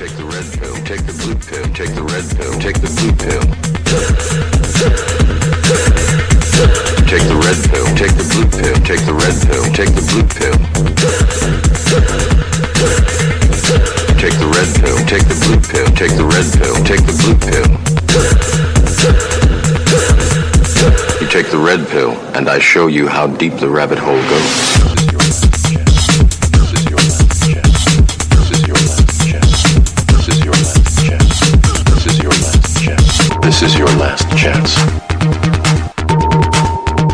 Take the red pill. Take the blue pill. Take the red pill. Take the blue pill. Take the red pill. Take the blue pill. Take the red pill. Take the blue pill. Take the red pill. Take the blue pill. Take the red pill. Take the blue pill. You take the red pill, and I show you how deep the rabbit hole goes. This is your last chance.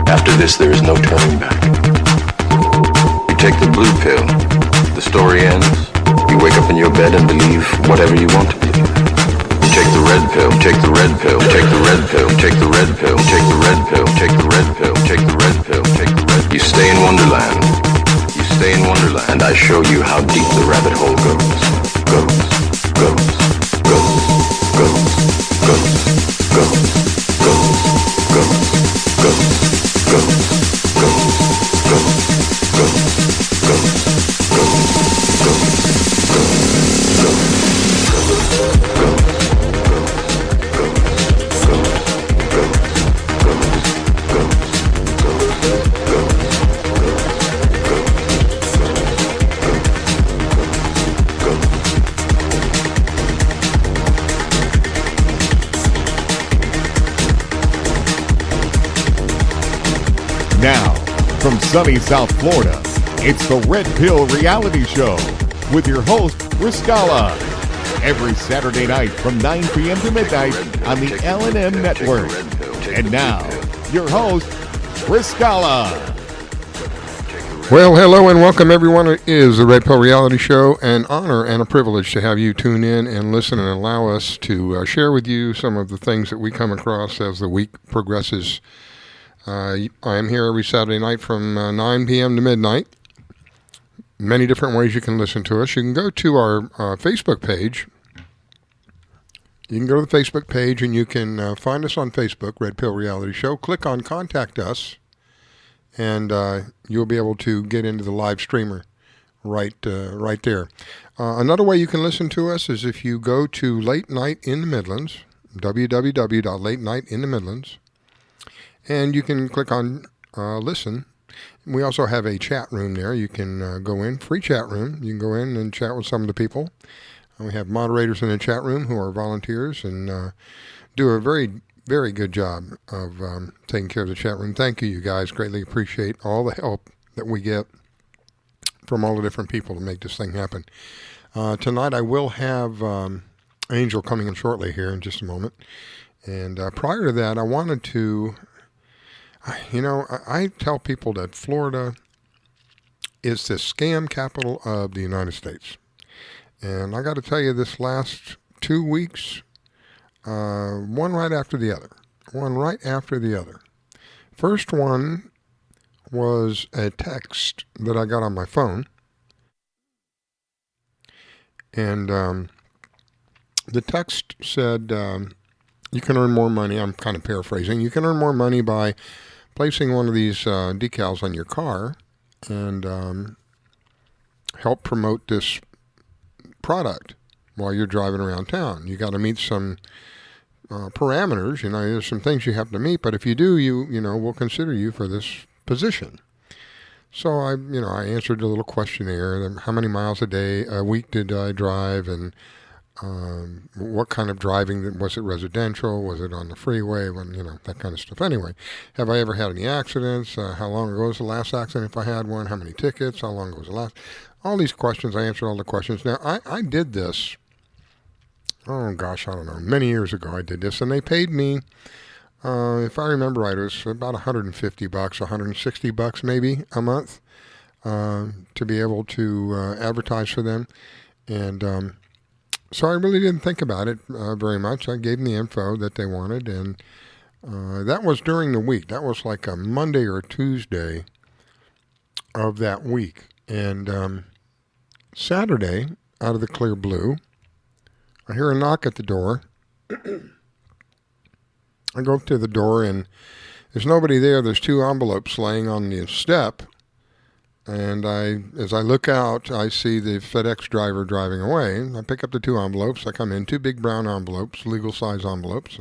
After this, there is no turning back. You take the blue pill, the story ends. You wake up in your bed and believe whatever you want to believe. You take the red pill, take the red pill, take the red pill, take the red pill, take the red pill, take the red pill, take the red pill, take the red. You stay in Wonderland. You stay in Wonderland, and I show you how deep the rabbit hole goes. Goes, goes, goes, goes, goes. Go, go, go, go, go, go, go, go, Now, from sunny South Florida, it's the Red Pill Reality Show with your host, Riscalla. Every Saturday night from 9 p.m. to midnight on the L&M Network. And now, your host, Riscalla. Well, hello and welcome everyone. It is the Red Pill Reality Show. An honor and a privilege to have you tune in and listen and allow us to share with you some of the things that we come across as the week progresses. I am here every Saturday night from 9 p.m. to midnight. Many different ways you can listen to us. You can go to our Facebook page. You can go to the Facebook page and you can find us on Facebook, Red Pill Reality Show. Click on Contact Us, and you'll be able to get into the live streamer right there. Another way you can listen to us is if you go to Late Night in the Midlands, www.latenightinthe-midlands. And you can click on listen. We also have a chat room there. You can go in, free chat room. You can go in and chat with some of the people. We have moderators in the chat room who are volunteers and do a very, very good job of taking care of the chat room. Thank you guys. Greatly appreciate all the help that we get from all the different people to make this thing happen. Tonight I will have Angel coming in shortly here in just a moment. And prior to that, I wanted to... I tell people that Florida is the scam capital of the United States. And I got to tell you, this last 2 weeks, one right after the other. First one was a text that I got on my phone. And the text said, you can earn more money. I'm kind of paraphrasing. You can earn more money by placing one of these decals on your car and help promote this product while you're driving around town. You got to meet some parameters. There's some things you have to meet, but if you do, we'll consider you for this position. So I answered a little questionnaire. How many miles a week did I drive, and what kind of driving? Was it residential? Was it on the freeway? That kind of stuff. Anyway, have I ever had any accidents? How long ago was the last accident if I had one? How many tickets? How long ago was the last? All these questions. I answered all the questions. Now, I did this, I don't know, many years ago I did this, and they paid me, if I remember right, it was about $150, $160 maybe a month to be able to advertise for them. And so I really didn't think about it very much. I gave them the info that they wanted, and that was during the week. That was like a Monday or Tuesday of that week. And Saturday, out of the clear blue, I hear a knock at the door. I go up to the door, and there's nobody there. There's two envelopes laying on the step. And as I look out, I see the FedEx driver driving away. I pick up the 2 envelopes. I come in, 2 big brown envelopes, legal size envelopes.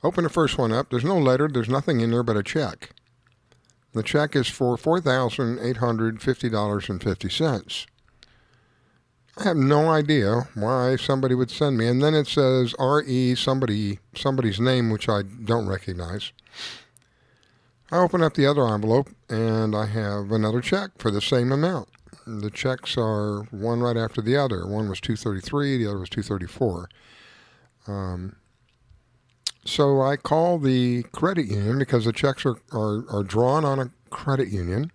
Open the first one up. There's no letter. There's nothing in there but a check. The check is for $4,850.50. I have no idea why somebody would send me. And then it says R.E. somebody's name, which I don't recognize. I open up the other envelope, and I have another check for the same amount. The checks are one right after the other. One was $233, the other was $234. So I call the credit union because the checks are drawn on a credit union.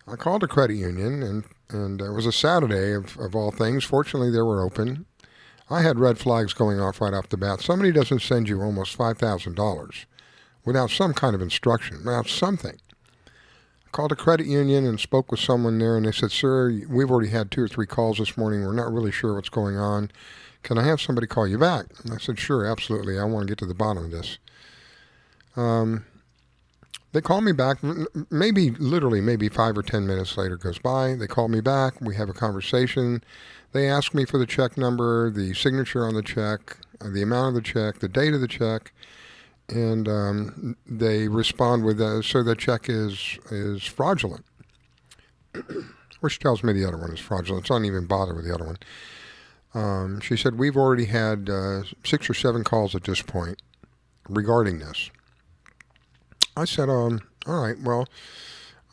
I called the credit union, and it was a Saturday of all things. Fortunately, they were open. I had red flags going off right off the bat. Somebody doesn't send you almost $5,000 without some kind of instruction, without something. I called a credit union and spoke with someone there, and they said, "Sir, we've already had 2 or 3 calls this morning. We're not really sure what's going on. Can I have somebody call you back?" And I said, "Sure, absolutely. I want to get to the bottom of this." They call me back, maybe 5 or 10 minutes later goes by. They call me back. We have a conversation. They ask me for the check number, the signature on the check, the amount of the check, the date of the check. And they respond with, "So the check is fraudulent," which tells me the other one is fraudulent. So I don't even bother with the other one. She said, "We've already had 6 or 7 calls at this point regarding this." I said, "All right, well,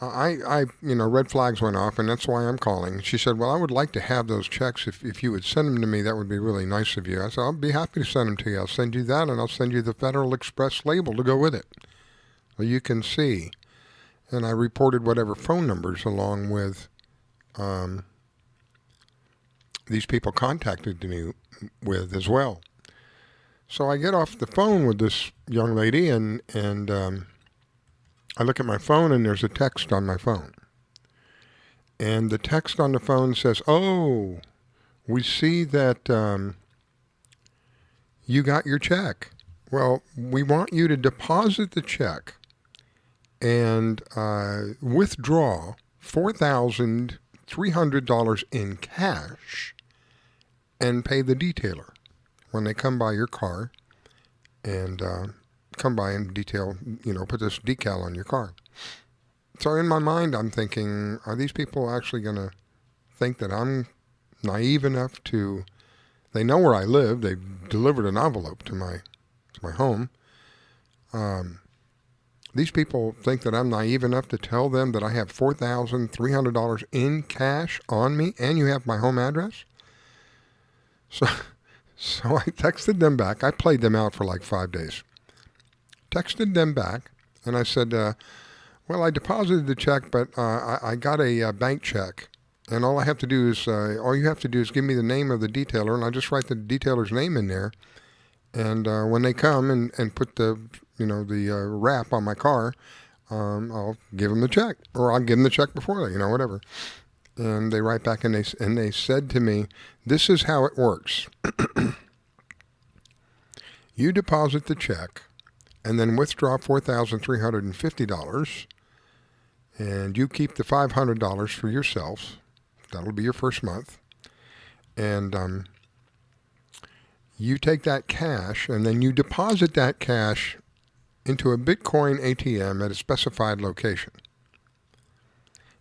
red flags went off, and that's why I'm calling." She said, "Well, I would like to have those checks. If you would send them to me, that would be really nice of you." I said, "I'll be happy to send them to you. I'll send you that, and I'll send you the Federal Express label to go with it. Well, you can see." And I reported whatever phone numbers along with these people contacted me with as well. So I get off the phone with this young lady, and I look at my phone, and there's a text on my phone. And the text on the phone says, "Oh, we see that you got your check. Well, we want you to deposit the check and withdraw $4,300 in cash and pay the detailer when they come by your car and come by and detail, put this decal on your car." So in my mind, I'm thinking, are these people actually going to think that I'm naive enough to, they know where I live, they've delivered an envelope to my home. These people think that I'm naive enough to tell them that I have $4,300 in cash on me and you have my home address? So I texted them back. I played them out for like 5 days. Texted them back, and I said, "Well, I deposited the check, but I got a bank check, and all you have to do is give me the name of the detailer, and I'll just write the detailer's name in there. And when they come and put the wrap on my car, I'll give them the check, or I'll give them the check before that, whatever." And they write back, and they said to me, "This is how it works. You deposit the check and then withdraw $4,350, and you keep the $500 for yourself. That'll be your first month. And you take that cash, and then you deposit that cash into a Bitcoin ATM at a specified location."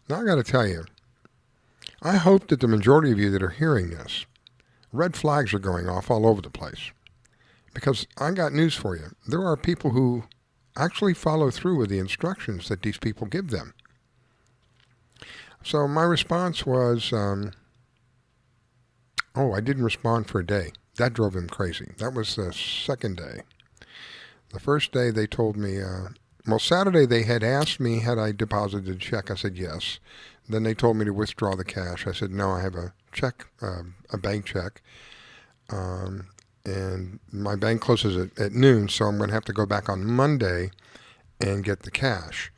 Now, I got to tell you, I hope that the majority of you that are hearing this, red flags are going off all over the place. Because I got news for you. There are people who actually follow through with the instructions that these people give them. So my response was, I didn't respond for a day. That drove him crazy. That was the second day. The first day they told me, Saturday they had asked me had I deposited a check. I said yes. Then they told me to withdraw the cash. I said, "No, I have a check, a bank check. And my bank closes at noon, so I'm going to have to go back on Monday and get the cash."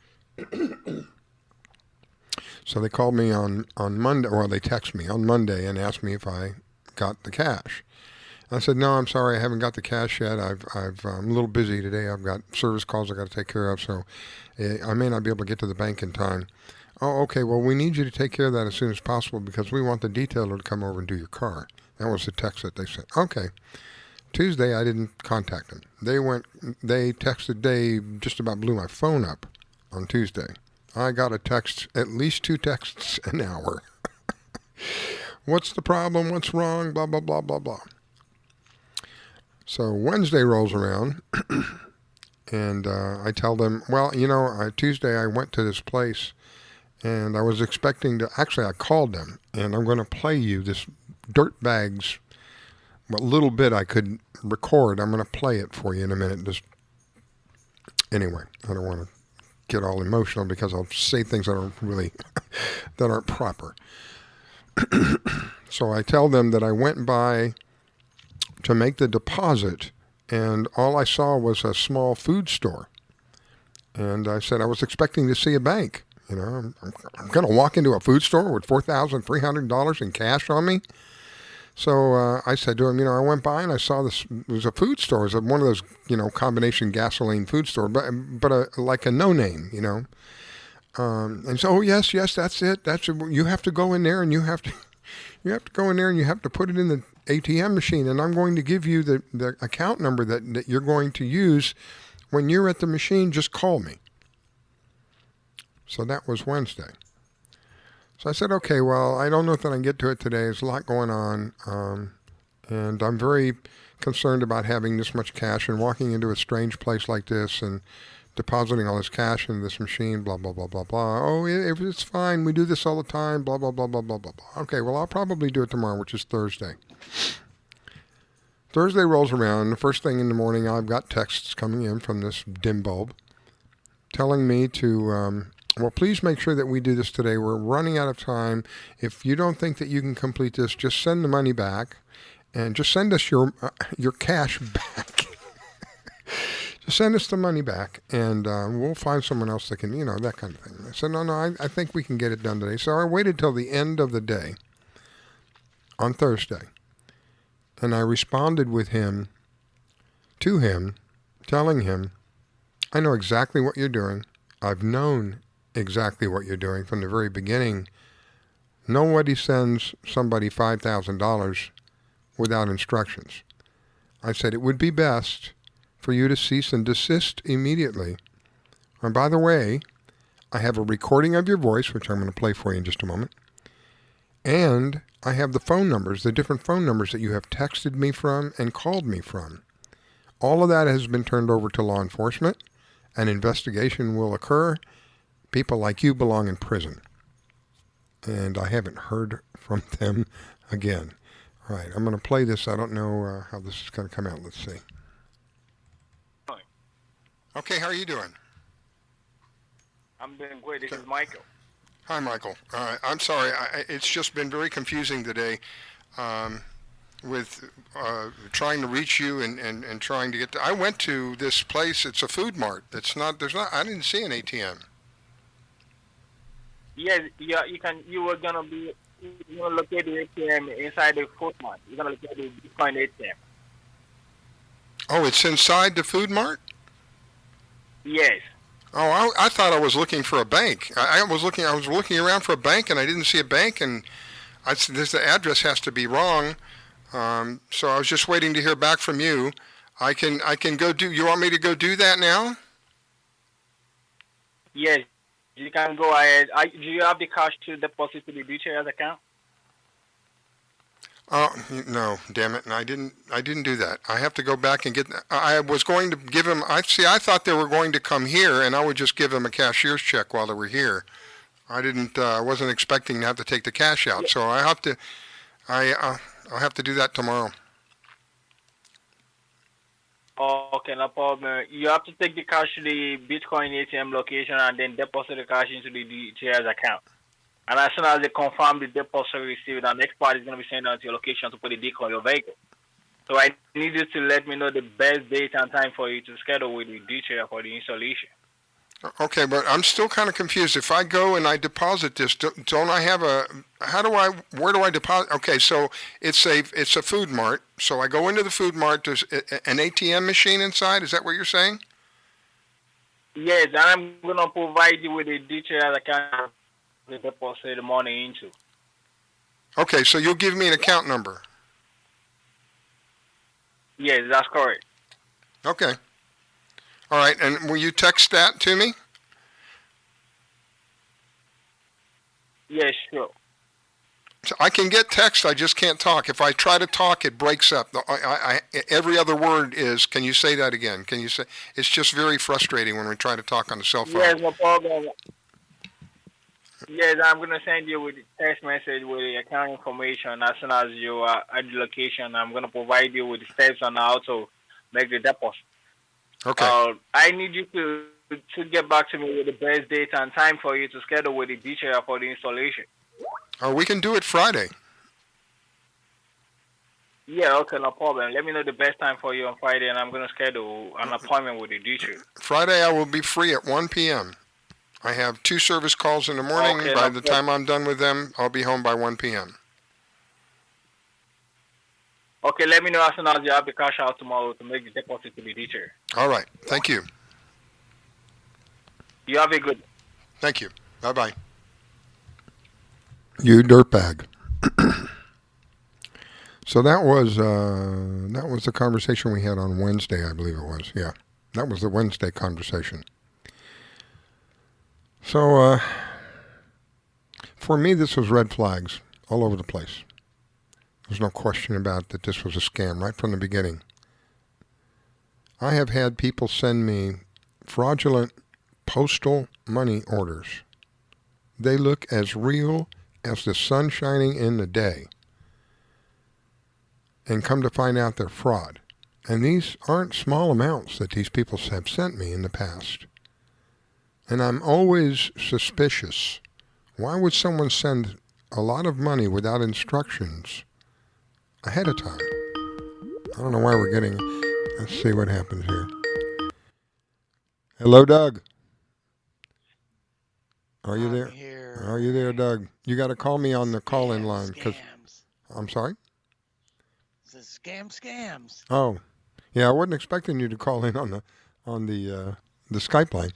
So they called me on Monday, or they texted me on Monday and asked me if I got the cash. I said, no, I'm sorry, I haven't got the cash yet. I'm a little busy today. I've got service calls I got to take care of, so I may not be able to get to the bank in time. Oh, okay, well, we need you to take care of that as soon as possible because we want the detailer to come over and do your car. That was the text that they sent. Okay. Tuesday, I didn't contact them. They just about blew my phone up on Tuesday. I got at least 2 texts an hour. What's the problem? What's wrong? Blah, blah, blah, blah, blah. So Wednesday rolls around, and I tell them, well, Tuesday I went to this place, and I was expecting to, actually I called them, and I'm going to play you this Dirtbags, what little bit I could record. I'm going to play it for you in a minute. Anyway, I don't want to get all emotional because I'll say things that aren't really, that aren't proper. So I tell them that I went by to make the deposit, and all I saw was a small food store. And I said I was expecting to see a bank. I'm going to walk into a food store with $4,300 in cash on me. So I said to him, I went by and I saw this. It was a food store. It was one of those, combination gasoline food store, but like a no name, And so, oh yes, that's it. You have to go in there and you have to go in there and you have to put it in the ATM machine. And I'm going to give you the account number that you're going to use when you're at the machine. Just call me. So that was Wednesday. So I said, okay, well, I don't know if I can get to it today. There's a lot going on. And I'm very concerned about having this much cash and walking into a strange place like this and depositing all this cash in this machine, blah, blah, blah, blah, blah. Oh, it's fine. We do this all the time, blah, blah, blah, blah, blah, blah, blah. Okay, well, I'll probably do it tomorrow, which is Thursday. Thursday rolls around. The first thing in the morning, I've got texts coming in from this dim bulb telling me to... well, please make sure that we do this today. We're running out of time. If you don't think that you can complete this, just send the money back and just send us your cash back. Just send us the money back and we'll find someone else that can, that kind of thing. I said, no, I think we can get it done today. So I waited till the end of the day on Thursday and I responded to him, telling him, I know exactly what you're doing. I've known exactly what you're doing from the very beginning. Nobody sends somebody $5,000 without instructions. I said it would be best for you to cease and desist immediately. And by the way, I have a recording of your voice, which I'm going to play for you in just a moment. And I have the phone numbers, the different phone numbers that you have texted me from and called me from. All of that has been turned over to law enforcement. An investigation will occur. People like you belong in prison. And I haven't heard from them again. All right, I'm going to play this. I don't know how this is going to come out. Let's see. Okay, how are you doing? I'm doing great. This is Michael. Hi, Michael. I'm sorry. It's just been very confusing today with trying to reach you and trying to get to... I went to this place. It's a food mart. I didn't see an ATM. Yes, you were gonna locate the ATM inside the food mart. You're gonna locate the Bitcoin ATM. Oh, it's inside the food mart? Yes. Oh, I thought I was looking for a bank. I was looking around for a bank and I didn't see a bank, and the address has to be wrong. So I was just waiting to hear back from you. I can go do. You want me to go do that now? Yes, you can go ahead. Do you have the cash to deposit to the Rprs account? Oh no, damn it! And I didn't do that. I have to go back and get. I was going to give him. I thought they were going to come here, and I would just give them a cashier's check while they were here. I wasn't expecting to have to take the cash out, so I have to. I'll have to do that tomorrow. Oh, okay, no problem. You have to take the cash to the Bitcoin ATM location and then deposit the cash into the Rprs account. And as soon as they confirm the deposit received, the next part is going to be sent out to your location to put the decal on your vehicle. So I need you to let me know the best date and time for you to schedule with the Rprs for the installation. Okay, but I'm still kind of confused. If I go and I deposit this, don't I have a? Where do I deposit? Okay, so it's a food mart. So I go into the food mart. There's an ATM machine inside. Is that what you're saying? Yes, I'm gonna provide you with the details account to deposit the money into. Okay, so you'll give me an account number. Yes, that's correct. Okay. All right, and will you text that to me? Yes, sure. So I can get text, I just can't talk. If I try to talk, it breaks up. Every other word is, can you say that again? Can you say, it's just very frustrating when we try to talk on the cell phone. Yes, no problem. Yes, I'm going to send you with the text message with the account information as soon as you are at the location. I'm going to provide you with the steps on how to make the deposit. Okay. I need you to get back to me with the best date and time for you to schedule with the detail for the installation. We can do it Friday. Yeah, okay, no problem. Let me know the best time for you on Friday, and I'm going to schedule an appointment with the detail. Friday I will be free at 1 p.m. I have 2 service calls in the morning. Okay, by the time I'm done with them, I'll be home by 1 p.m. Okay, let me know as soon as you have the cash out tomorrow to make the deposit to the detail. All right. Thank you. You have a good. Thank you. Bye-bye. You dirtbag. So that was the conversation we had on Wednesday, I believe it was. Yeah, that was the Wednesday conversation. So for me, this was red flags all over the place. There's no question about that this was a scam right from the beginning. I have had people send me fraudulent postal money orders. They look as real as the sun shining in the day. And come to find out they're fraud. And these aren't small amounts that these people have sent me in the past. And I'm always suspicious. Why would someone send a lot of money without instructions ahead of time? I don't know why we're getting... Let's see what happens here. Hello, Doug. Are you there? Here. Are you there, Doug? You got to call me on the call-in line. Scams. I'm sorry? It's scams. Oh, yeah. I wasn't expecting you to call in on the Skype line.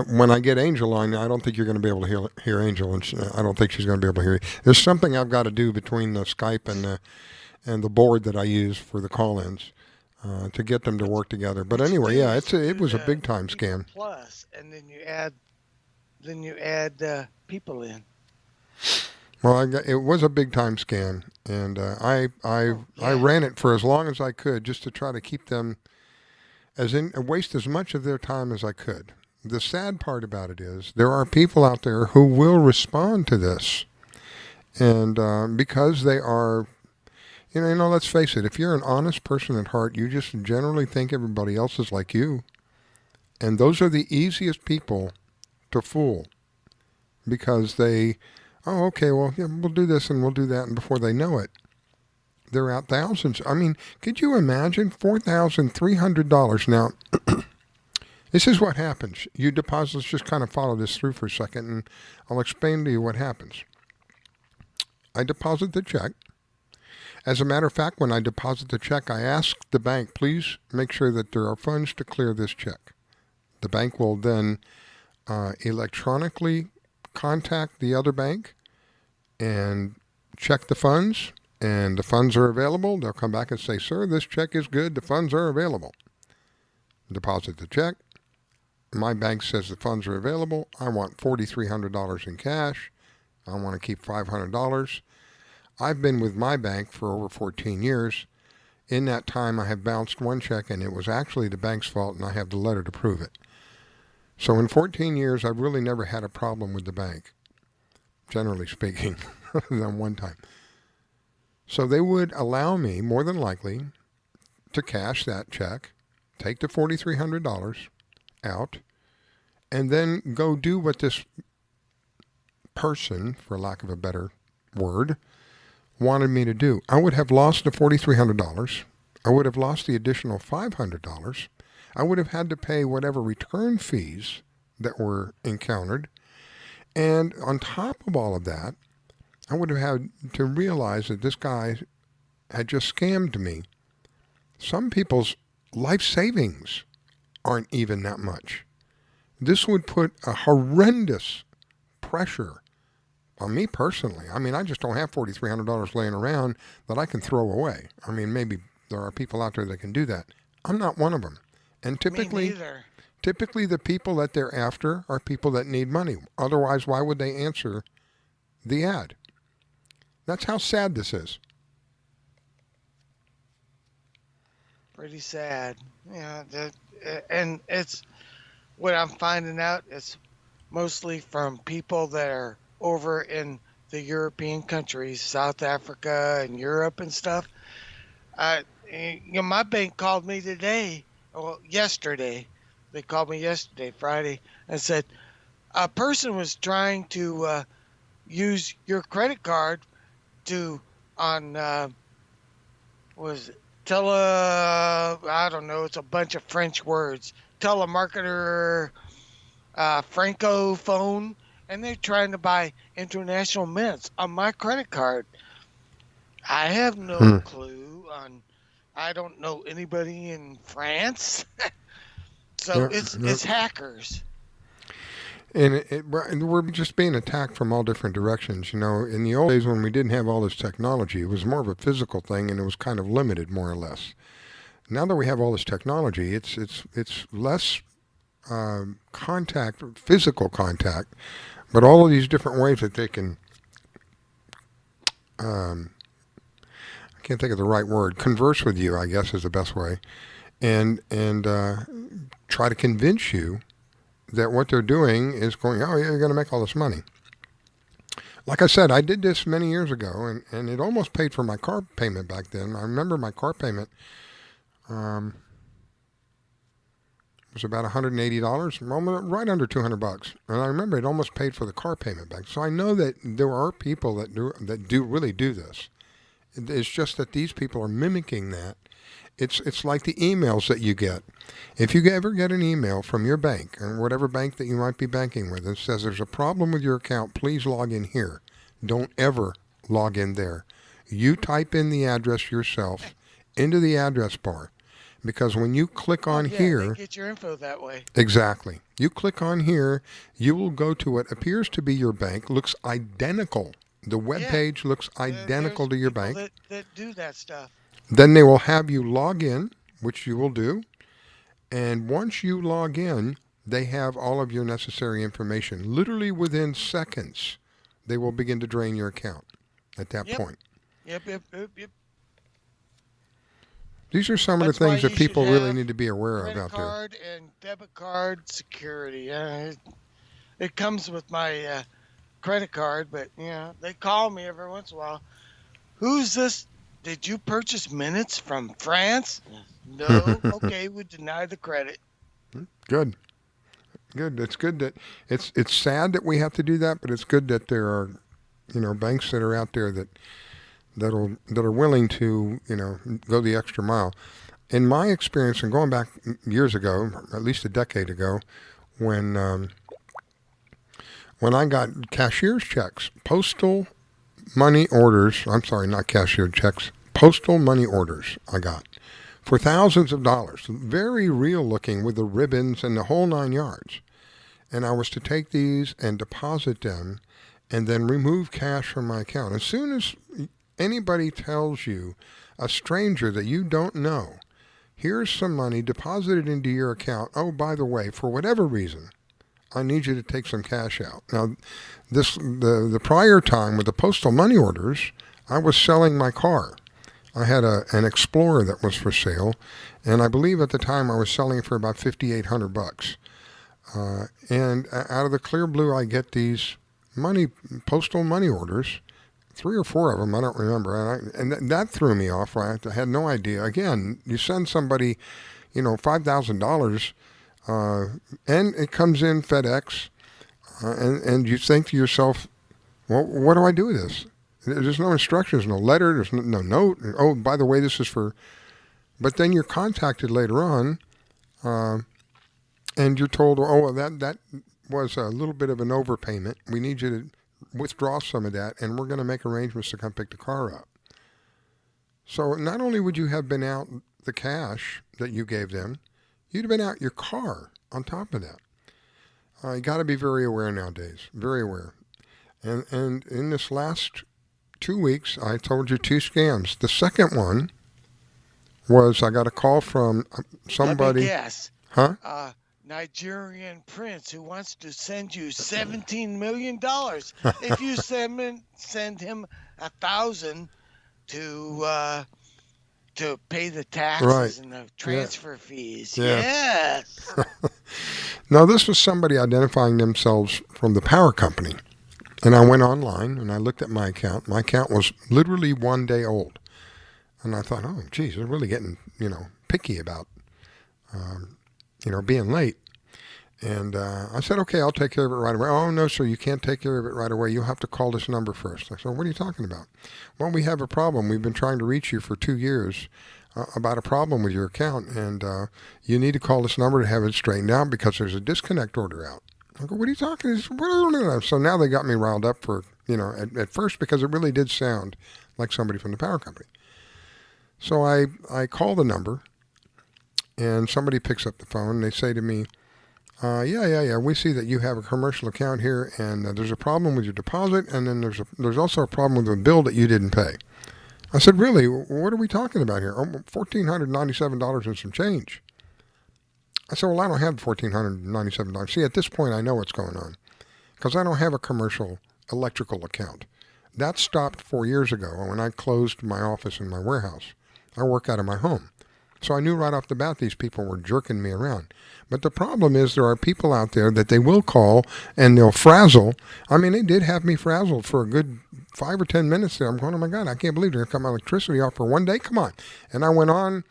When I get Angel on, I don't think you're going to be able to hear Angel, and I don't think she's going to be able to hear you. There's something I've got to do between the Skype and the board that I use for the call-ins to get them to work together. But anyway, yeah, it was a big time scam. Plus, and then you add people in. Well, it was a big time scam, and I ran it for as long as I could just to try to keep them waste as much of their time as I could. The sad part about it is there are people out there who will respond to this, and because they are, let's face it, if you're an honest person at heart, you just generally think everybody else is like you, and those are the easiest people to fool, because they, oh, okay, well, yeah, we'll do this and we'll do that, and before they know it, they're out thousands. I mean, could you imagine $4,300? Now, this is what happens. You deposit, let's just kind of follow this through for a second, and I'll explain to you what happens. I deposit the check. As a matter of fact, when I deposit the check, I ask the bank, please make sure that there are funds to clear this check. The bank will then electronically contact the other bank and check the funds, and the funds are available. They'll come back and say, sir, this check is good. The funds are available. Deposit the check. My bank says the funds are available. I want $4,300 in cash. I want to keep $500. I've been with my bank for over 14 years. In that time, I have bounced one check, and it was actually the bank's fault, and I have the letter to prove it. So in 14 years, I've really never had a problem with the bank, generally speaking, other than one time. So they would allow me, more than likely, to cash that check, take the $4,300 out, and then go do what this person, for lack of a better word, wanted me to do. I would have lost the $4,300. I would have lost the additional $500. I would have had to pay whatever return fees that were encountered. And on top of all of that, I would have had to realize that this guy had just scammed me. Some people's life savings aren't even that much. This would put a horrendous pressure on me personally. I mean, I just don't have $4,300 laying around that I can throw away. I mean, maybe there are people out there that can do that. I'm not one of them. And typically the people that they're after are people that need money. Otherwise, why would they answer the ad? That's how sad this is. Pretty sad. Yeah, and it's what I'm finding out. It's mostly from people that are over in the European countries, South Africa and Europe and stuff. My bank called me yesterday. They called me yesterday, Friday, and said a person was trying to use your credit card I don't know, it's a bunch of French words, telemarketer, francophone, and they're trying to buy international minutes on my credit card. I have no clue I don't know anybody in France. So it's hackers. And we're just being attacked from all different directions. You know, in the old days when we didn't have all this technology, it was more of a physical thing, and it was kind of limited, more or less. Now that we have all this technology, it's less physical contact, but all of these different ways that they can, I can't think of the right word, converse with you, I guess is the best way, and try to convince you that what they're doing is going, oh, yeah, you're going to make all this money. Like I said, I did this many years ago, and it almost paid for my car payment back then. I remember my car payment was about $180, right under $200. And I remember it almost paid for the car payment back. So I know that there are people that really do this. It's just that these people are mimicking that. It's like the emails that you get. If you ever get an email from your bank, or whatever bank that you might be banking with, that says there's a problem with your account, please log in here. Don't ever log in there. You type in the address yourself into the address bar, because when you click on here, they get your info that way. Exactly. You click on here, you will go to what appears to be your bank, looks identical. The web page looks identical to your bank. That do that stuff. Then they will have you log in, which you will do. And once you log in, they have all of your necessary information. Literally within seconds, they will begin to drain your account at that point. Yep. These are some of the things that people really need to be aware of out there. Credit card and debit card security. It comes with my credit card, but they call me every once in a while. Who's this? Did you purchase minutes from France? No. Okay, we deny the credit. Good. It's good that it's sad that we have to do that, but it's good that there are, banks that are out there that are willing to, go the extra mile. In my experience, and going back years ago, at least a decade ago, when I got cashier's checks, postal money orders, not cashier checks, postal money orders I got for thousands of dollars, very real looking with the ribbons and the whole 9 yards. And I was to take these and deposit them and then remove cash from my account. As soon as anybody tells you, a stranger that you don't know, here's some money deposited into your account. Oh, by the way, for whatever reason, I need you to take some cash out. Now, the prior time with the postal money orders, I was selling my car. I had an Explorer that was for sale, and I believe at the time I was selling it for about $5,800. And out of the clear blue, I get these postal money orders, 3 or 4 of them, I don't remember, and that threw me off. I had no idea. Again, you send somebody, $5,000. And it comes in FedEx, and you think to yourself, well, what do I do with this? There's no instructions, no letter, there's no note. Oh, by the way, this is for... But then you're contacted later on and you're told, oh, well, that was a little bit of an overpayment. We need you to withdraw some of that, and we're going to make arrangements to come pick the car up. So not only would you have been out the cash that you gave them, you'd have been out your car on top of that. You got to be very aware nowadays, very aware. And in this last 2 weeks, I told you 2 scams. The second one was I got a call from somebody. Let me guess. Huh? Nigerian prince who wants to send you $17 million if you send him 1,000 to pay the taxes and the transfer fees. Yeah. Yes. Now, this was somebody identifying themselves from the power company. And I went online and I looked at my account. My account was literally 1 day old. And I thought, oh, geez, they're really getting, picky about, being late. And I said, okay, I'll take care of it right away. Oh, no, sir, you can't take care of it right away. You'll have to call this number first. I said, what are you talking about? Well, we have a problem. We've been trying to reach you for 2 years about a problem with your account. And you need to call this number to have it straightened out because there's a disconnect order out. I go, what are you talking about? So now they got me riled up for, at first because it really did sound like somebody from the power company. So I call the number, and somebody picks up the phone, and they say to me, yeah, we see that you have a commercial account here, and there's a problem with your deposit, and then there's also a problem with a bill that you didn't pay. I said, really? What are we talking about here? Oh, $1,497 and some change. I said, well, I don't have $1,497. See, at this point, I know what's going on because I don't have a commercial electrical account. That stopped 4 years ago when I closed my office and my warehouse. I work out of my home. So I knew right off the bat these people were jerking me around. But the problem is there are people out there that they will call and they'll frazzle. I mean, they did have me frazzled for a good 5 or 10 minutes there. I'm going, oh, my God, I can't believe they're going to cut my electricity off for 1 day. Come on. And I went on.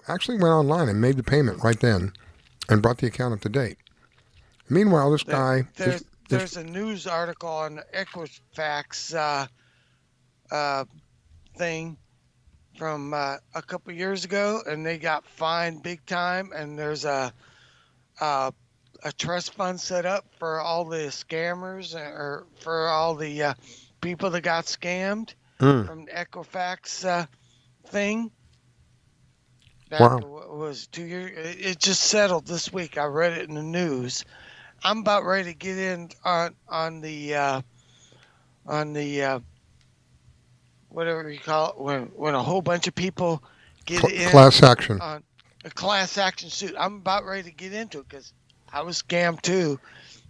Actually went online and made the payment right then and brought the account up to date. Meanwhile, this guy... There's a news article on the Equifax thing from a couple years ago, and they got fined big time, and there's a trust fund set up for all the scammers or for all the people that got scammed from the Equifax thing. That was 2 years. It just settled this week. I read it in the news. I'm about ready to get in on the whatever you call it when a whole bunch of people get in class action on a class action suit. I'm about ready to get into it because I was scammed too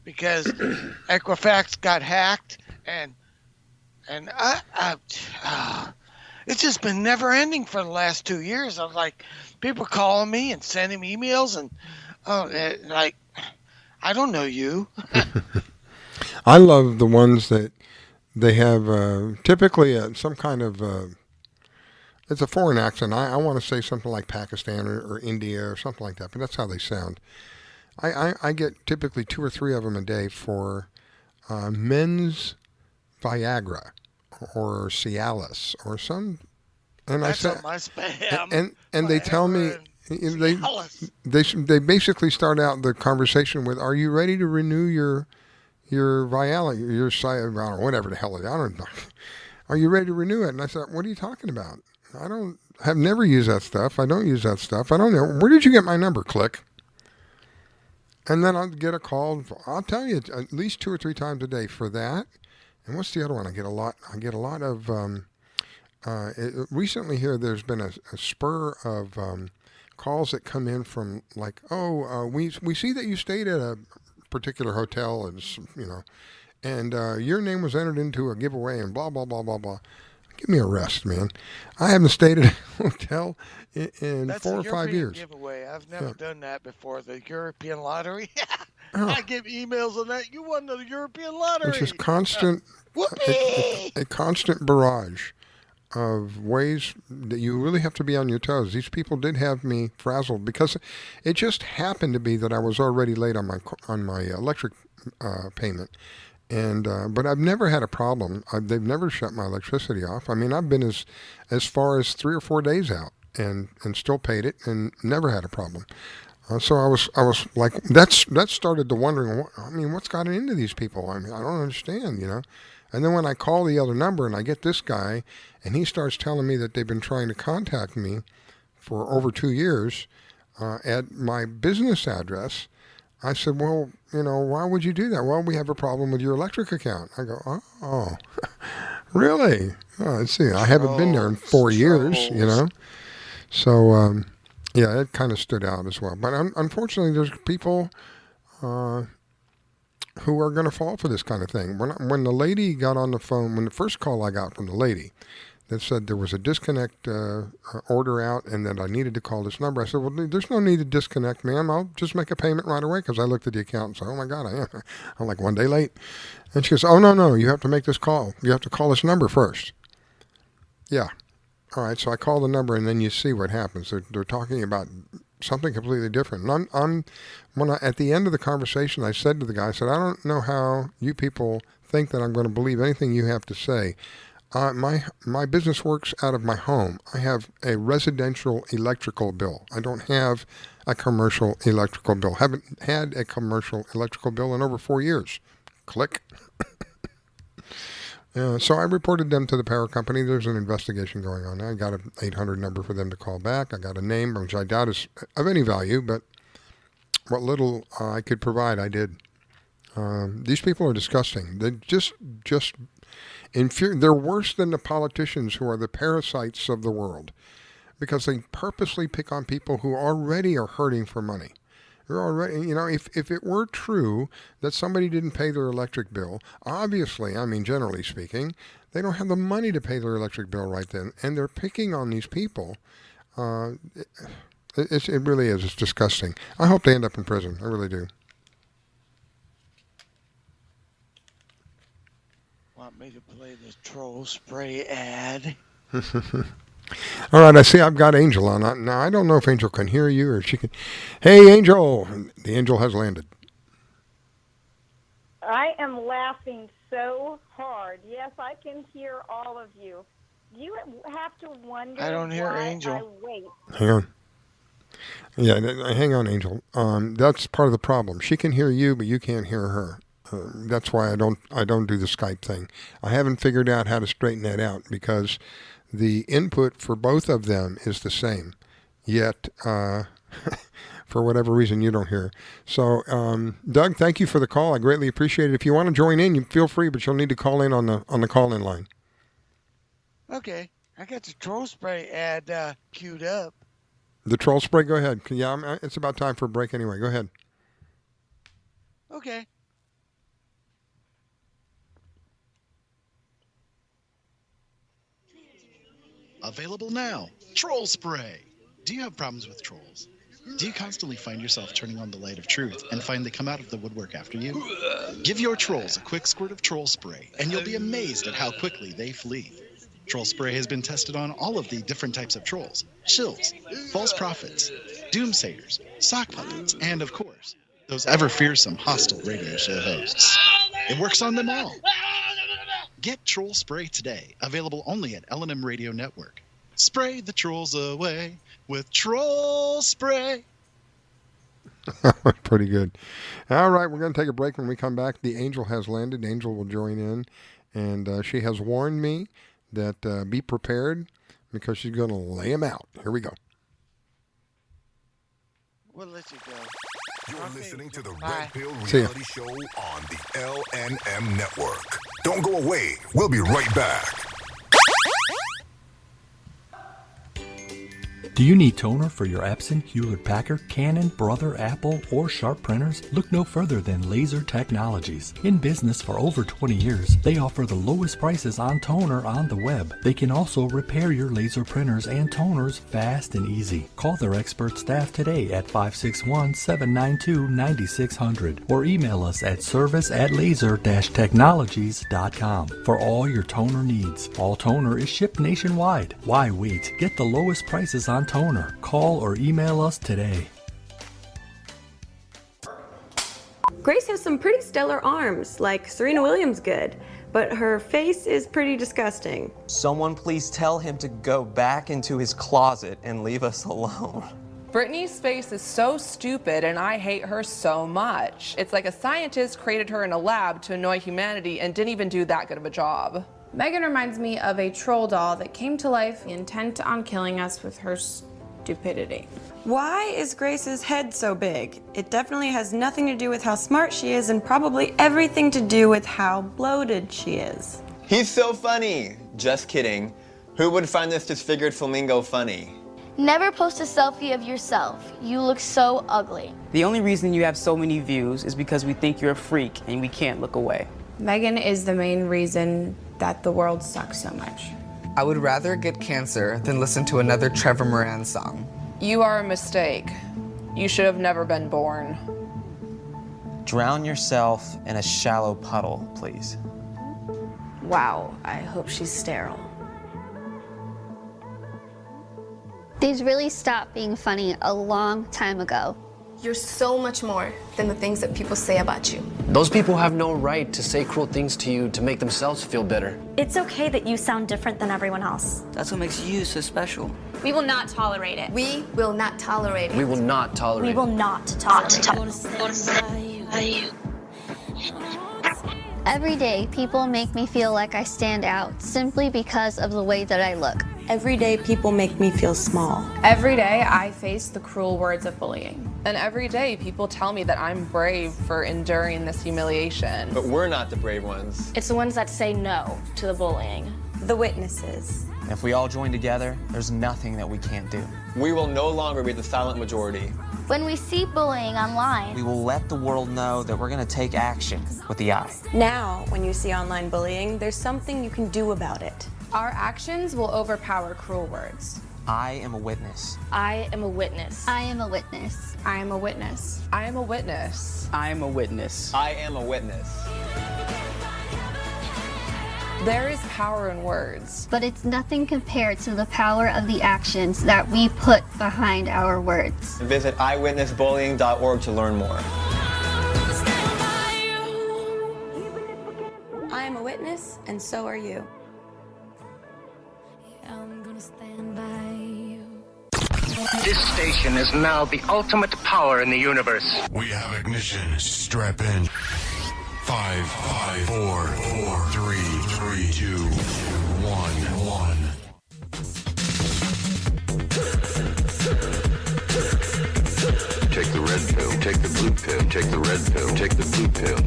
because Equifax got hacked and it's just been never ending for the last 2 years. I was like, people calling me and sending me emails and like, I don't know you. I love the ones that they have typically some kind of, it's a foreign accent. I want to say something like Pakistan or India or something like that, but that's how they sound. I get typically 2 or 3 of them a day for men's Viagra or Cialis or some, and that's I say, on my spam. And they tell me they basically start out the conversation with, "Are you ready to renew your Viagra, your Cialis, whatever the hell it is? I don't know. Are you ready to renew it?" And I said, "What are you talking about? Have never used that stuff. I don't use that stuff. I don't know. Where did you get my number?" Click. And then I'll get a call. I'll tell you at least 2 or 3 times a day for that. And what's the other one? I get a lot of. Recently here, there's been a spur of calls that come in from like, we see that you stayed at a particular hotel, and your name was entered into a giveaway, and blah blah blah blah blah. Give me a rest, man. I haven't stayed at a hotel in That's 4 or 5 years. Giveaway. I've never done that before. The European lottery. I get emails on that. You won the European lottery. It's just constant. A constant barrage of ways that you really have to be on your toes. These people did have me frazzled because it just happened to be that I was already late on my electric payment, and but I've never had a problem. They've never shut my electricity off. I mean, I've been as far as 3 or 4 days out and still paid it and never had a problem. So I was like, that started to wondering. What's gotten into these people? I don't understand, And then when I call the other number and I get this guy, and he starts telling me that they've been trying to contact me for over 2 years at my business address, I said, well, why would you do that? Well, we have a problem with your electric account. I go, oh, really? Oh, let's see. I haven't been there in 4 years, So, yeah, it kind of stood out as well. But unfortunately, there's people who are going to fall for this kind of thing. When the lady got on the phone, when the first call I got from the lady that said there was a disconnect order out and that I needed to call this number, I said, well, there's no need to disconnect, ma'am. I'll just make a payment right away, because I looked at the account and said, oh, my God, I'm like 1 day late. And she goes, oh, no, you have to make this call. You have to call this number first. Yeah. All right, so I call the number, and then you see what happens. They're talking about something completely different. And at the end of the conversation, I said to the guy, I said, I don't know how you people think that I'm going to believe anything you have to say. My business works out of my home. I have a residential electrical bill. I don't have a commercial electrical bill. Haven't had a commercial electrical bill in over 4 years. Click. So I reported them to the power company. There's an investigation going on. I got an 800 number for them to call back. I got a name, which I doubt is of any value, but what little I could provide, I did. These people are disgusting. They just infuriate. They're worse than the politicians who are the parasites of the world, because they purposely pick on people who already are hurting for money. They're already, if it were true that somebody didn't pay their electric bill, obviously, generally speaking, they don't have the money to pay their electric bill right then, and they're picking on these people. It really is. It's disgusting. I hope they end up in prison. I really do. Want me to play the troll spray ad? All right, I see I've got Angel on. Now, I don't know if Angel can hear you or she can. Hey, Angel. The Angel has landed. I am laughing so hard. Yes, I can hear all of you. You have to wonder I don't hear why Angel. I wait. Hang on. Yeah, hang on, Angel. That's part of the problem. She can hear you, but you can't hear her. That's why I don't do the Skype thing. I haven't figured out how to straighten that out, because the input for both of them is the same, yet for whatever reason you don't hear. So, Doug, thank you for the call. I greatly appreciate it. If you want to join in, you feel free, but you'll need to call in on the call-in line. Okay, I got the troll spray ad queued up. The troll spray, go ahead. Yeah, it's about time for a break anyway. Go ahead. Okay. Available now. Troll spray. Do you have problems with trolls? Do you constantly find yourself turning on the light of truth and find they come out of the woodwork after you? Give your trolls a quick squirt of troll spray, and you'll be amazed at how quickly they flee. Troll spray has been tested on all of the different types of trolls: shills, false prophets, doomsayers, sock puppets, and of course, those ever fearsome hostile radio show hosts. It works on them all. Get Troll Spray today, available only at L&M Radio Network. Spray the trolls away with Troll Spray. Pretty good. All right, we're going to take a break. When we come back, the Angel has landed. Angel will join in, and she has warned me that be prepared, because she's going to lay him out. Here we go. We'll let you go. You're listening to the Bye. Red Pill Reality Show on the LNM Network. Don't go away. We'll be right back. Do you need toner for your Epson, Hewlett-Packard, Canon, Brother, Apple, or Sharp printers? Look no further than Laser Technologies. In business for over 20 years, they offer the lowest prices on toner on the web. They can also repair your laser printers and toners fast and easy. Call their expert staff today at 561-792-9600 or email us at service@laser-technologies.com for all your toner needs. All toner is shipped nationwide. Why wait? Get the lowest prices on toner. Call or email us today. Grace has some pretty stellar arms, like Serena Williams good, but her face is pretty disgusting. Someone please tell him to go back into his closet and leave us alone. Britney's face is so stupid and I hate her so much. It's like a scientist created her in a lab to annoy humanity and didn't even do that good of a job. Megan reminds me of a troll doll that came to life intent on killing us with her stupidity. Why is Grace's head so big? It definitely has nothing to do with how smart she is and probably everything to do with how bloated she is. He's so funny. Just kidding. Who would find this disfigured flamingo funny? Never post a selfie of yourself. You look so ugly. The only reason you have so many views is because we think you're a freak and we can't look away. Megan is the main reason that the world sucks so much. I would rather get cancer than listen to another Trevor Moran song. You are a mistake. You should have never been born. Drown yourself in a shallow puddle, please. Wow, I hope she's sterile. These really stopped being funny a long time ago. You're so much more than the things that people say about you. Those people have no right to say cruel things to you to make themselves feel better. It's okay that you sound different than everyone else. That's what makes you so special. We will not tolerate it. We will not tolerate it. We will not tolerate it. We will not tolerate it. Every day, people make me feel like I stand out simply because of the way that I look. Every day people make me feel small. Every day I face the cruel words of bullying. And every day people tell me that I'm brave for enduring this humiliation. But we're not the brave ones. It's the ones that say no to the bullying. The witnesses. If we all join together, there's nothing that we can't do. We will no longer be the silent majority. When we see bullying online, We will let the world know that we're going to take action with the eye. Now, when you see online bullying, there's something you can do about it. Our actions will overpower cruel words. I am a witness. I am a witness. I am a witness. I am a witness. I am a witness. I am a witness. I am a witness. There is power in words. But it's nothing compared to the power of the actions that we put behind our words. Visit eyewitnessbullying.org to learn more. I am a witness, and so are you. This station is now the ultimate power in the universe. We have ignition. Strap in. 5, 4, 3, 2, 1. Take the red pill, take the blue pill, take the red pill, take the blue pill.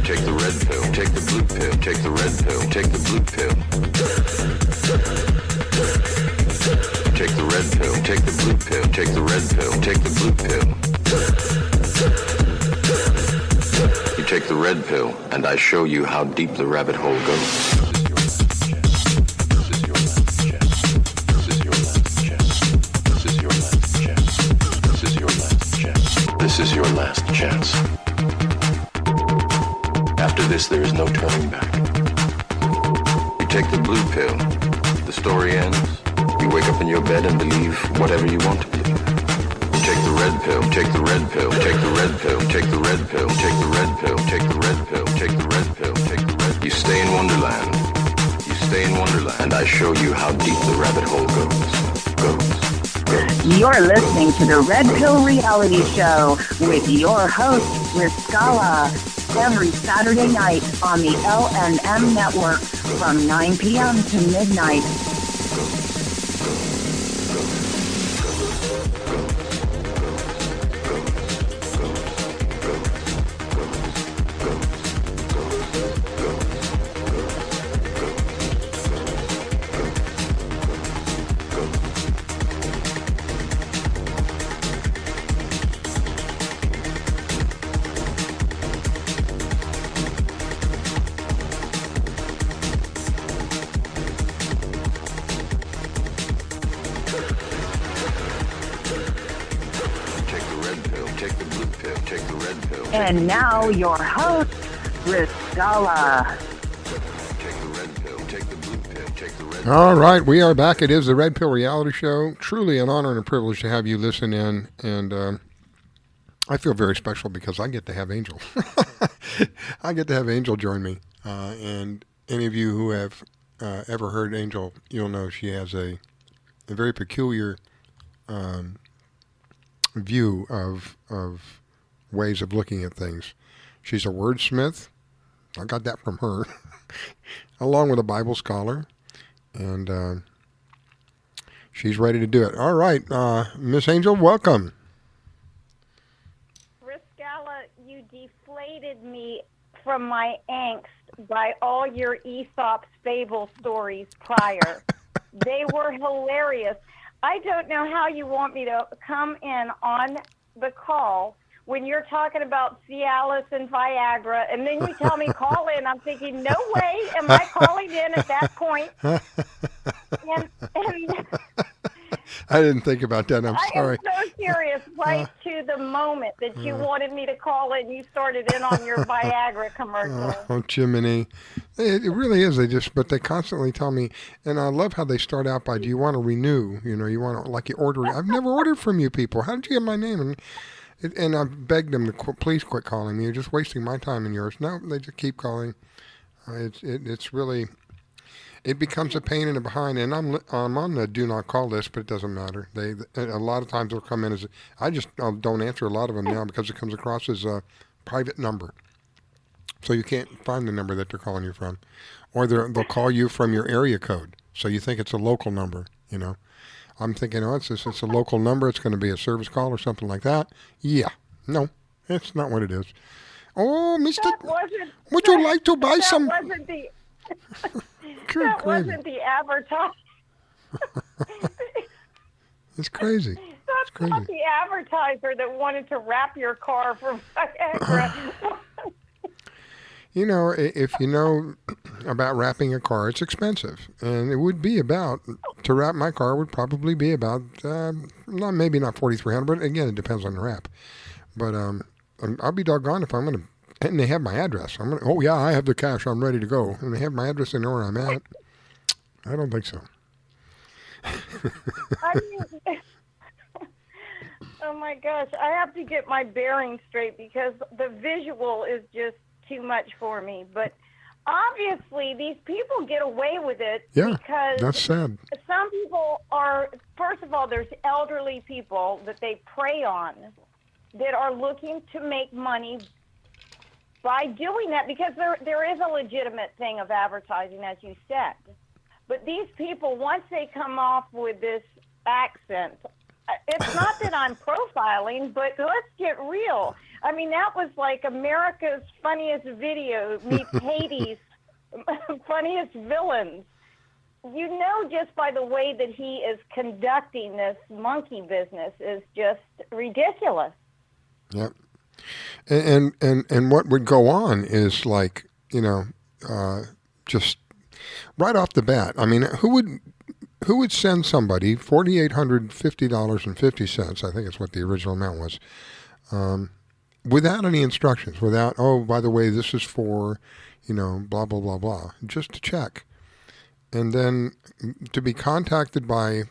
Take the red pill, take the blue pill, take the red pill, take the blue pill. Take the red pill, take the blue pill, take the red pill, take the blue pill. You take the red pill, and I show you how deep the rabbit hole goes. This is your last chance. After this, there is no turning back. You take the blue pill, the story ends. You wake up in your bed and believe whatever you want to believe. You take the red pill, take the red pill, take the red pill, take the red pill, take the red pill, take the red pill, take the red pill, take the red. You stay in Wonderland. You stay in Wonderland, and I show you how deep the rabbit hole goes. You're listening to the Red Pill Reality Show with your host, Riscalla, every Saturday night on the LNM Network from 9 p.m. to midnight. And now your host, Riscalla. All right, we are back. It is the Red Pill Reality Show. Truly an honor and a privilege to have you listen in. And I feel very special because I get to have Angel. I get to have Angel join me. And any of you who have ever heard Angel, you'll know she has a a very peculiar view of ways of looking at things. She's a wordsmith. I got that from her, along with a Bible scholar, and she's ready to do it. All right, Miss Angel, welcome. Riscalla, you deflated me from my angst by all your Aesop's fable stories prior. They were hilarious. I don't know how you want me to come in on the call when you're talking about Cialis and Viagra, and then you tell me call in. I'm thinking, no way am I calling in at that point. And I didn't think about that. I'm sorry. I am so serious. Right to the moment that you wanted me to call in, you started in on your Viagra commercial. Oh, Jiminy. It really is. But they constantly tell me, and I love how they start out by, do you want to renew? You know, you want to, like you order. I've never ordered from you people. How did you get my name? And I begged them to please quit calling me. You're just wasting my time and yours. No, they just keep calling. It's really, it becomes a pain in the behind. And I'm on the do not call list, but it doesn't matter. A lot of times they'll come in as, I don't answer a lot of them now because it comes across as a private number. So you can't find the number that they're calling you from. Or they'll call you from your area code. So you think it's a local number, you know. I'm thinking, it's a local number. It's going to be a service call or something like that. Yeah. No, it's not what it is. Oh, Mister, would you like to buy some? Wasn't the, that wasn't the advertisement. It's crazy. That's crazy. not the advertiser that wanted to wrap your car for Viagra. You know, if you know about wrapping a car, it's expensive. And it would be to wrap my car would probably be about, maybe not $4,300, but again, it depends on the wrap. But I'll be doggone if I'm going to, and they have my address. Oh yeah, I have the cash, I'm ready to go. And they have my address and know where I'm at. I don't think so. I mean, oh my gosh, I have to get my bearings straight because the visual is just too much for me. But obviously these people get away with it because that's sad. Some people are, first of all, there's elderly people that they prey on that are looking to make money by doing that because there is a legitimate thing of advertising, as you said. But these people, once they come off with this accent, it's not that I'm profiling, but let's get real. I mean, that was like America's funniest video meets Haiti's funniest villains. You know, just by the way that he is conducting this monkey business is just ridiculous. Yep. And what would go on is like, you know, just right off the bat. I mean, who would send somebody $4,850.50? I think it's what the original amount was. Without any instructions, without, oh, by the way, this is for, you know, blah, blah, blah, blah, just to check. And then to be contacted by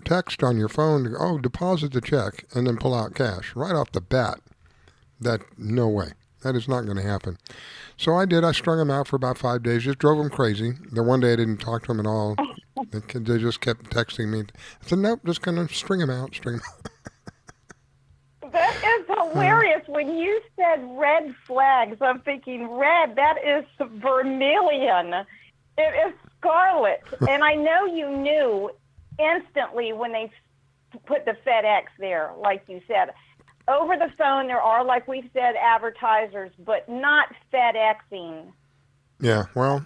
text on your phone, to, oh, deposit the check, and then pull out cash right off the bat. No way. That is not going to happen. So I did. I strung them out for about 5 days, just drove them crazy. The one day I didn't talk to them at all. They just kept texting me. I said, nope, just going to string them out. That is hilarious. When you said red flags, I'm thinking red, that is vermilion. It is scarlet. And I know you knew instantly when they put the FedEx there, like you said. Over the phone, there are, like we've said, advertisers, but not FedExing. Yeah, well,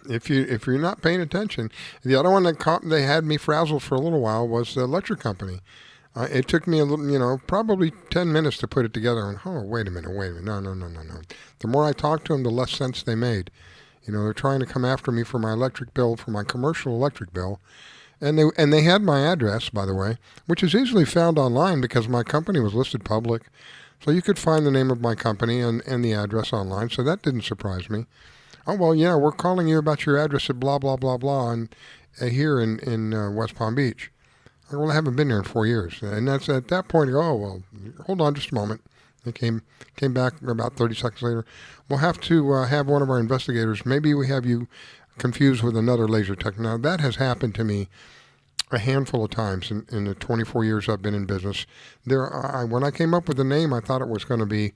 if you're not paying attention, the other one that they had me frazzled for a little while was the electric company. It took me a little, you know, probably 10 minutes to put it together. And wait a minute, no. The more I talked to them, the less sense they made. You know, they're trying to come after me for my electric bill, for my commercial electric bill. And they had my address, by the way, which is easily found online because my company was listed public. So you could find the name of my company and the address online. So that didn't surprise me. Oh, well, yeah, we're calling you about your address at blah, blah, blah, blah, and here in West Palm Beach. Well, I haven't been there in 4 years. And that's at that point, oh, well, hold on just a moment. They came back about 30 seconds later. We'll have to have one of our investigators. Maybe we have you confused with another laser tech. Now, that has happened to me a handful of times in the 24 years I've been in business. When I came up with the name, I thought it was going to be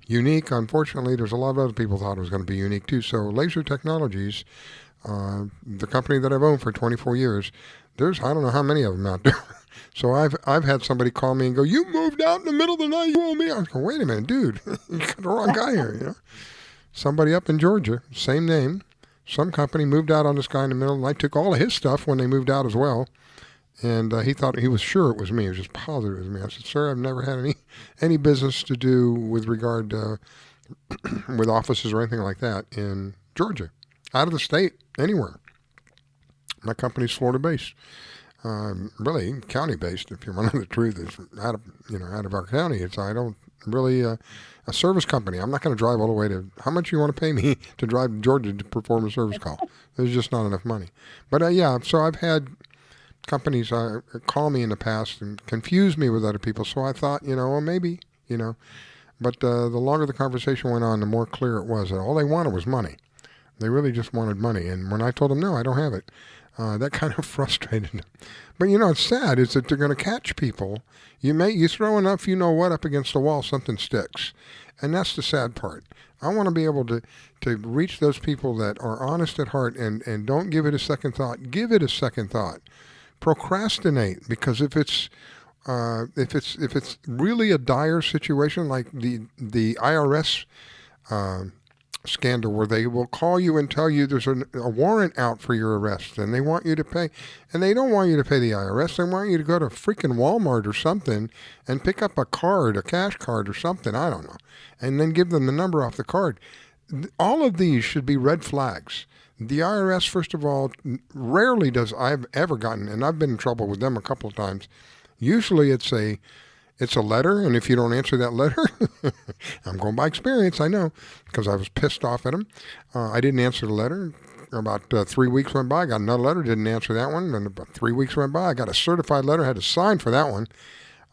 unique. Unfortunately, there's a lot of other people thought it was going to be unique too. So Laser Technologies, the company that I've owned for 24 years, there's I don't know how many of them out there. So I've had somebody call me and go, "You moved out in the middle of the night. You owe me." I was going, "Wait a minute, dude, you got the wrong guy here." You know, somebody up in Georgia, same name, some company moved out on this guy in the middle of the night. Took all of his stuff when they moved out as well. And he was sure it was me. He was just positive it was me. I said, "Sir, I've never had any business to do with regard with offices or anything like that in Georgia, out of the state, anywhere. My company's Florida-based, really county-based. If you want to know the truth, it's out of our county. I don't really a service company. I'm not going to drive all the way to. How much you want to pay me to drive to Georgia to perform a service call? There's just not enough money. But yeah, so I've had companies call me in the past and confuse me with other people. So I thought, well, maybe, But the longer the conversation went on, the more clear it was that all they wanted was money. They really just wanted money. And when I told them, no, I don't have it, that kind of frustrated them. But, it's sad is that they're going to catch people. You throw enough, what, up against the wall, something sticks. And that's the sad part. I want to be able to reach those people that are honest at heart and don't give it a second thought. Give it a second thought. Procrastinate, because if it's really a dire situation like the IRS scandal where they will call you and tell you there's a warrant out for your arrest and they want you to pay, and they don't want you to pay the IRS, they want you to go to freaking Walmart or something and pick up a cash card or something, I don't know, and then give them the number off the card. All of these should be red flags. The IRS, first of all, rarely does I've ever gotten, and I've been in trouble with them a couple of times. Usually it's a letter, and if you don't answer that letter, I'm going by experience, I know, because I was pissed off at them. I didn't answer the letter. About 3 weeks went by, I got another letter, didn't answer that one. Then about 3 weeks went by, I got a certified letter, had to sign for that one.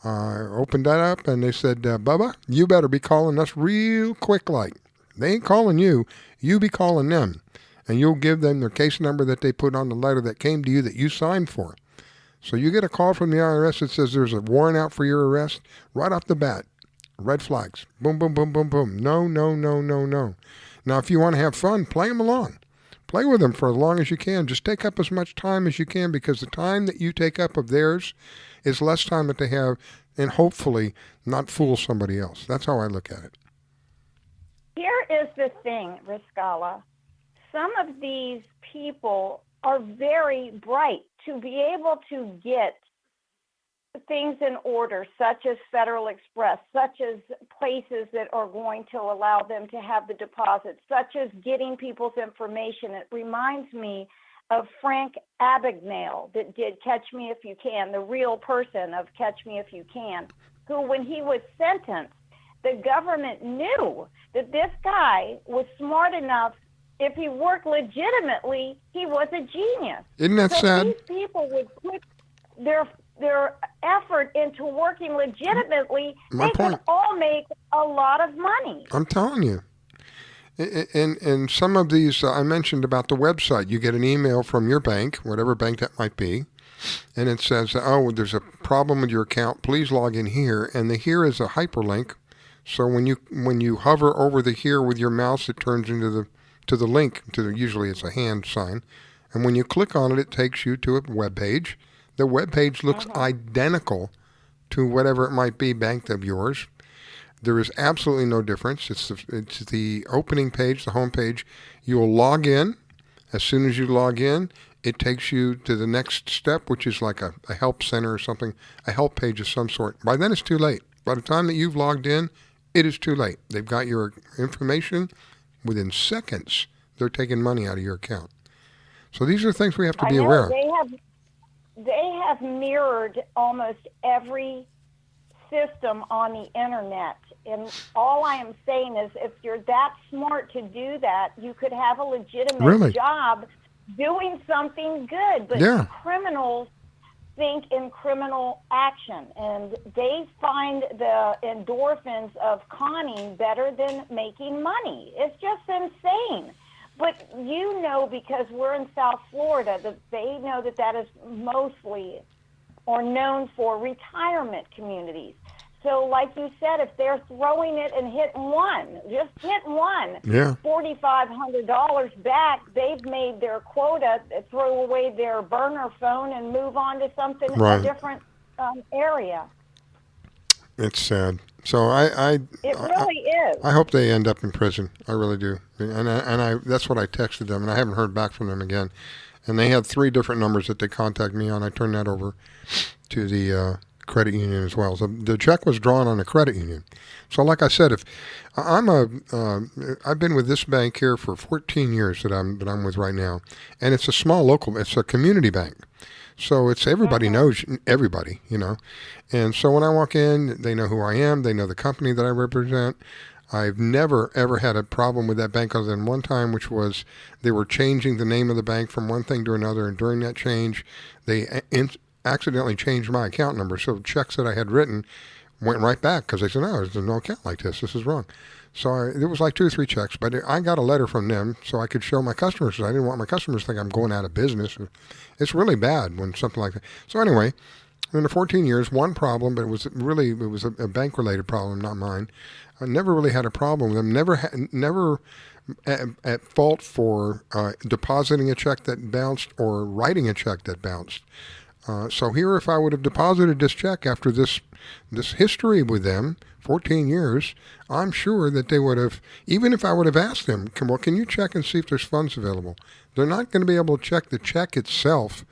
I opened that up, and they said, Bubba, you better be calling us real quick like. They ain't calling you, you be calling them. And you'll give them their case number that they put on the letter that came to you that you signed for. So you get a call from the IRS that says there's a warrant out for your arrest, right off the bat. Red flags. Boom, boom, boom, boom, boom. No, no, no, no, no. Now, if you want to have fun, play them along. Play with them for as long as you can. Just take up as much time as you can, because the time that you take up of theirs is less time that they have, and hopefully not fool somebody else. That's how I look at it. Here is the thing, Riscalla. Some of these people are very bright to be able to get things in order, such as Federal Express, such as places that are going to allow them to have the deposits, such as getting people's information. It reminds me of Frank Abagnale that did Catch Me If You Can, the real person of Catch Me If You Can, who, when he was sentenced, the government knew that this guy was smart enough. If he worked legitimately, he was a genius. Isn't that sad? These people would put their effort into working legitimately. They could all make a lot of money. I'm telling you. And some of these, I mentioned about the website. You get an email from your bank, whatever bank that might be, and it says, oh, there's a problem with your account. Please log in here. And the here is a hyperlink. So when you hover over the here with your mouse, it turns into the link, usually it's a hand sign, and when you click on it, it takes you to a web page. The web page looks identical to whatever it might be bank of yours. There is absolutely no difference. It's the opening page, the home page. You will log in. As soon as you log in, it takes you to the next step, which is like a help center or something, a help page of some sort. By then, it's too late. By the time that you've logged in, it is too late. They've got your information. Within seconds, they're taking money out of your account. So these are things we have to be aware of. They have mirrored almost every system on the internet. And all I am saying is, if you're that smart to do that, you could have a legitimate job doing something good. But criminals think in criminal action, and they find the endorphins of conning better than making money. It's just insane. But you know, because we're in South Florida, that they know that that is mostly or known for retirement communities. So like you said, if they're throwing it and hit one, just hit one, $4,500 back, they've made their quota, throw away their burner phone and move on to something, a different area. It's sad. So it really is. I hope they end up in prison. I really do. And I that's what I texted them, and I haven't heard back from them again. And they had 3 different numbers that they contacted me on. I turned that over to the credit union as well. So the check was drawn on a credit union. So like I said, if I've been with this bank here for 14 years that I'm with right now, and it's a small local, it's a community bank. So it's everybody knows everybody, you know. And so when I walk in, they know who I am. They know the company that I represent. I've never, ever had a problem with that bank other than one time, which was they were changing the name of the bank from one thing to another. And during that change, they accidentally changed my account number. So checks that I had written went right back because they said, no, there's no account like this. This is wrong. So it was like 2 or 3 checks, but I got a letter from them so I could show my customers. I didn't want my customers to think I'm going out of business. It's really bad when something like that. So anyway, in the 14 years, one problem, but it was a bank-related problem, not mine. I never really had a problem with them. Never at fault for depositing a check that bounced or writing a check that bounced. So here, if I would have deposited this check after this history with them, 14 years, I'm sure that they would have, even if I would have asked them, can you check and see if there's funds available? They're not going to be able to check the check itself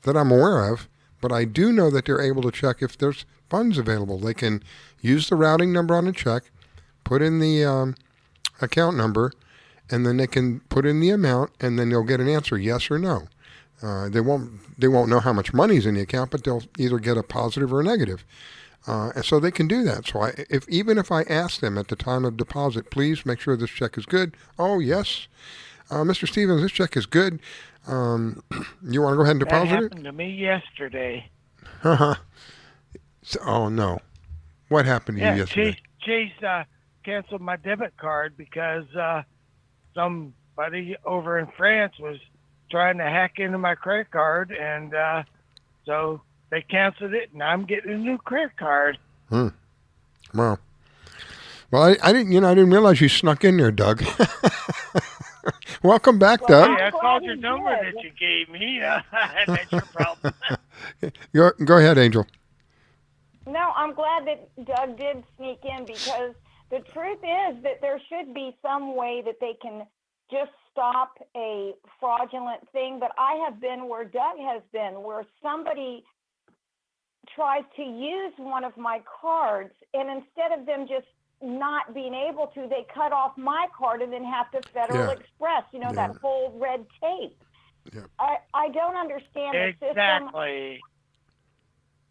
that I'm aware of, but I do know that they're able to check if there's funds available. They can use the routing number on the check, put in the account number, and then they can put in the amount, and then they'll get an answer, yes or no. They won't know how much money's in the account, but they'll either get a positive or a negative. And so they can do that. So even if I ask them at the time of deposit, please make sure this check is good. Oh, yes. Mr. Stevens, this check is good. You want to go ahead and deposit That happened to me yesterday. Oh, no. What happened to you yesterday? Chase canceled my debit card because somebody over in France was trying to hack into my credit card, and so they canceled it, and I'm getting a new credit card. Wow. Well, I didn't realize you snuck in there, Doug. Welcome back, Doug. Hey, I called your number that you gave me. That's your problem. Go ahead, Angel. No, I'm glad that Doug did sneak in, because the truth is that there should be some way that they can just stop a fraudulent thing. But I have been where Doug has been, where somebody tries to use one of my cards, and instead of them just not being able to, they cut off my card and then have to Federal Express, that whole red tape. I don't understand the system. Exactly.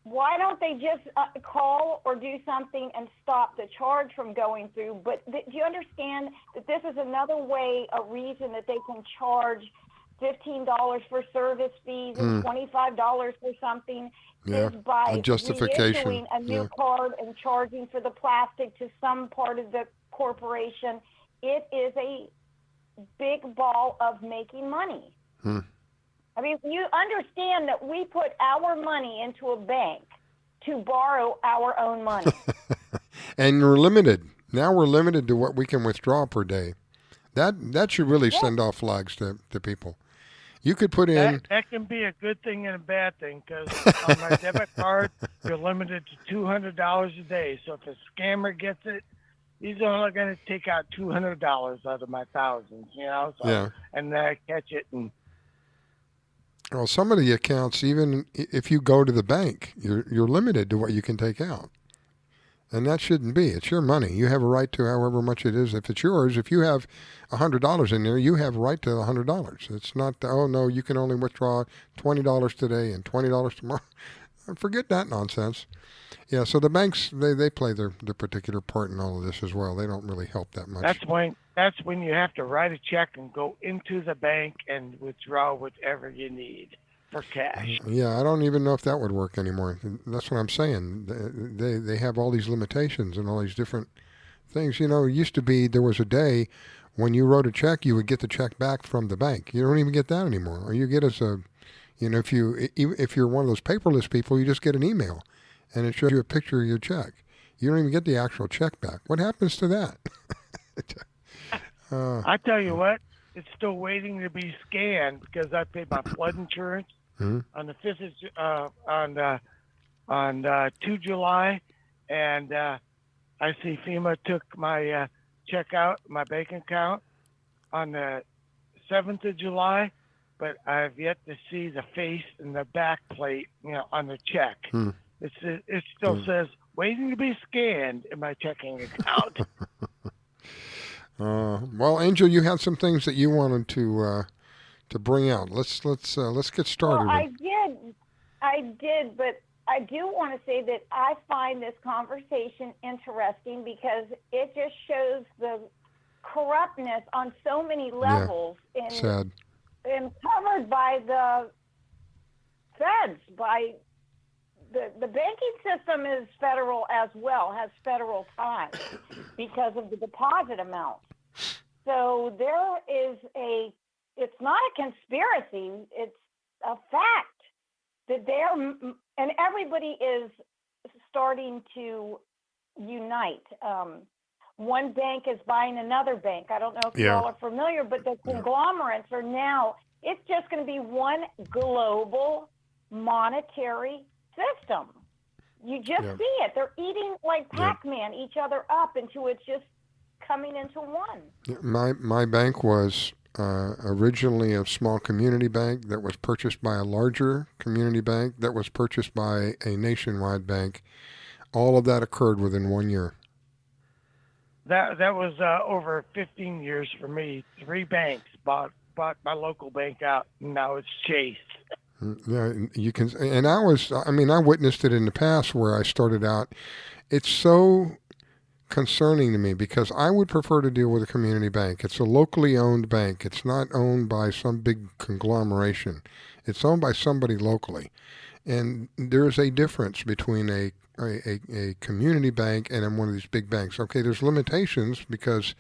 Why don't they just call or do something and stop the charge from going through? But do you understand that this is another way, a reason that they can charge $15 for service fees and $25 for something is by reissuing a new card and charging for the plastic to some part of the corporation. It is a big ball of making money. I mean, you understand that we put our money into a bank to borrow our own money. And we're limited. Now we're limited to what we can withdraw per day. That should really send off flags to people. You could put in... That can be a good thing and a bad thing, because on my debit card, you're limited to $200 a day. So if a scammer gets it, he's only going to take out $200 out of my thousands, and then I catch it. And well, some of the accounts, even if you go to the bank, you're limited to what you can take out. And that shouldn't be. It's your money. You have a right to however much it is. If it's yours, if you have $100 in there, you have a right to $100. It's not, oh, no, you can only withdraw $20 today and $20 tomorrow. Forget that nonsense. Yeah, so the banks, they play their particular part in all of this as well. They don't really help that much. That's when you have to write a check and go into the bank and withdraw whatever you need for cash. Yeah, I don't even know if that would work anymore. That's what I'm saying. They have all these limitations and all these different things. You know, it used to be there was a day when you wrote a check, you would get the check back from the bank. You don't even get that anymore. Or you get as a, you know, if you're one of those paperless people, you just get an email, and it shows you a picture of your check. You don't even get the actual check back. What happens to that? I tell you what, it's still waiting to be scanned because I paid my flood insurance on the 5th on 2 July, and I see FEMA took my check out, my bank account, on the 7th of July, but I've yet to see the face and the back plate, you know, on the check. It still says waiting to be scanned in my checking account. Well, Angel, you had some things that you wanted to bring out. Let's get started. Well, I did, but I do want to say that I find this conversation interesting because it just shows the corruptness on so many levels, Sad. and covered by the feds, by the banking system is federal as well, has federal ties because of the deposit amount. So there is it's not a conspiracy, it's a fact that and everybody is starting to unite. One bank is buying another bank. I don't know if you all are familiar, but the conglomerates are now, it's just going to be one global monetary system. You just see it. They're eating like Pac-Man each other up until it's just coming into one. My bank was originally a small community bank that was purchased by a larger community bank that was purchased by a nationwide bank. All of that occurred within 1 year. That was over 15 years for me. 3 banks bought my local bank out, and now it's Chase. Yeah, you can, and I witnessed it in the past where I started out. It's so concerning to me because I would prefer to deal with a community bank. It's a locally owned bank. It's not owned by some big conglomeration. It's owned by somebody locally. And there is a difference between a community bank and then one of these big banks. Okay, there's limitations because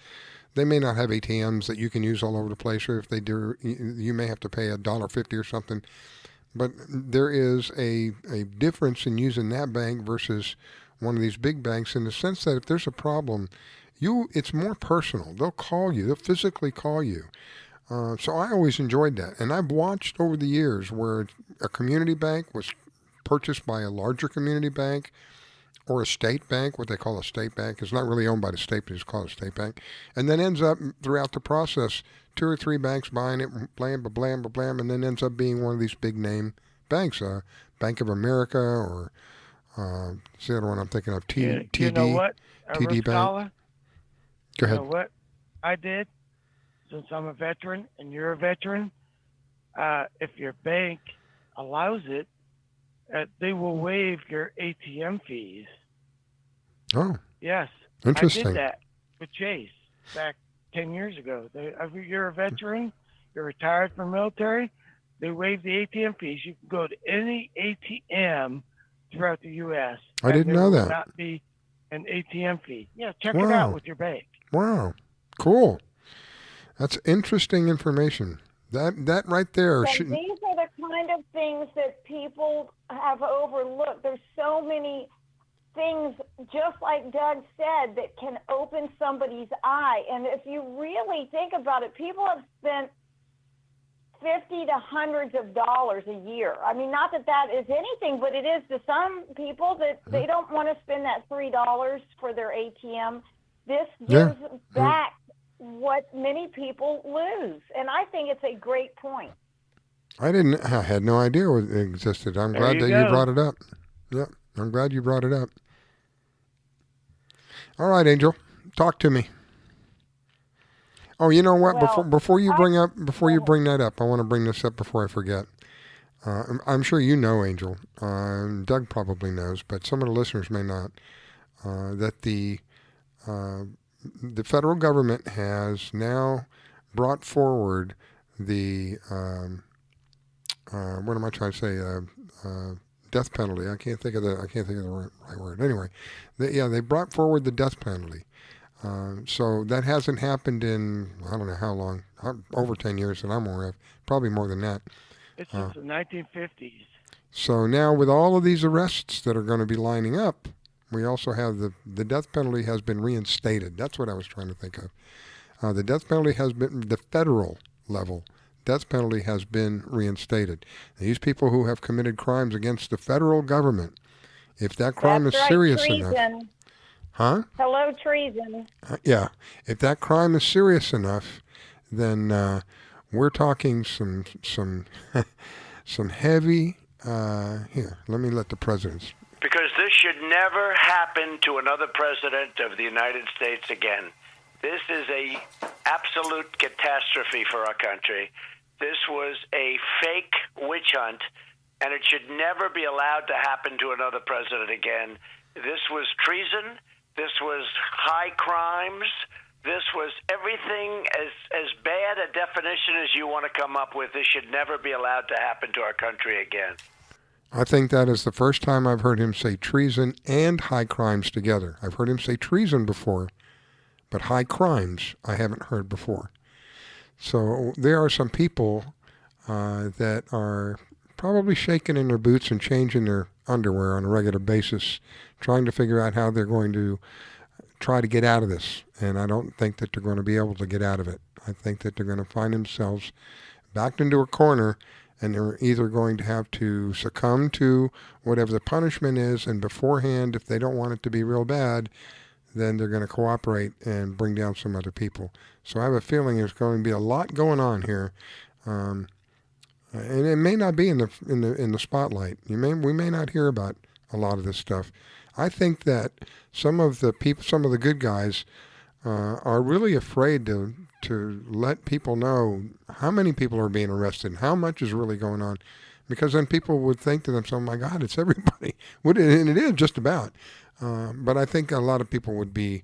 they may not have ATMs that you can use all over the place, or if they do, you may have to pay $1.50 or something. But there is a difference in using that bank versus one of these big banks in the sense that if there's a problem, it's more personal. They'll call you. They'll physically call you. So I always enjoyed that. And I've watched over the years where a community bank was purchased by a larger community bank or a state bank, what they call a state bank. It's not really owned by the state, but it's called a state bank. And then ends up throughout the process, 2 or 3 banks buying it, blam, blam, blam, blam, and then ends up being one of these big name banks, Bank of America or what's the other one I'm thinking of? TD. You know what? TD Bank. Go ahead. You know what I did? Since I'm a veteran and you're a veteran, if your bank allows it, they will waive your ATM fees. Oh. Yes. Interesting. I did that with Chase back 10 years ago. You're a veteran, you're retired from military, they waive the ATM fees. You can go to any ATM throughout the U.S. I didn't know that. There will not be an ATM fee. Yeah, check it out with your bank. Wow. Cool. That's interesting information. That right there. These are the kind of things that people have overlooked. There's so many things, just like Doug said, that can open somebody's eye. And if you really think about it, people have spent $50 to hundreds of dollars a year. I mean, not that is anything, but it is to some people that they don't want to spend that $3 for their ATM. This gives back what many people lose. And I think it's a great point. I had no idea it existed. I'm glad that you brought it up. Yep. I'm glad you brought it up. All right, Angel, talk to me. Oh, you know what? Well, before you bring that up, I want to bring this up before I forget. I'm sure you know, Angel. Doug probably knows, but some of the listeners may not. That the federal government has now brought forward the what am I trying to say? Death penalty. I can't think of the right word. Anyway, they brought forward the death penalty. So that hasn't happened in, I don't know how long, over 10 years that I'm aware of, probably more than that. It's since the 1950s. So now with all of these arrests that are going to be lining up, we also have the death penalty has been reinstated. That's what I was trying to think of. The death penalty has been, the federal level death penalty has been reinstated. These people who have committed crimes against the federal government, if that crime is serious enough. Huh? Hello, treason. Yeah. If that crime is serious enough, then we're talking some some heavy. Here, let me let the presidents. Because this should never happen to another president of the United States again. This is a absolute catastrophe for our country. This was a fake witch hunt, and it should never be allowed to happen to another president again. This was treason. This was high crimes. This was everything as bad a definition as you want to come up with. This should never be allowed to happen to our country again. I think that is the first time I've heard him say treason and high crimes together. I've heard him say treason before, but high crimes I haven't heard before. So there are some people that are probably shaking in their boots and changing their underwear on a regular basis, trying to figure out how they're going to try to get out of this. And I don't think that they're going to be able to get out of it. I think that they're going to find themselves backed into a corner, and they're either going to have to succumb to whatever the punishment is, and beforehand, if they don't want it to be real bad, then they're going to cooperate and bring down some other people. So I have a feeling there's going to be a lot going on here, and it may not be in the spotlight. We may not hear about a lot of this stuff. I think that some of the good guys, are really afraid to let people know how many people are being arrested and how much is really going on, because then people would think to themselves, "My God, it's everybody," and it is just about. But I think a lot of people would be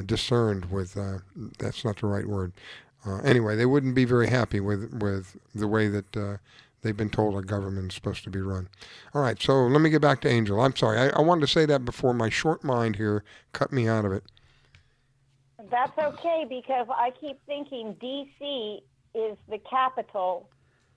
discerned with. That's not the right word. Anyway, they wouldn't be very happy with the way that they've been told our government is supposed to be run. All right, so let me get back to Angel. I'm sorry, I wanted to say that before my short mind here cut me out of it. That's okay, because I keep thinking D.C. is the capital,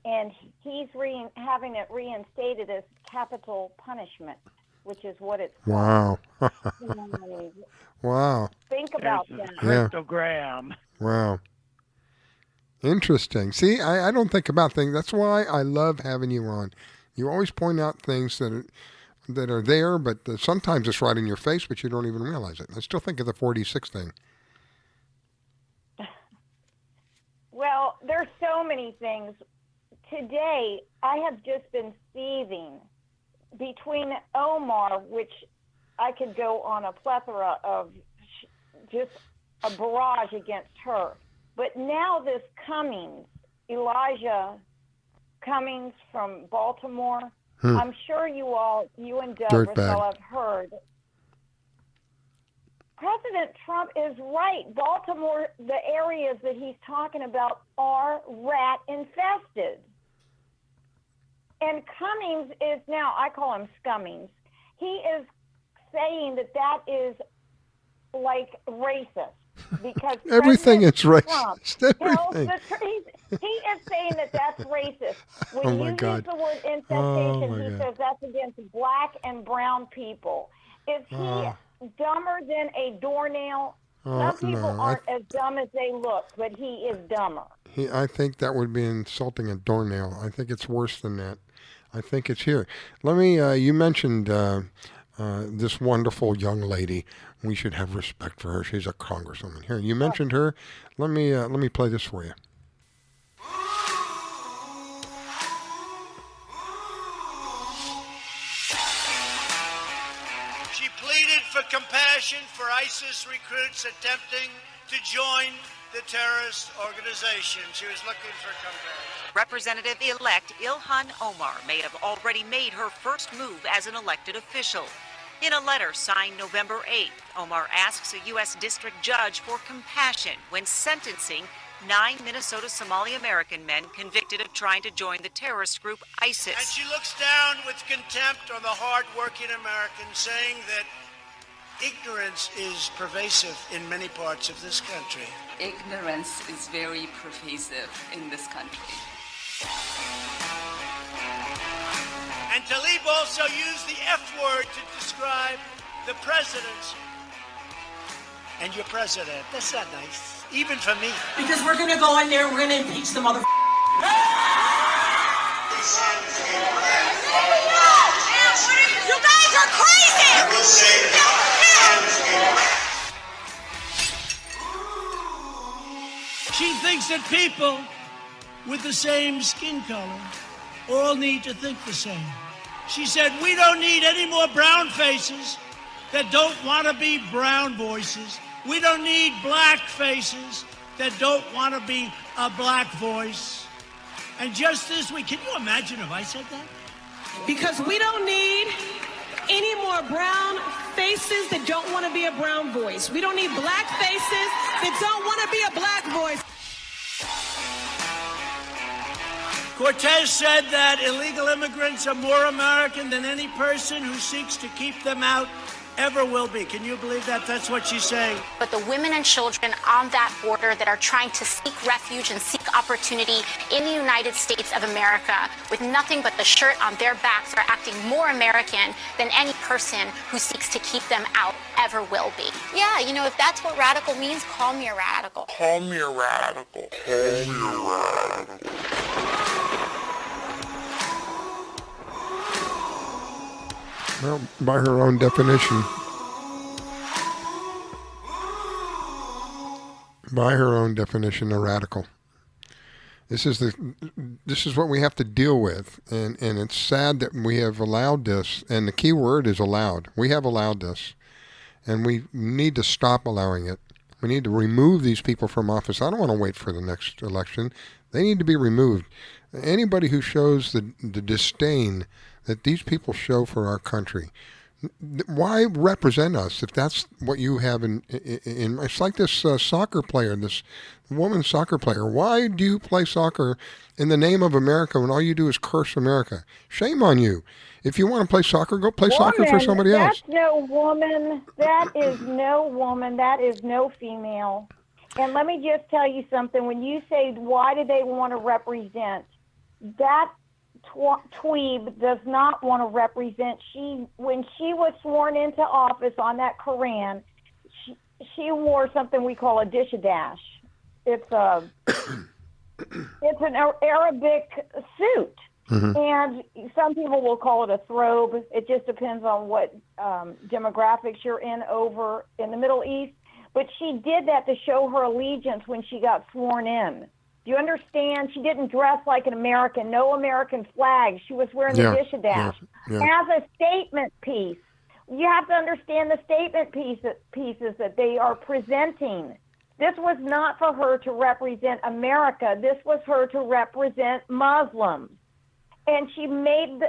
and he's having it reinstated as capital punishment, which is what it's Wow. called. Wow. Think about that. Cryptogram. Wow. Interesting. See, I don't think about things. That's why I love having you on. You always point out things that are there, but sometimes it's right in your face, but you don't even realize it. I still think of the 46 thing. Well, there's so many things. Today, I have just been seething between Omar, which I could go on a plethora of just a barrage against her. But now this Cummings, Elijah Cummings from Baltimore, I'm sure you and Doug Riscalla have heard. President Trump is right. Baltimore, the areas that he's talking about are rat infested. And Cummings is now, I call him Scummings, he is saying that is like racist. Because everything is Trump racist. Everything. He is saying that that's racist. When you use the word infestation, he says that's against black and brown people. Is he dumber than a doornail? Some people aren't as dumb as they look, but he is dumber. I think that would be insulting a doornail. I think it's worse than that. I think it's here. Let me. You mentioned this wonderful young lady. We should have respect for her. She's a congresswoman. Here, you mentioned her. Let me play this for you. She pleaded for compassion for ISIS recruits attempting to join the terrorist organization. She was looking for compassion. Representative-elect Ilhan Omar may have already made her first move as an elected official. In a letter signed November 8th, Omar asks a U.S. district judge for compassion when sentencing 9 Minnesota Somali American men convicted of trying to join the terrorist group ISIS. And she looks down with contempt on the hard-working Americans, saying that ignorance is pervasive in many parts of this country. Ignorance is very pervasive in this country. And Tlaib also used the F word to describe the presidency. And your president. That's not nice, even for me. Because we're going to go in there and we're going to impeach the mother. You guys are crazy! I will say She thinks that people with the same skin color all need to think the same. She said, we don't need any more brown faces that don't want to be brown voices. We don't need black faces that don't want to be a black voice. And just this week, can you imagine if I said that? Because we don't need any more brown faces that don't want to be a brown voice. We don't need black faces that don't want to be a black voice. Cortez said that illegal immigrants are more American than any person who seeks to keep them out ever will be. Can you believe that? That's what she's saying. But the women and children on that border that are trying to seek refuge and seek opportunity in the United States of America with nothing but the shirt on their backs are acting more American than any person who seeks to keep them out ever will be. Yeah, you know, if that's what radical means, call me a radical. Call me a radical. Call me a radical. Well, by her own definition. By her own definition, a radical. This is what we have to deal with, and it's sad that we have allowed this. And the key word is allowed. We have allowed this, and we need to stop allowing it. We need to remove these people from office. I don't want to wait for the next election. They need to be removed. Anybody who shows the disdain that these people show for our country, why represent us if that's what you have in it's like this soccer player, this woman soccer player. Why do you play soccer in the name of America when all you do is curse America? Shame on you. If you want to play soccer, go play soccer for somebody else. That's no woman. That is no woman. That is no female. And let me just tell you something. When you say, why do they want to represent, that Tweeb does not want to represent. When she was sworn into office on that Quran, she wore something we call a dish-a-dash. It's an Arabic suit, and some people will call it a throbe. It just depends on what demographics you're in over in the Middle East. But she did that to show her allegiance when she got sworn in. Do you understand? She didn't dress like an American. No American flag. She was wearing the dish-a-dash. As a statement piece. You have to understand the statement pieces that they are presenting. This was not for her to represent America. This was her to represent Muslims. And she made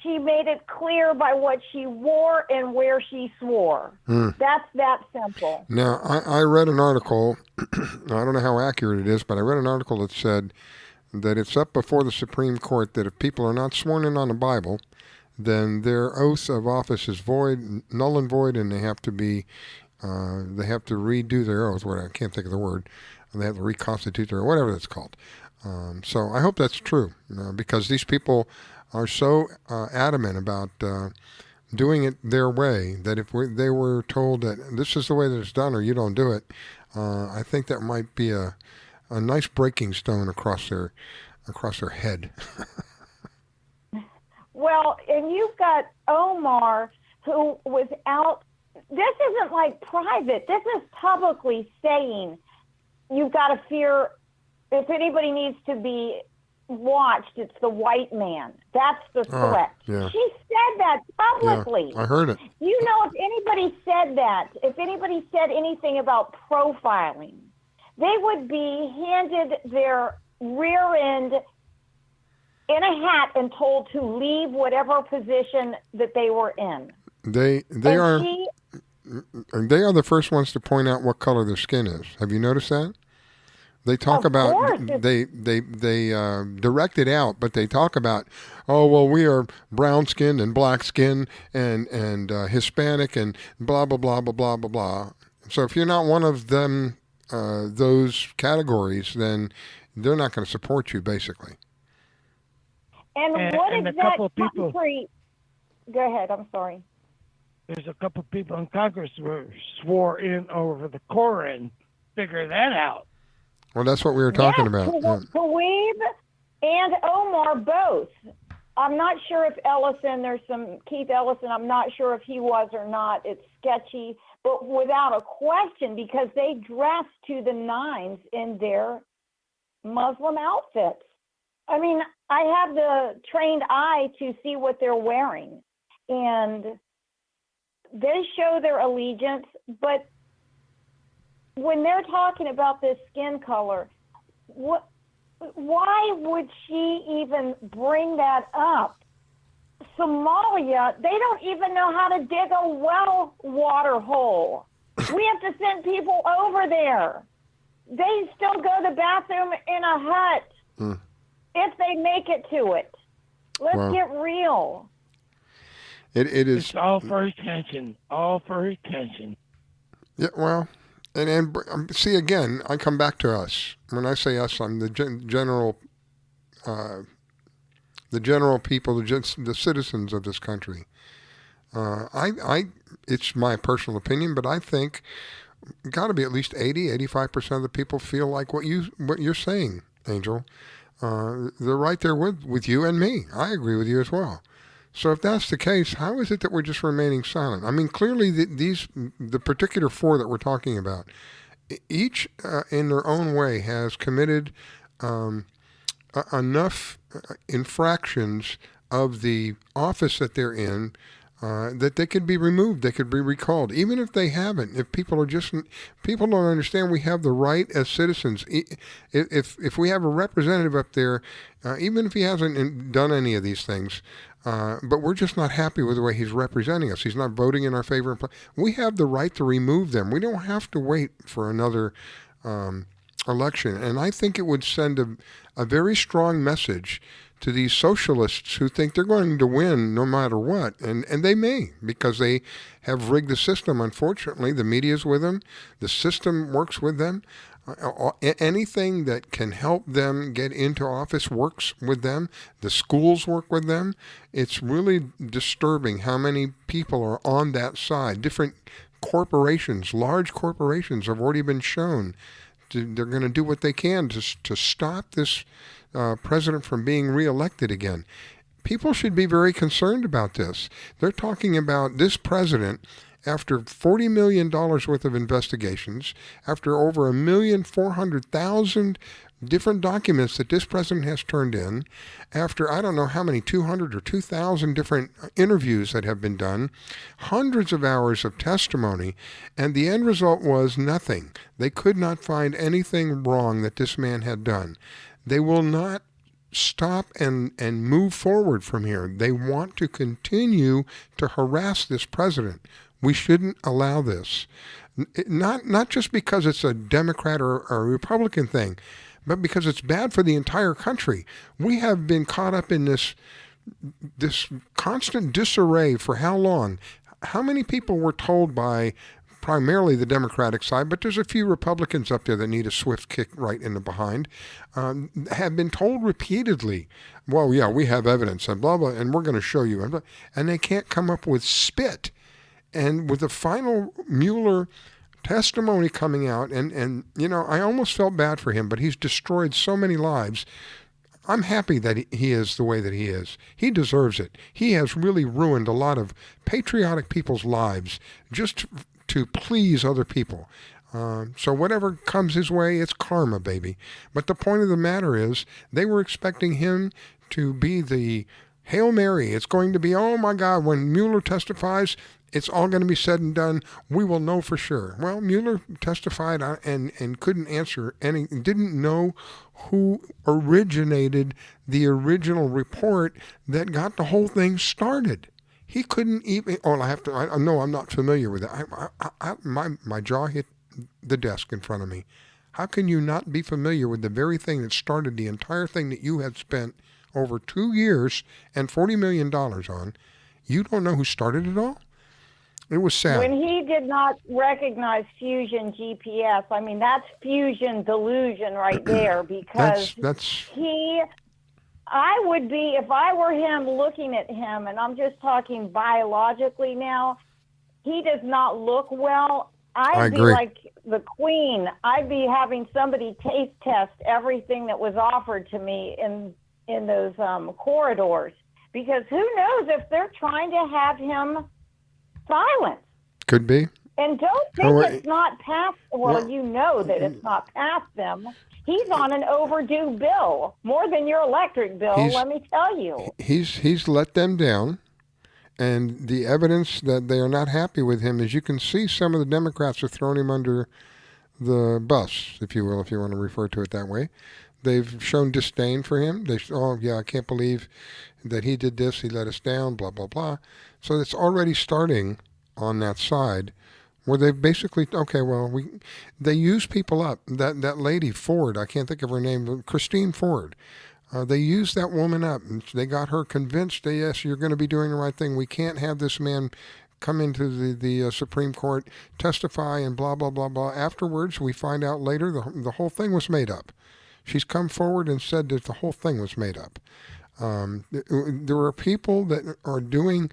it clear by what she wore and where she swore. That's that simple. Now, I read an article, I don't know how accurate it is, but I read an article that said that it's up before the Supreme Court that if people are not sworn in on the Bible, then their oath of office is void, null and void, and they have to redo their oath. I can't think of the word. They have to reconstitute their, whatever it's called. So I hope that's true, because these people are so adamant about doing it their way that if they were told that this is the way that it's done or you don't do it, I think that might be a nice breaking stone across their head. Well, and you've got Omar, who was out. This isn't like private. This is publicly saying you've got to fear. If anybody needs to be watched, it's the white man. That's the threat. Yeah. She said that publicly. Yeah, I heard it. You know, if anybody said that, if anybody said anything about profiling, they would be handed their rear end in a hat and told to leave whatever position that they were in. They are the first ones to point out what color their skin is. Have you noticed that? They talk Of about course. they direct it out, but they talk about, oh well, we are brown skinned and black skinned and Hispanic and blah blah blah blah blah blah blah. So if you're not one of them, those categories, then they're not going to support you, basically. And what and a exact couple of people- country? Go ahead. I'm sorry. There's a couple of people in Congress who swore in over the Koran. Figure that out. Well, that's what we were talking Yes, about. Tlaib and Omar both. I'm not sure if Ellison, there's some Keith Ellison, I'm not sure if he was or not. It's sketchy, but without a question, because they dress to the nines in their Muslim outfits. I mean, I have the trained eye to see what they're wearing, and they show their allegiance, but when they're talking about this skin color, why would she even bring that up? Somalia, they don't even know how to dig a well water hole. We have to send people over there. They still go to the bathroom in a hut if they make it to it. Let's get real. It is. It's all for attention. All for attention. Yeah, well, and see, again, I come back to us. When I say us, I'm the general people, the citizens of this country. It's my personal opinion, but I think got to be at least 85% of the people feel like what you're saying, Angel. They're right there with you and me. I agree with you as well. So if that's the case, how is it that we're just remaining silent? I mean, clearly the particular four that we're talking about, each in their own way has committed enough infractions of the office that they're in that they could be removed, they could be recalled, even if they haven't. If people don't understand, we have the right as citizens. If we have a representative up there, even if he hasn't done any of these things, but we're just not happy with the way he's representing us, he's not voting in our favor, we have the right to remove them. We don't have to wait for another election. And I think it would send a very strong message to these socialists who think they're going to win no matter what. And they may, because they have rigged the system. Unfortunately, the media's with them. The system works with them. Anything that can help them get into office works with them. The schools work with them. It's really disturbing how many people are on that side. Different corporations, large corporations, have already been shown they're going to do what they can to stop this president from being reelected again. People should be very concerned about this. They're talking about this president, after $40 million worth of investigations, after over 1,400,000 different documents that this president has turned in, after I don't know how many, 200 or 2,000 different interviews that have been done, hundreds of hours of testimony, and the end result was nothing. They could not find anything wrong that this man had done. They will not stop and move forward from here. They want to continue to harass this president. We shouldn't allow this. Not just because it's a Democrat or a Republican thing, but because it's bad for the entire country. We have been caught up in this constant disarray for how long? How many people were told by primarily the Democratic side, but there's a few Republicans up there that need a swift kick right in the behind, have been told repeatedly, well, yeah, we have evidence and blah, blah, and we're going to show you. And they can't come up with spit. And with the final Mueller testimony coming out, and I almost felt bad for him, but he's destroyed so many lives. I'm happy that he is the way that he is. He deserves it. He has really ruined a lot of patriotic people's lives just to please other people. So whatever comes his way, it's karma, baby. But the point of the matter is, they were expecting him to be the Hail Mary. It's going to be, oh my God, when Mueller testifies, it's all going to be said and done. We will know for sure. Well, Mueller testified and couldn't answer any, didn't know who originated the original report that got the whole thing started. He couldn't even, I'm not familiar with it. My jaw hit the desk in front of me. How can you not be familiar with the very thing that started the entire thing that you had spent over 2 years and $40 million on? You don't know who started it all? It was sad. When he did not recognize fusion GPS, I mean, that's fusion delusion right there, because I would be, if I were him looking at him, and I'm just talking biologically now, he does not look well. I'd be like the queen. I'd be having somebody taste test everything that was offered to me in those corridors, because who knows if they're trying to have him silent. Could be. And don't think it's not past. Well, you know that it's not past them. He's on an overdue bill, more than your electric bill. Let me tell you. He's let them down. And the evidence that they are not happy with him is, you can see some of the Democrats are throwing him under the bus, if you will, if you want to refer to it that way. They've shown disdain for him. I can't believe that he did this. He let us down, blah, blah, blah. So it's already starting on that side where they basically, they use people up. That lady, Ford, I can't think of her name, Christine Ford. They used that woman up, and they got her convinced that, yes, you're going to be doing the right thing. We can't have this man come into the Supreme Court, testify, and blah, blah, blah, blah. Afterwards, we find out later the whole thing was made up. She's come forward and said that the whole thing was made up. There are people that are doing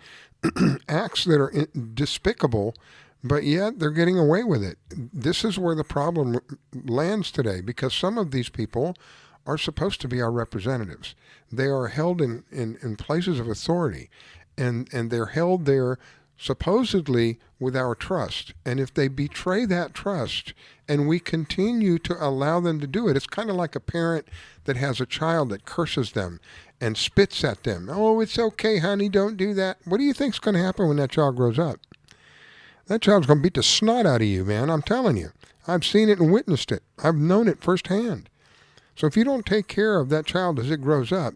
acts that are despicable, but yet they're getting away with it. This is where the problem lands today, because some of these people are supposed to be our representatives. They are held in places of authority, and they're held there supposedly with our trust. And if they betray that trust and we continue to allow them to do it, it's kind of like a parent that has a child that curses them and spits at them. Oh, it's okay, honey, don't do that. What do you think's going to happen when that child grows up? That child's going to beat the snot out of you, man. I'm telling you. I've seen it and witnessed it. I've known it firsthand. So if you don't take care of that child as it grows up,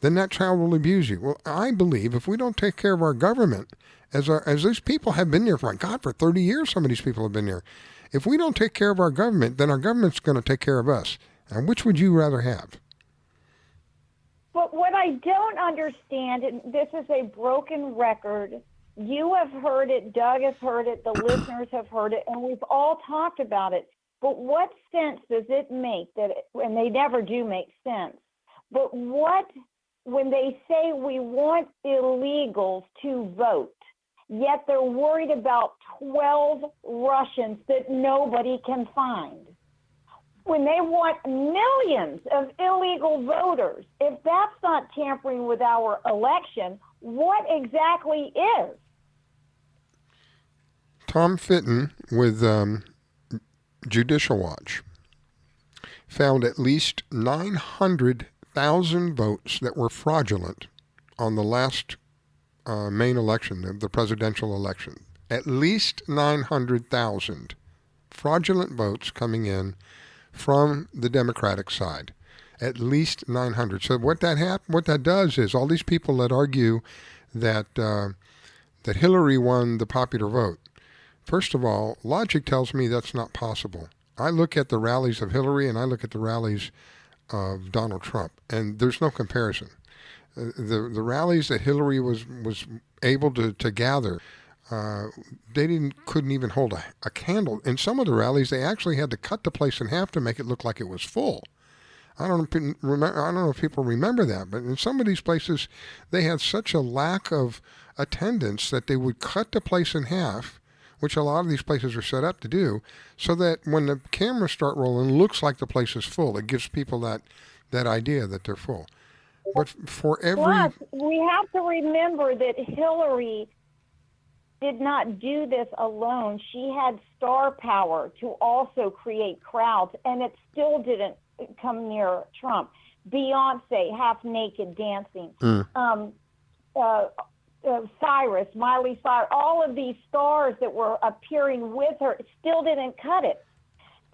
then that child will abuse you. Well, I believe if we don't take care of our government, as these people have been there for 30 years, some of these people have been there. If we don't take care of our government, then our government's going to take care of us. And which would you rather have? But what I don't understand, and this is a broken record, you have heard it, Doug has heard it, the listeners have heard it, and we've all talked about it. But what sense does it make and they never do make sense, but when they say we want illegals to vote, yet they're worried about 12 Russians that nobody can find? When they want millions of illegal voters, if that's not tampering with our election, what exactly is? Tom Fitton with Judicial Watch found at least 900,000 votes that were fraudulent on the last main election, the presidential election. At least 900,000 fraudulent votes coming in from the Democratic side. At least 900. So what that does is, all these people that argue that that Hillary won the popular vote. First of all, logic tells me that's not possible. I look at the rallies of Hillary and I look at the rallies of Donald Trump, and there's no comparison. The rallies that Hillary was able to gather, they couldn't even hold a candle. In some of the rallies, they actually had to cut the place in half to make it look like it was full. I don't know if people remember that, but in some of these places, they had such a lack of attendance that they would cut the place in half, which a lot of these places are set up to do, so that when the cameras start rolling, it looks like the place is full. It gives people that idea that they're full. But for every... Plus, we have to remember that Hillary did not do this alone. She had star power to also create crowds, and it still didn't come near Trump. Beyonce, half naked dancing. Cyrus, Miley Cyrus, all of these stars that were appearing with her still didn't cut it.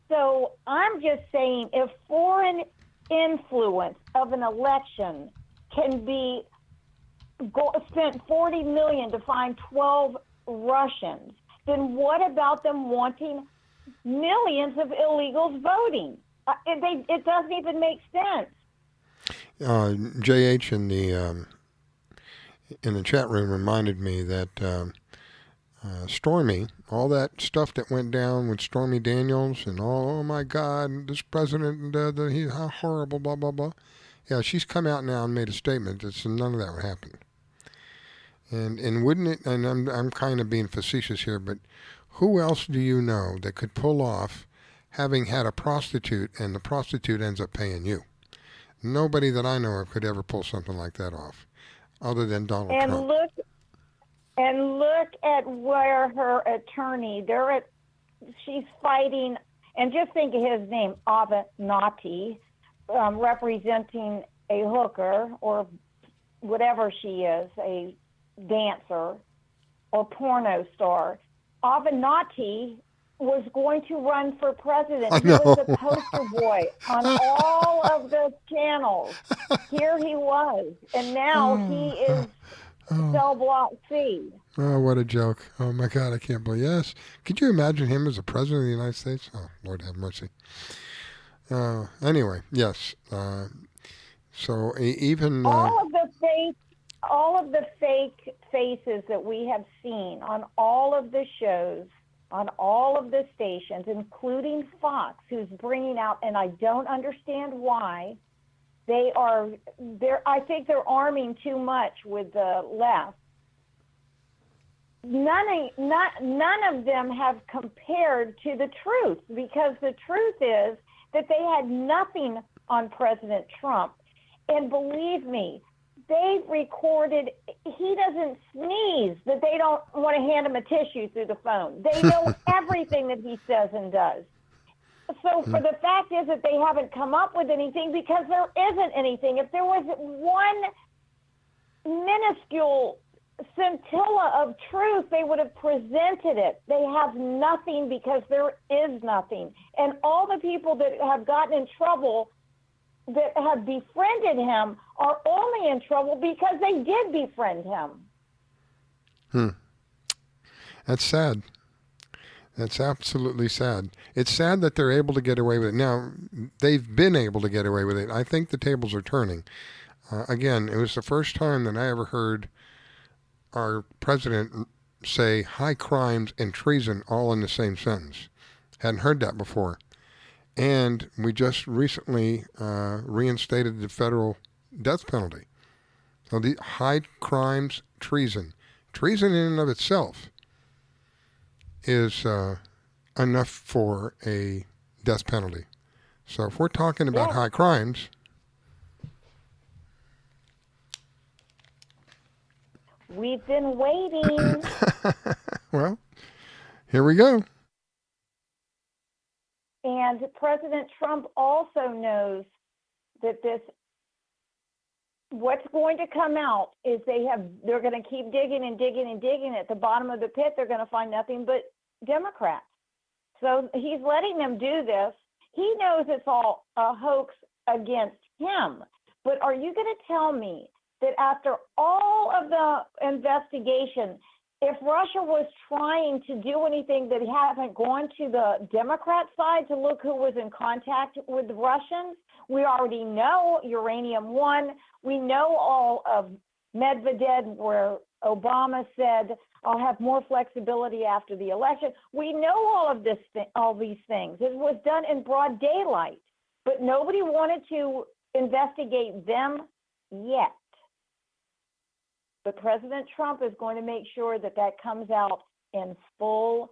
So I'm just saying, if foreign influence of an election can be spent $40 million to find 12 Russians, then what about them wanting millions of illegals voting. It doesn't even make sense. JH in the chat room reminded me that Stormy, all that stuff that went down with Stormy Daniels and oh my God, this president, he's how horrible, blah blah blah. Yeah, she's come out now and made a statement that none of that would happen. And wouldn't it? And I'm kind of being facetious here, but who else do you know that could pull off having had a prostitute and the prostitute ends up paying you? Nobody that I know of could ever pull something like that off, other than Donald Trump. Look at where her attorney. She's fighting, and just think of his name, Avenatti, representing a hooker or whatever she is, a dancer or porno star. Avenatti was going to run for president. He was the poster boy on all of the channels. Here he was, and now he is cell block C. Oh, what a joke. Oh, my God, I can't believe. Yes. Could you imagine him as a president of the United States? Oh, Lord have mercy. Anyway, yes. So even... all of the fake faces that we have seen on all of the shows, on all of the stations, including Fox, who's bringing out, and I don't understand why, I think they're arming too much with the left. None of them have compared to the truth, because the truth is that they had nothing on President Trump. And believe me, they've recorded, he doesn't sneeze, that they don't want to hand him a tissue through the phone. They know everything that he says and does. So for the fact is that they haven't come up with anything, because there isn't anything. If there was one minuscule scintilla of truth, they would have presented it. They have nothing, because there is nothing. And all the people that have gotten in trouble that have befriended him are only in trouble because they did befriend him. That's sad. That's absolutely sad. It's sad that they're able to get away with it. Now, they've been able to get away with it. I think the tables are turning. Again, it was the first time that I ever heard our president say high crimes and treason all in the same sentence. Hadn't heard that before. And we just recently reinstated the federal death penalty. So the high crimes, treason. Treason in and of itself is enough for a death penalty. So if we're talking about high crimes... We've been waiting. Well, here we go. And President Trump also knows that what's going to come out is they're going to keep digging and digging and digging. At the bottom of the pit, they're going to find nothing but Democrats. So he's letting them do this. He knows it's all a hoax against him. But are you going to tell me that after all of the investigation, if Russia was trying to do anything, that haven't gone to the Democrat side to look who was in contact with the Russians? We already know Uranium One. We know all of Medvedev, where Obama said, I'll have more flexibility after the election. We know all these things. It was done in broad daylight, but nobody wanted to investigate them yet. But President Trump is going to make sure that comes out in full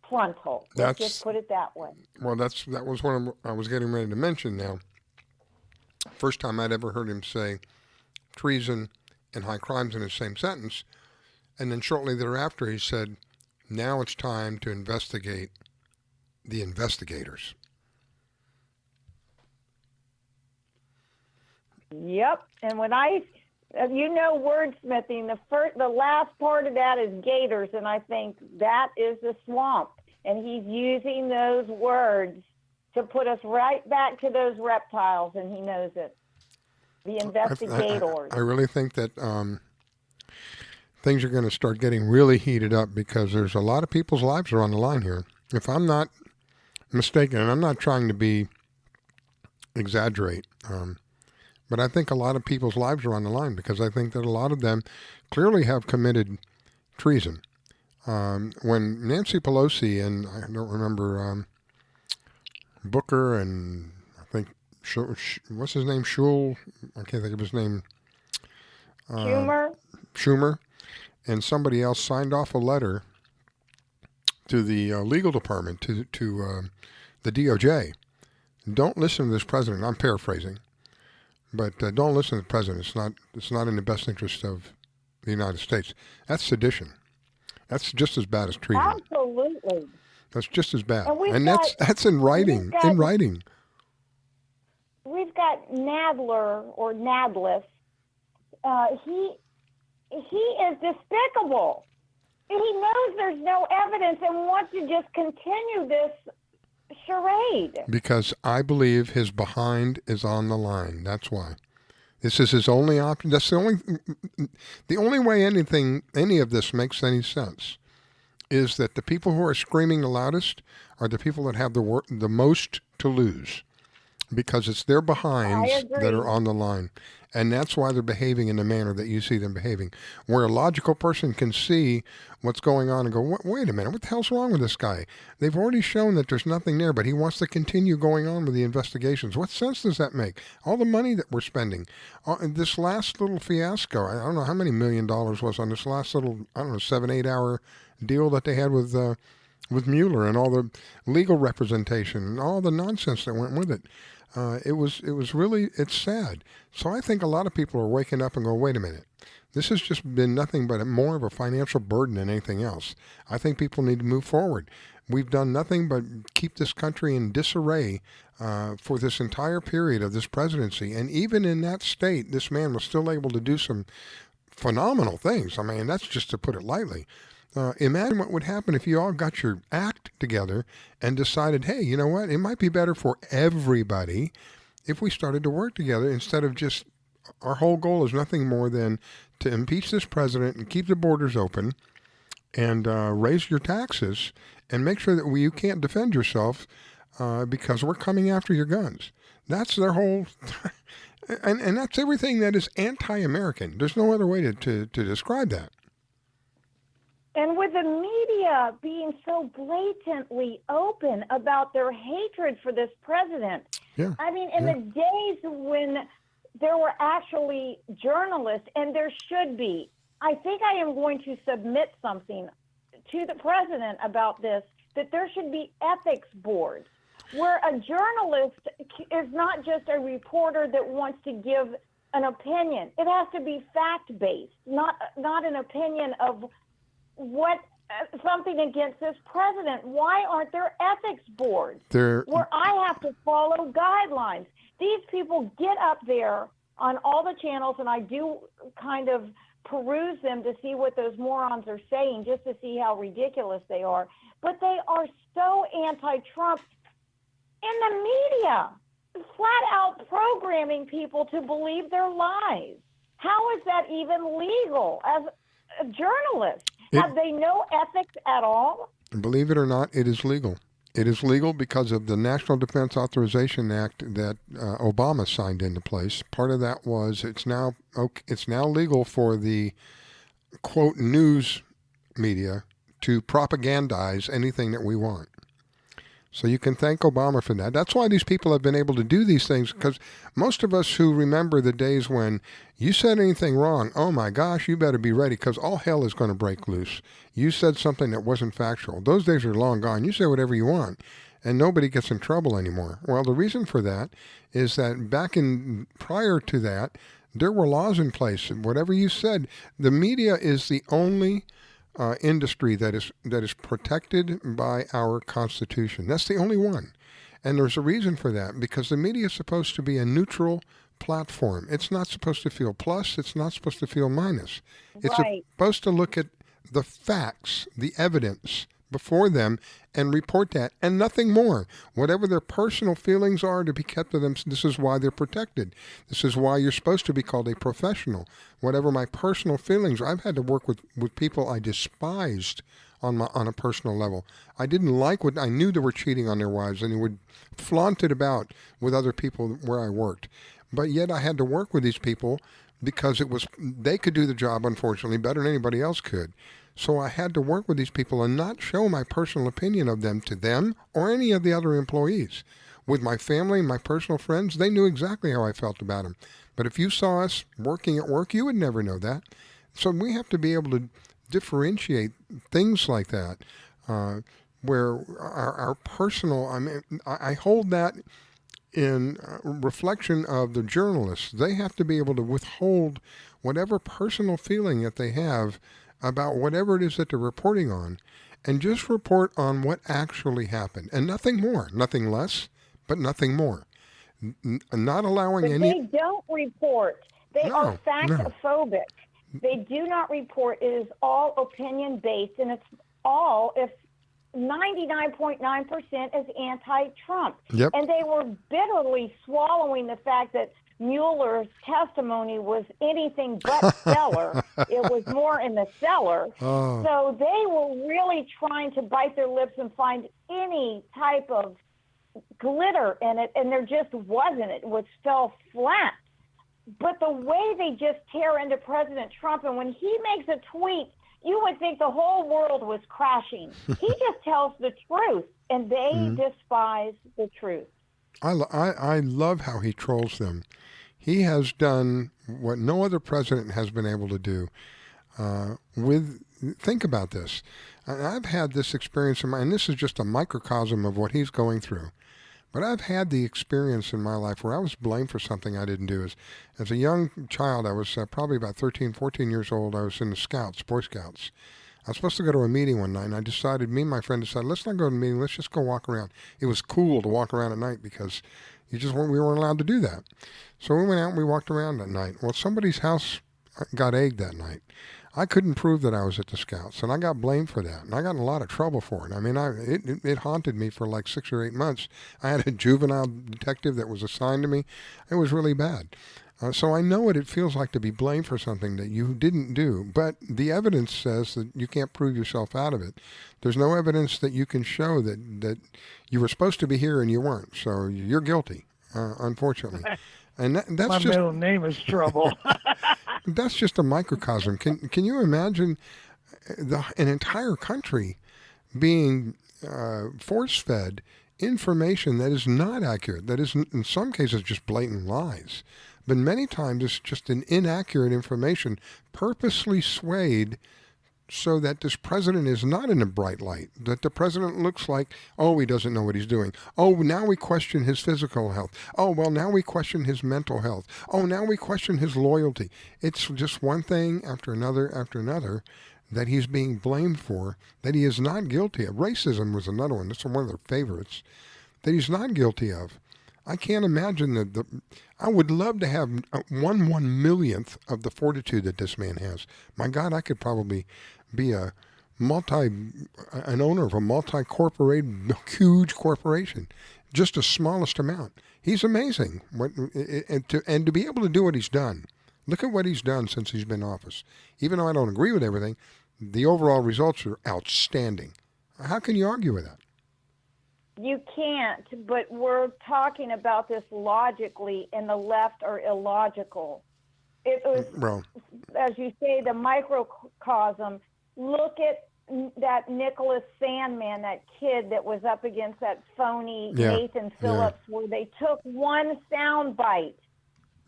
frontal. Let's just put it that way. Well, that was what I was getting ready to mention now. First time I'd ever heard him say treason and high crimes in the same sentence. And then shortly thereafter, he said, now it's time to investigate the investigators. Yep. And when wordsmithing, the last part of that is gators, and I think that is the swamp. And he's using those words to put us right back to those reptiles, and he knows it. The investigators. I really think that things are going to start getting really heated up, because there's a lot of people's lives are on the line here. If I'm not mistaken, and I'm not trying to be exaggerate, but I think a lot of people's lives are on the line because I think that a lot of them clearly have committed treason. When Nancy Pelosi and I don't remember Booker and I think what's his name, Schul, I can't think of his name. Schumer, and somebody else signed off a letter to the legal department, to the DOJ. Don't listen to this president. I'm paraphrasing, but don't listen to the president. It's not in the best interest of the United States. That's sedition. That's just as bad as treason. Absolutely. That's just as bad, and that's in writing. In writing. We've got Nadler or Nadlis. He is despicable. He knows there's no evidence and wants to just continue this charade. Because I believe his behind is on the line. That's why. This is his only option. That's the only way any of this makes any sense is that the people who are screaming the loudest are the people that have the most to lose, because it's their behinds that are on the line. And that's why they're behaving in the manner that you see them behaving, where a logical person can see what's going on and go, wait a minute, what the hell's wrong with this guy? They've already shown that there's nothing there, but he wants to continue going on with the investigations. What sense does that make? All the money that we're spending. This last little fiasco, I don't know how many $1 million was on this last little, 7-8 hour deal that they had with Mueller and all the legal representation and all the nonsense that went with it. It was really, it's sad. So I think a lot of people are waking up and going, wait a minute, this has just been nothing but more of a financial burden than anything else. I think people need to move forward. We've done nothing but keep this country in disarray for this entire period of this presidency. And even in that state, this man was still able to do some phenomenal things. I mean, that's just to put it lightly. Imagine what would happen if you all got your act together and decided, hey, you know what? It might be better for everybody if we started to work together instead of just, our whole goal is nothing more than to impeach this president and keep the borders open and raise your taxes and make sure that you can't defend yourself because we're coming after your guns. That's their whole, and that's everything that is anti-American. There's no other way to describe that. And with the media being so blatantly open about their hatred for this president. Yeah. I mean, in the days when there were actually journalists, and there should be, I think I am going to submit something to the president about this, that there should be ethics boards where a journalist is not just a reporter that wants to give an opinion. It has to be fact-based, not an opinion of what something against this president. Why aren't there ethics boards where I have to follow guidelines? These people get up there on all the channels, and I do kind of peruse them to see what those morons are saying, just to see how ridiculous they are. But they are so anti-Trump in the media, flat out programming people to believe their lies. How is that even legal as a journalist? Have they no ethics at all? Believe it or not, it is legal. It is legal because of the National Defense Authorization Act that Obama signed into place. Part of that was it's now legal for the, quote, news media to propagandize anything that we want. So you can thank Obama for that. That's why these people have been able to do these things, because most of us who remember the days when you said anything wrong, oh my gosh, you better be ready because all hell is going to break loose. You said something that wasn't factual. Those days are long gone. You say whatever you want and nobody gets in trouble anymore. Well, the reason for that is that prior to that, there were laws in place. Whatever you said, the media is the only industry that is protected by our Constitution. That's the only one. And there's a reason for that, because the media is supposed to be a neutral platform. It's not supposed to feel plus. It's not supposed to feel minus. It's supposed to look at the facts, the evidence before them, and report that, and nothing more. Whatever their personal feelings are to be kept to them, this is why they're protected. This is why you're supposed to be called a professional. Whatever my personal feelings are, I've had to work with people I despised on a personal level. I didn't like what I knew they were cheating on their wives, and they would flaunt it about with other people where I worked. But yet I had to work with these people because they could do the job, unfortunately, better than anybody else could. So I had to work with these people and not show my personal opinion of them to them or any of the other employees. With my family and my personal friends, they knew exactly how I felt about them. But if you saw us working at work, you would never know that. So we have to be able to differentiate things like that, where our personal, I hold that in reflection of the journalists. They have to be able to withhold whatever personal feeling that they have about whatever it is that they're reporting on, and just report on what actually happened, and nothing more, nothing less, but nothing more. Not allowing But any... they don't report. They are fact-phobic. They do not report. It is all opinion-based, and it's all, if 99.9% is anti-Trump. Yep. And they were bitterly swallowing the fact that Mueller's testimony was anything but stellar. It was more in the cellar. Oh. So they were really trying to bite their lips and find any type of glitter in it, and there just wasn't. It fell flat. But the way they just tear into President Trump, and when he makes a tweet, you would think the whole world was crashing. He just tells the truth, and they despise the truth. I love how he trolls them. He has done what no other president has been able to do. Think about this. I've had this experience in and this is just a microcosm of what he's going through. But I've had the experience in my life where I was blamed for something I didn't do. As a young child, I was probably about 13, 14 years old. I was in the Scouts, Boy Scouts. I was supposed to go to a meeting one night, and me and my friend decided, let's not go to the meeting, let's just go walk around. It was cool to walk around at night because we weren't allowed to do that. So we went out and we walked around that night. Well, somebody's house got egged that night. I couldn't prove that I was at the Scouts, and I got blamed for that, and I got in a lot of trouble for it. I mean, it haunted me for like 6 or 8 months. I had a juvenile detective that was assigned to me. It was really bad. So I know what it feels like to be blamed for something that you didn't do, but the evidence says that you can't prove yourself out of it. There's no evidence that you can show that you were supposed to be here and you weren't, so you're guilty, unfortunately. And that's my just... middle name is Trouble. That's just a microcosm. Can you imagine an entire country being force-fed information that is not accurate, that is in some cases just blatant lies, but many times it's just an inaccurate information purposely swayed so that this president is not in a bright light, that the president looks like, oh, he doesn't know what he's doing. Oh, now we question his physical health. Oh, well, now we question his mental health. Oh, now we question his loyalty. It's just one thing after another that he's being blamed for that he is not guilty of. Racism was another one. That's one of their favorites that he's not guilty of. I can't imagine that. I would love to have 1/1,000,000th of the fortitude that this man has. My God, I could probably be an owner of a multi-corporated, huge corporation, just the smallest amount. He's amazing. And to be able to do what he's done. Look at what he's done since he's been in office. Even though I don't agree with everything, the overall results are outstanding. How can you argue with that? You can't, but we're talking about this logically, and the left are illogical. It was, as you say, the microcosm. Look at that Nicholas Sandman, that kid that was up against that phony Nathan Phillips, where they took one sound bite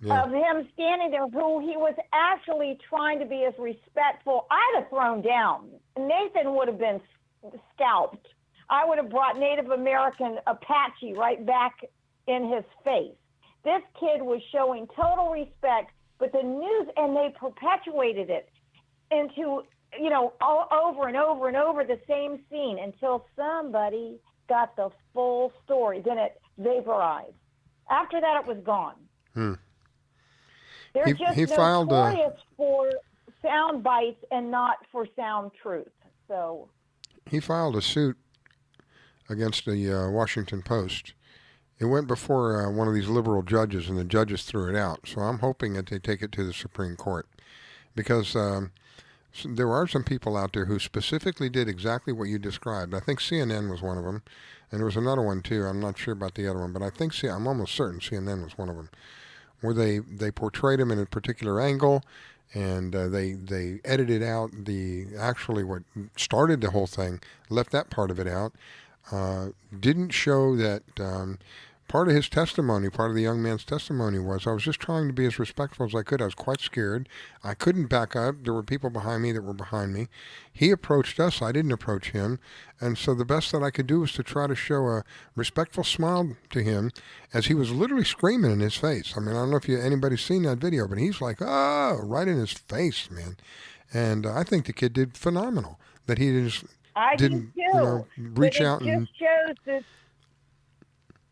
of him standing there, who he was actually trying to be as respectful. I'd have thrown down. Nathan would have been scalped. I would have brought Native American Apache right back in his face. This kid was showing total respect, but the news, and they perpetuated it into, all over and over and over the same scene until somebody got the full story. Then it vaporized. After that, it was gone. They're just notorious for sound bites and not for sound truth. So he filed a suit against the Washington Post. It went before one of these liberal judges, and the judges threw it out. So I'm hoping that they take it to the Supreme Court, because there are some people out there who specifically did exactly what you described. I think CNN was one of them, and there was another one too. I'm not sure about the other one, but I think I'm almost certain CNN was one of them, where they portrayed him in a particular angle, and they edited out what started the whole thing, left that part of it out, didn't show that. Part of his testimony, part of the young man's testimony was, I was just trying to be as respectful as I could. I was quite scared. I couldn't back up. There were people behind me that were behind me. He approached us. I didn't approach him. And so the best that I could do was to try to show a respectful smile to him as he was literally screaming in his face. I mean, I don't know if anybody's seen that video, but he's like, oh, right in his face, man. And I think the kid did phenomenal. That he didn't reach out and...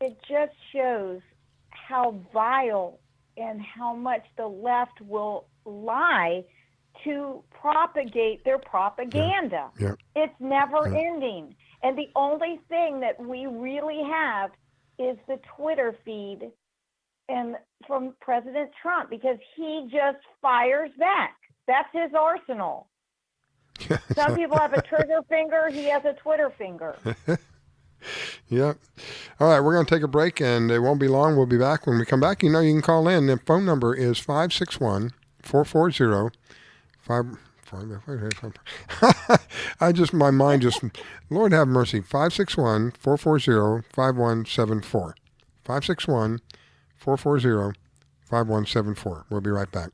It just shows how vile and how much the left will lie to propagate their propaganda. Yeah. It's never ending. And the only thing that we really have is the Twitter feed and from President Trump, because he just fires back. That's his arsenal. Some people have a trigger finger. He has a Twitter finger. Yeah. All right, we're going to take a break, and it won't be long. We'll be back. When we come back, you can call in. The phone number is 561-440-5... my mind just... Lord have mercy. 561-440-5174. 561-440-5174. We'll be right back.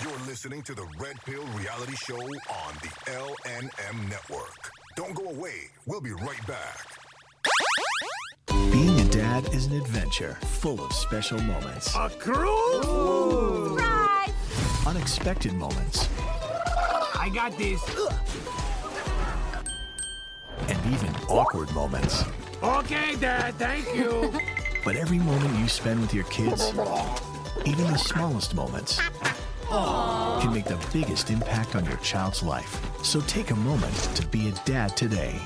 You're listening to the Red Pill Reality Show on the LNM Network. Don't go away. We'll be right back. Being a dad is an adventure full of special moments. A cruise? Surprise! Unexpected moments. I got this. And even awkward moments. Okay, Dad, thank you. But every moment you spend with your kids, even the smallest moments, can make the biggest impact on your child's life. So take a moment to be a dad today.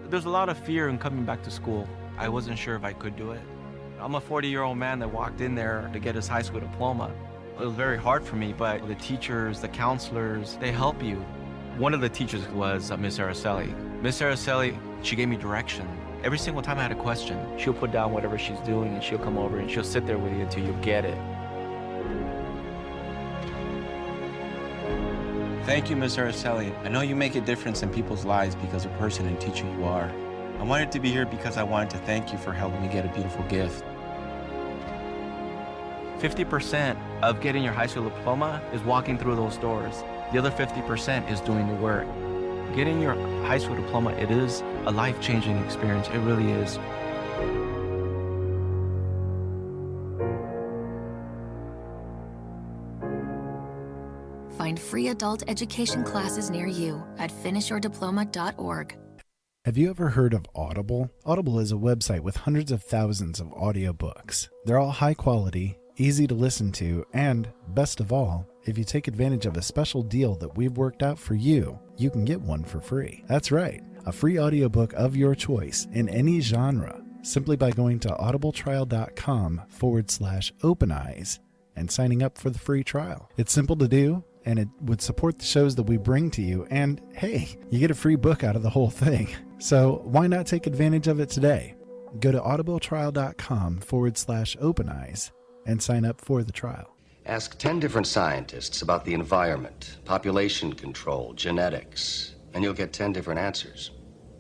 There's a lot of fear in coming back to school. I wasn't sure if I could do it. I'm a 40-year-old man that walked in there to get his high school diploma. It was very hard for me, but the teachers, the counselors, they help you. One of the teachers was Miss Araceli. Miss Araceli, she gave me direction. Every single time I had a question, she'll put down whatever she's doing and she'll come over and she'll sit there with you until you get it. Thank you, Miss Araceli. I know you make a difference in people's lives because of the person and teacher you are. I wanted to be here because I wanted to thank you for helping me get a beautiful gift. 50% of getting your high school diploma is walking through those doors. The other 50% is doing the work. Getting your high school diploma, it is a life-changing experience. It really is. Find free adult education classes near you at finishyourdiploma.org. Have you ever heard of Audible? Audible is a website with hundreds of thousands of audiobooks. They're all high quality, easy to listen to, and, best of all, if you take advantage of a special deal that we've worked out for you, you can get one for free. That's right, a free audiobook of your choice in any genre, simply by going to audibletrial.com/openeyes and signing up for the free trial. It's simple to do, and it would support the shows that we bring to you, and hey, you get a free book out of the whole thing. So why not take advantage of it today? Go to audibletrial.com/openeyes and sign up for the trial. Ask 10 different scientists about the environment, population control, genetics, and you'll get 10 different answers.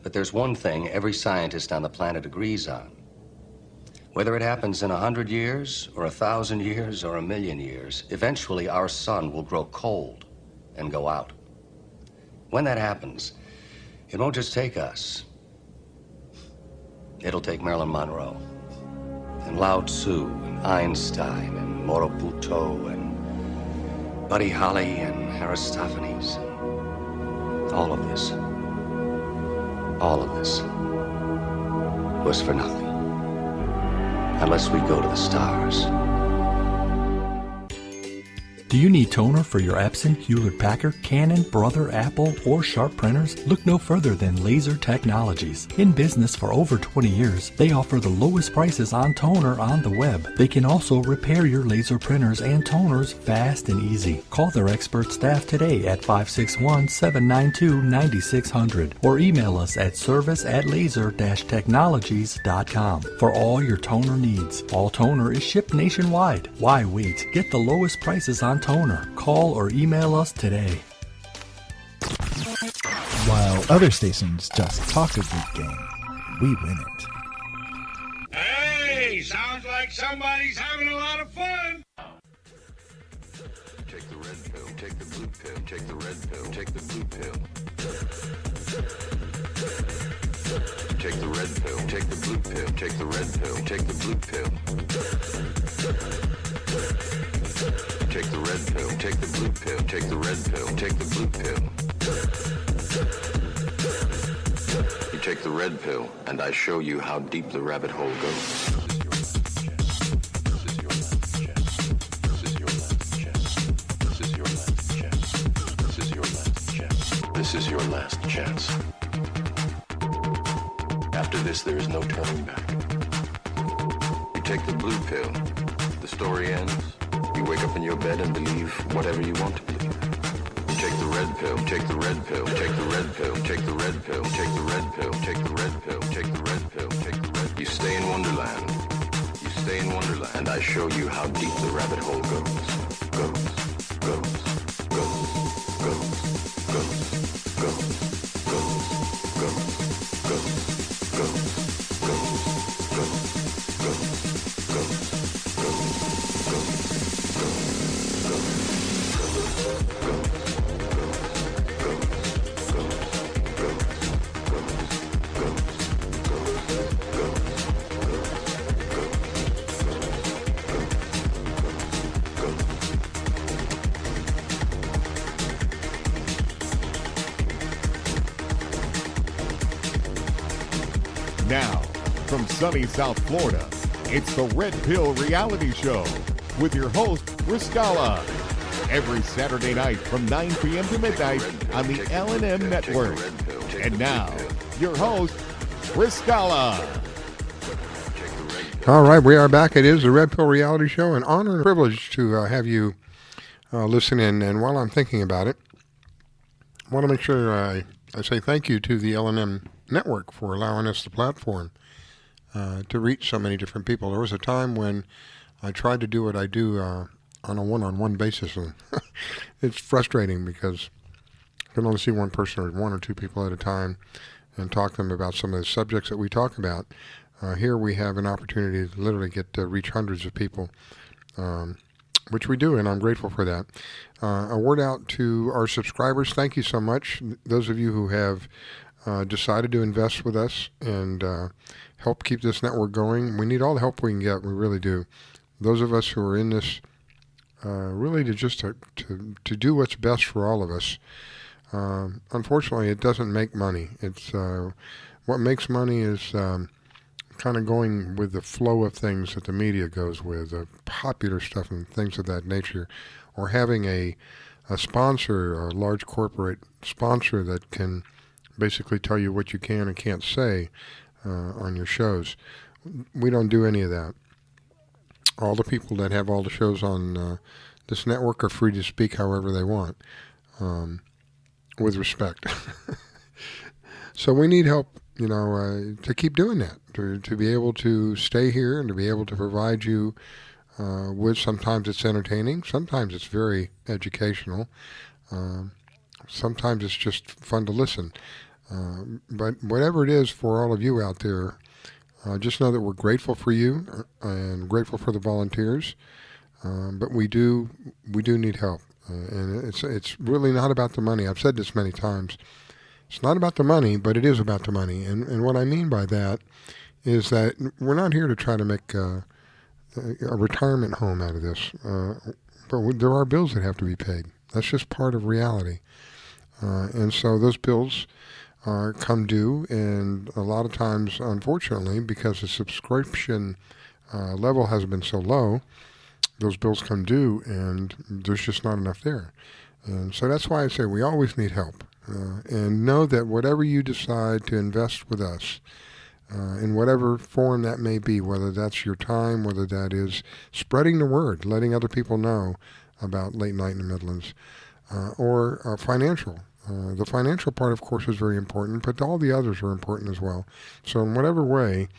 But there's one thing every scientist on the planet agrees on. Whether it happens in 100 years, or 1,000 years, or 1,000,000 years, eventually our sun will grow cold and go out. When that happens, it won't just take us. It'll take Marilyn Monroe, and Lao Tzu, and Einstein, and Morobuto, and Buddy Holly, and Aristophanes. All of this was for nothing. Unless we go to the stars. Do you need toner for your Epson, Hewlett-Packard, Canon, Brother, Apple, or Sharp printers? Look no further than Laser Technologies. In business for over 20 years, they offer the lowest prices on toner on the web. They can also repair your laser printers and toners fast and easy. Call their expert staff today at 561-792-9600 or email us at service@laser-technologies.com for all your toner needs. All toner is shipped nationwide. Why wait? Get the lowest prices on toner. Call or email us today. While other stations just talk a good game, we win it. Hey, sounds like somebody's having a lot of fun. Take the red pill, take the blue pill, take the red pill, take the blue pill. Take the red pill, take the blue pill, take the red pill, take the blue pill. Take the red pill, take the blue pill, take the red pill, take the blue pill. You take the red pill, and I show you how deep the rabbit hole goes. This is your last chance. After this, there is no turning back. You take the blue pill, the story ends. You wake up in your bed and believe whatever you want to believe. You take the red pill, take the red pill, take the red pill, take the red pill, take the red pill, take the red pill, take the red pill, take the red. You stay in Wonderland. You stay in Wonderland, and I show you how deep the rabbit hole goes. Goes, goes, goes, goes, goes, goes, goes, goes, goes, goes, goes, goes, goes, Now, from sunny South Florida, it's the Red Pill Reality Show with your host, Riscalla. Every Saturday night from 9 p.m. to midnight on the L&M Network. And now, your host, Riscalla. All right, we are back. It is the Red Pill Reality Show. An honor and a privilege to have you listen in. And while I'm thinking about it, I want to make sure I say thank you to the L&M Network for allowing us the platform to reach so many different people. There was a time when I tried to do what I do on a one-on-one basis, and it's frustrating because I can only see one person or one or two people at a time and talk to them about some of the subjects that we talk about. Here we have an opportunity to literally get to reach hundreds of people, which we do, and I'm grateful for that. A word out to our subscribers. Thank you so much. Those of you who have decided to invest with us and help keep this network going. We need all the help we can get. We really do. Those of us who are in this really to do what's best for all of us. Unfortunately, it doesn't make money. It's what makes money is kind of going with the flow of things that the media goes with, popular stuff and things of that nature, or having a sponsor, a large corporate sponsor that can basically tell you what you can and can't say on your shows. We don't do any of that. All the people that have all the shows on this network are free to speak however they want, with respect. So we need help, to keep doing that, to be able to stay here and to be able to provide you with, sometimes it's entertaining, sometimes it's very educational, sometimes it's just fun to listen. But whatever it is for all of you out there, just know that we're grateful for you and grateful for the volunteers. But we do need help, and it's really not about the money. I've said this many times. It's not about the money, but it is about the money. And what I mean by that is that we're not here to try to make a retirement home out of this. But there are bills that have to be paid. That's just part of reality. And so those bills come due, and a lot of times, unfortunately, because the subscription level has been so low, those bills come due, and there's just not enough there. And so that's why I say we always need help. And know that whatever you decide to invest with us, in whatever form that may be, whether that's your time, whether that is spreading the word, letting other people know about Late Night in the Midlands, or financial. The financial part, of course, is very important, but all the others are important as well. So in whatever way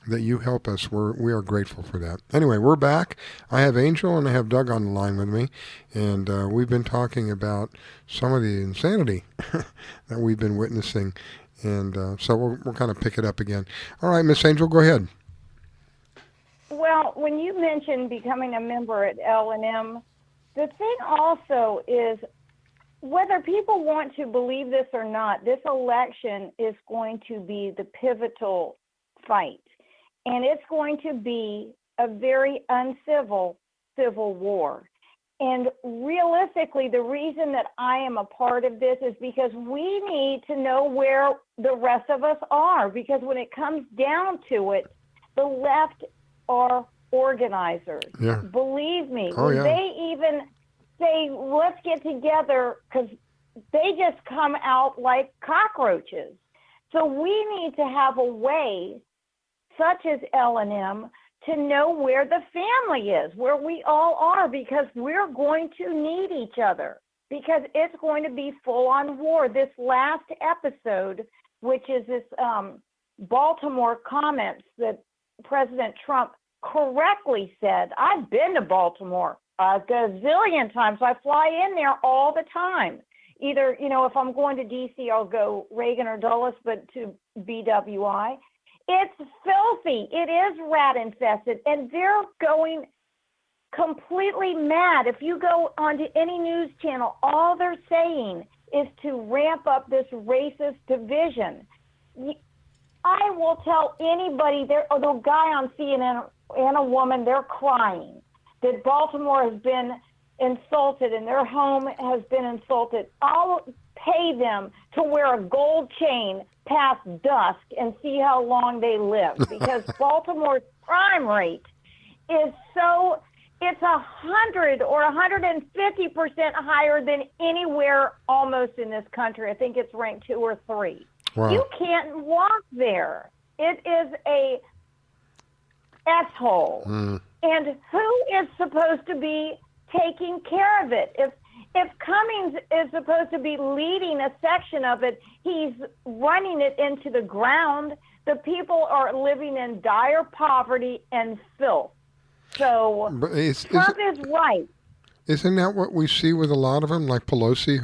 that you help us, we are grateful for that. Anyway, we're back. I have Angel and I have Doug on the line with me, and we've been talking about some of the insanity that we've been witnessing, and so we'll kind of pick it up again. All right, Miss Angel, go ahead. Well, when you mentioned becoming a member at L&M, the thing also is, whether people want to believe this or not, this election is going to be the pivotal fight. And it's going to be a very uncivil civil war. And realistically, the reason that I am a part of this is because we need to know where the rest of us are. Because when it comes down to it, the left are organizers. Yeah. Believe me, Oh, yeah. they even say, let's get together, because they just come out like cockroaches. So we need to have a way, such as L&M, to know where the family is, where we all are, because we're going to need each other, because it's going to be full-on war. This last episode, which is this Baltimore comments that President Trump correctly said, I've been to Baltimore a gazillion times. I fly in there all the time. Either, if I'm going to D.C., I'll go Reagan or Dulles, but to BWI. It's filthy. It is rat infested, and they're going completely mad. If you go onto any news channel, all they're saying is to ramp up this racist division. I will tell anybody, the guy on CNN and a woman, they're crying that Baltimore has been insulted and their home has been insulted. I'll pay them to wear a gold chain past dusk and see how long they live, because Baltimore's crime rate is it's 100 or 150% higher than anywhere almost in this country. I think it's ranked 2 or 3. Wow. You can't walk there. It is a S-hole. And who is supposed to be taking care of it? If Cummings is supposed to be leading a section of it, he's running it into the ground. The people are living in dire poverty and filth. So Trump is right. Isn't that what we see with a lot of them? Like Pelosi,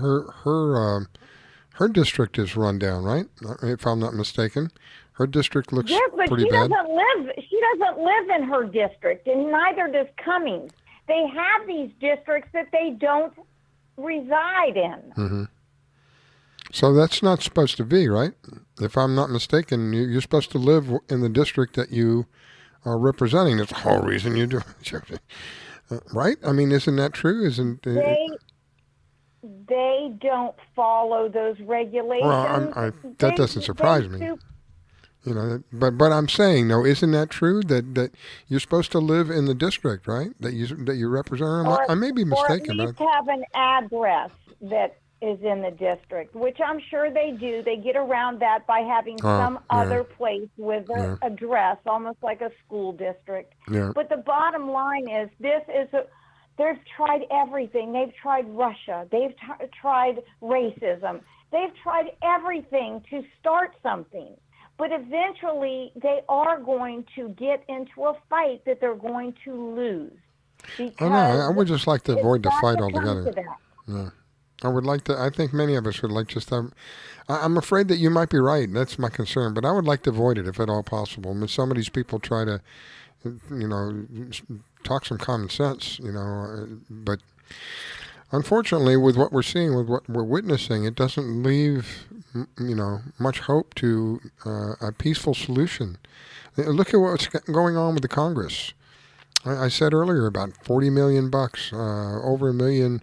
her district is run down, right? If I'm not mistaken. Her district looks pretty bad. She doesn't live in her district, and neither does Cummings. They have these districts that they don't reside in. Mm-hmm. So that's not supposed to be, right? If I'm not mistaken, you're supposed to live in the district that you are representing. That's the whole reason you do it. Right? I mean, isn't that true? They don't follow those regulations. Well, that doesn't surprise me. But I'm saying, though, isn't that true that you're supposed to live in the district, right? That you represent. I may be mistaken, or at least have an address that is in the district, which I'm sure they do. They get around that by having some other place with an address, almost like a school district. Yeah. But the bottom line is, they've tried everything. They've tried Russia. They've tried racism. They've tried everything to start something. But eventually, they are going to get into a fight that they're going to lose. I would just like to avoid the fight altogether. Yeah. I would like to. I think many of us would like just. I'm afraid that you might be right. That's my concern. But I would like to avoid it if at all possible. When some of these people try to, talk some common sense, but unfortunately, with what we're seeing, with what we're witnessing, it doesn't leave, much hope to a peaceful solution. Look at what's going on with the Congress. I said earlier about $40 million, over 1 million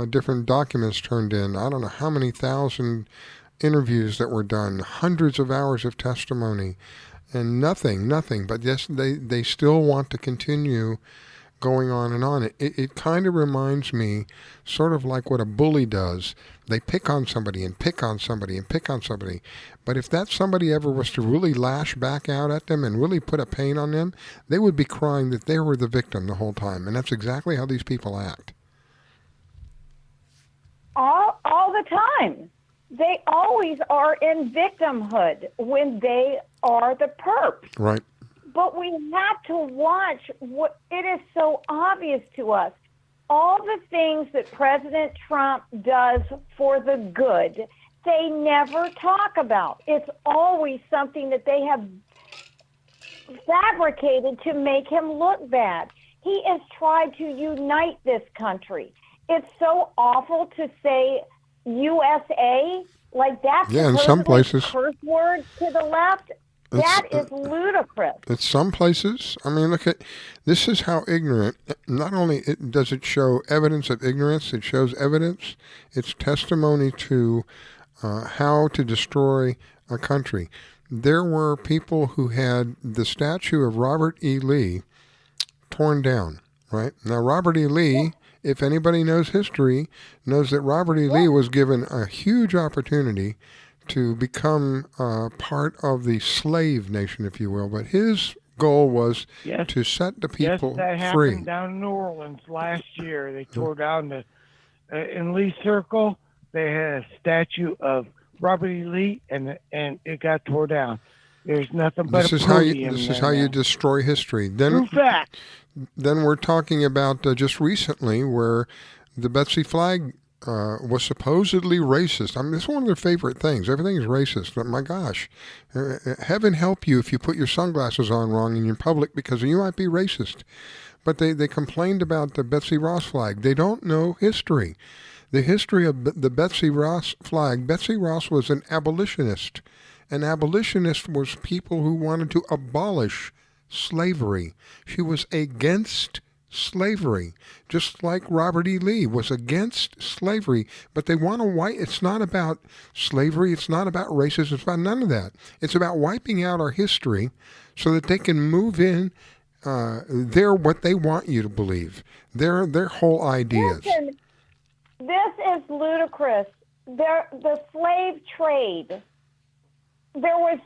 different documents turned in. I don't know how many thousand interviews that were done, hundreds of hours of testimony, and nothing. But yes, they still want to continue going on and on. It kind of reminds me sort of like what a bully does. They pick on somebody and pick on somebody and pick on somebody. But if that somebody ever was to really lash back out at them and really put a pain on them, they would be crying that they were the victim the whole time. And that's exactly how these people act. All the time. They always are in victimhood when they are the perps. Right. But we have to watch what it is so obvious to us. All the things that President Trump does for the good, they never talk about. It's always something that they have fabricated to make him look bad. He has tried to unite this country. It's so awful to say USA, like that's in some places. Curse word to the left. That is ludicrous. In some places, I mean, look at this is how ignorant. Not only does it show evidence of ignorance, it shows evidence. It's testimony to how to destroy a country. There were people who had the statue of Robert E. Lee torn down. Right now, Robert E. Lee. If anybody knows history, knows that Robert E. Lee was given a huge opportunity to become part of the slave nation, if you will. But his goal was to set the people that free. happened down in New Orleans last year. They tore down the in Lee Circle. They had a statue of Robert E. Lee, and it got tore down. There's nothing but This is how you destroy history. True fact. Then we're talking about just recently where the Betsy flag was supposedly racist. I mean, it's one of their favorite things. Everything is racist. But my gosh, heaven help you if you put your sunglasses on wrong in public because you might be racist. But they complained about the Betsy Ross flag. They don't know history. The history of the Betsy Ross flag. Betsy Ross was an abolitionist. An abolitionist was people who wanted to abolish slavery. She was against slavery, just like Robert E. Lee was against slavery. But they want to wipe. It's not about slavery. It's not about racism. It's about none of that. It's about wiping out our history so that they can move in what they want you to believe. Their whole ideas. Listen, this is ludicrous. The slave trade. There was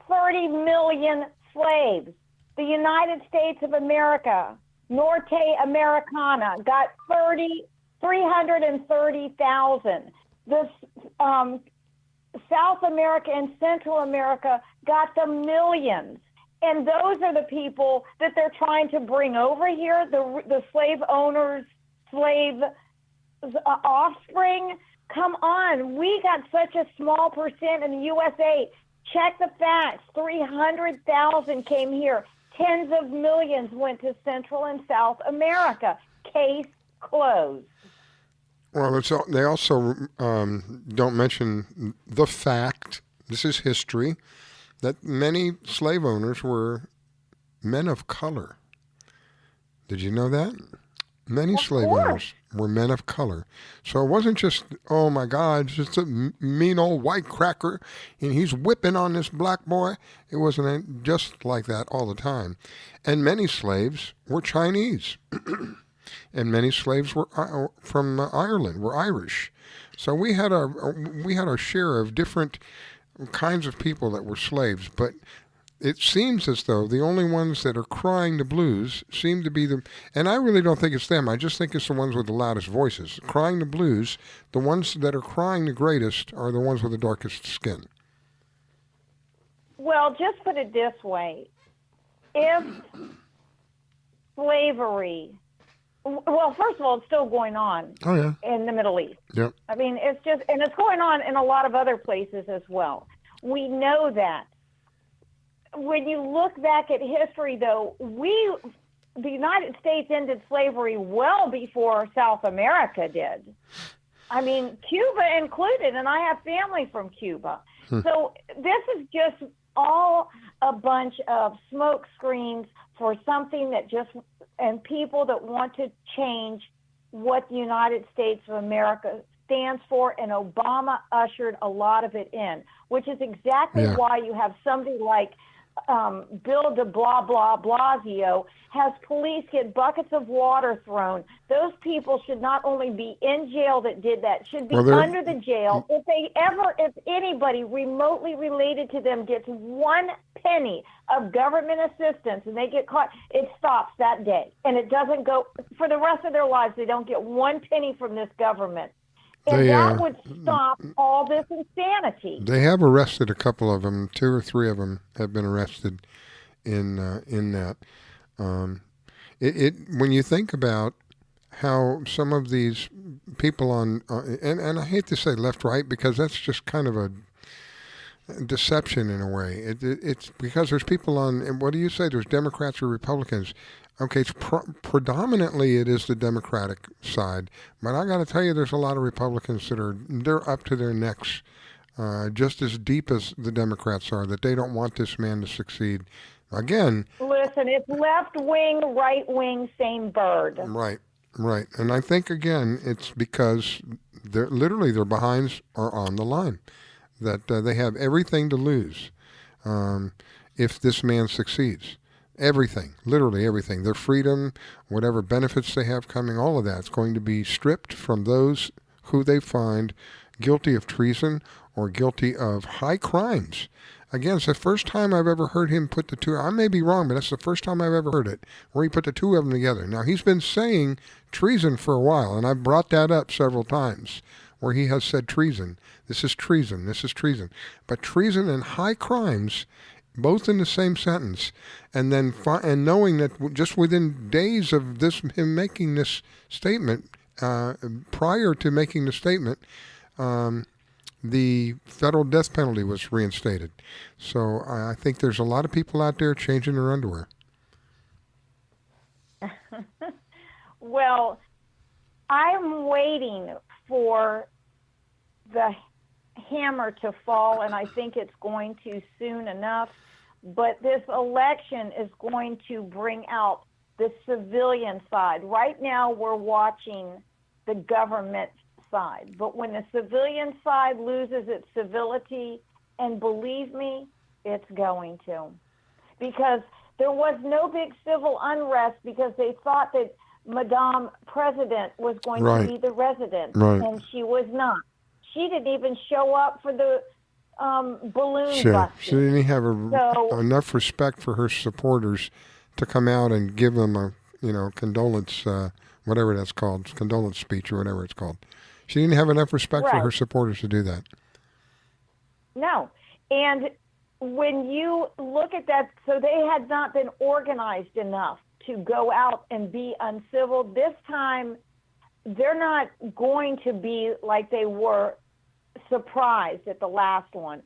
30 million slaves. The United States of America, Norte Americana, got 330,000. The South America and Central America got the millions. And those are the people that they're trying to bring over here, the slave owners, slave offspring. Come on, we got such a small percent in the USA. Check the facts. 300,000 came here. Tens of millions went to Central and South America. Case closed. Well, they also don't mention the fact, this is history, that many slave owners were men of color. Did you know that? Many slave owners were men of color. So it wasn't just, oh my God, it's just a mean old white cracker and he's whipping on this black boy. It wasn't just like that all the time. And many slaves were Chinese. And many slaves were from Ireland, were Irish. So we had our share of different kinds of people that were slaves, but it seems as though the only ones that are crying the blues seem to be and I really don't think it's them. I just think it's the ones with the loudest voices. Crying the blues, the ones that are crying the greatest are the ones with the darkest skin. Well, just put it this way. If slavery, well, first of all, it's still going on in the Middle East. Yep. I mean, it's just, and it's going on in a lot of other places as well. We know that. When you look back at history, though, the United States ended slavery well before South America did. I mean, Cuba included, and I have family from Cuba. So this is just all a bunch of smoke screens for something that and people that want to change what the United States of America stands for, and Obama ushered a lot of it in, which is exactly why you have somebody like Bill de Blasio has police get buckets of water thrown. Those people should not only be in jail that did that, should be under the jail. If anybody remotely related to them gets 1 penny of government assistance and they get caught, it stops that day. And it doesn't go for the rest of their lives. They don't get 1 penny from this government. And that would stop all this insanity. They have arrested a couple of them. 2 or 3 of them have been arrested in that. When you think about how some of these people on and I hate to say left right because that's just kind of a deception in a way. It's because there's people on. And what do you say? There's Democrats or Republicans. Okay, it's predominantly it is the Democratic side, but I got to tell you, there's a lot of Republicans that they're up to their necks, just as deep as the Democrats are, that they don't want this man to succeed. Again, listen, it's left wing, right wing, same bird. Right, and I think again, it's because their behinds are on the line, that they have everything to lose if this man succeeds. Everything, literally everything. Their freedom, whatever benefits they have coming, all of that's going to be stripped from those who they find guilty of treason or guilty of high crimes. Again, it's the first time I've ever heard him put the two. I may be wrong, but that's the first time I've ever heard it, where he put the two of them together. Now, he's been saying treason for a while, and I've brought that up several times, where he has said treason. This is treason. This is treason. But treason and high crimes, both in the same sentence, and then and knowing that just within days of him making this statement, prior to making the statement, the federal death penalty was reinstated. So I think there's a lot of people out there changing their underwear. Well, I'm waiting for the hammer to fall, and I think it's going to soon enough. But this election is going to bring out the civilian side. Right now, we're watching the government side. But when the civilian side loses its civility, and believe me, it's going to. Because there was no big civil unrest because they thought that Madame President was going to be the resident, and she was not. She didn't even show up for the balloon busting. She didn't have enough respect for her supporters to come out and give them a condolence, whatever that's called, condolence speech or whatever it's called. She didn't have enough respect for her supporters to do that. No. And when you look at that, so they had not been organized enough to go out and be uncivil. This time, they're not going to be like they were surprised at the last one.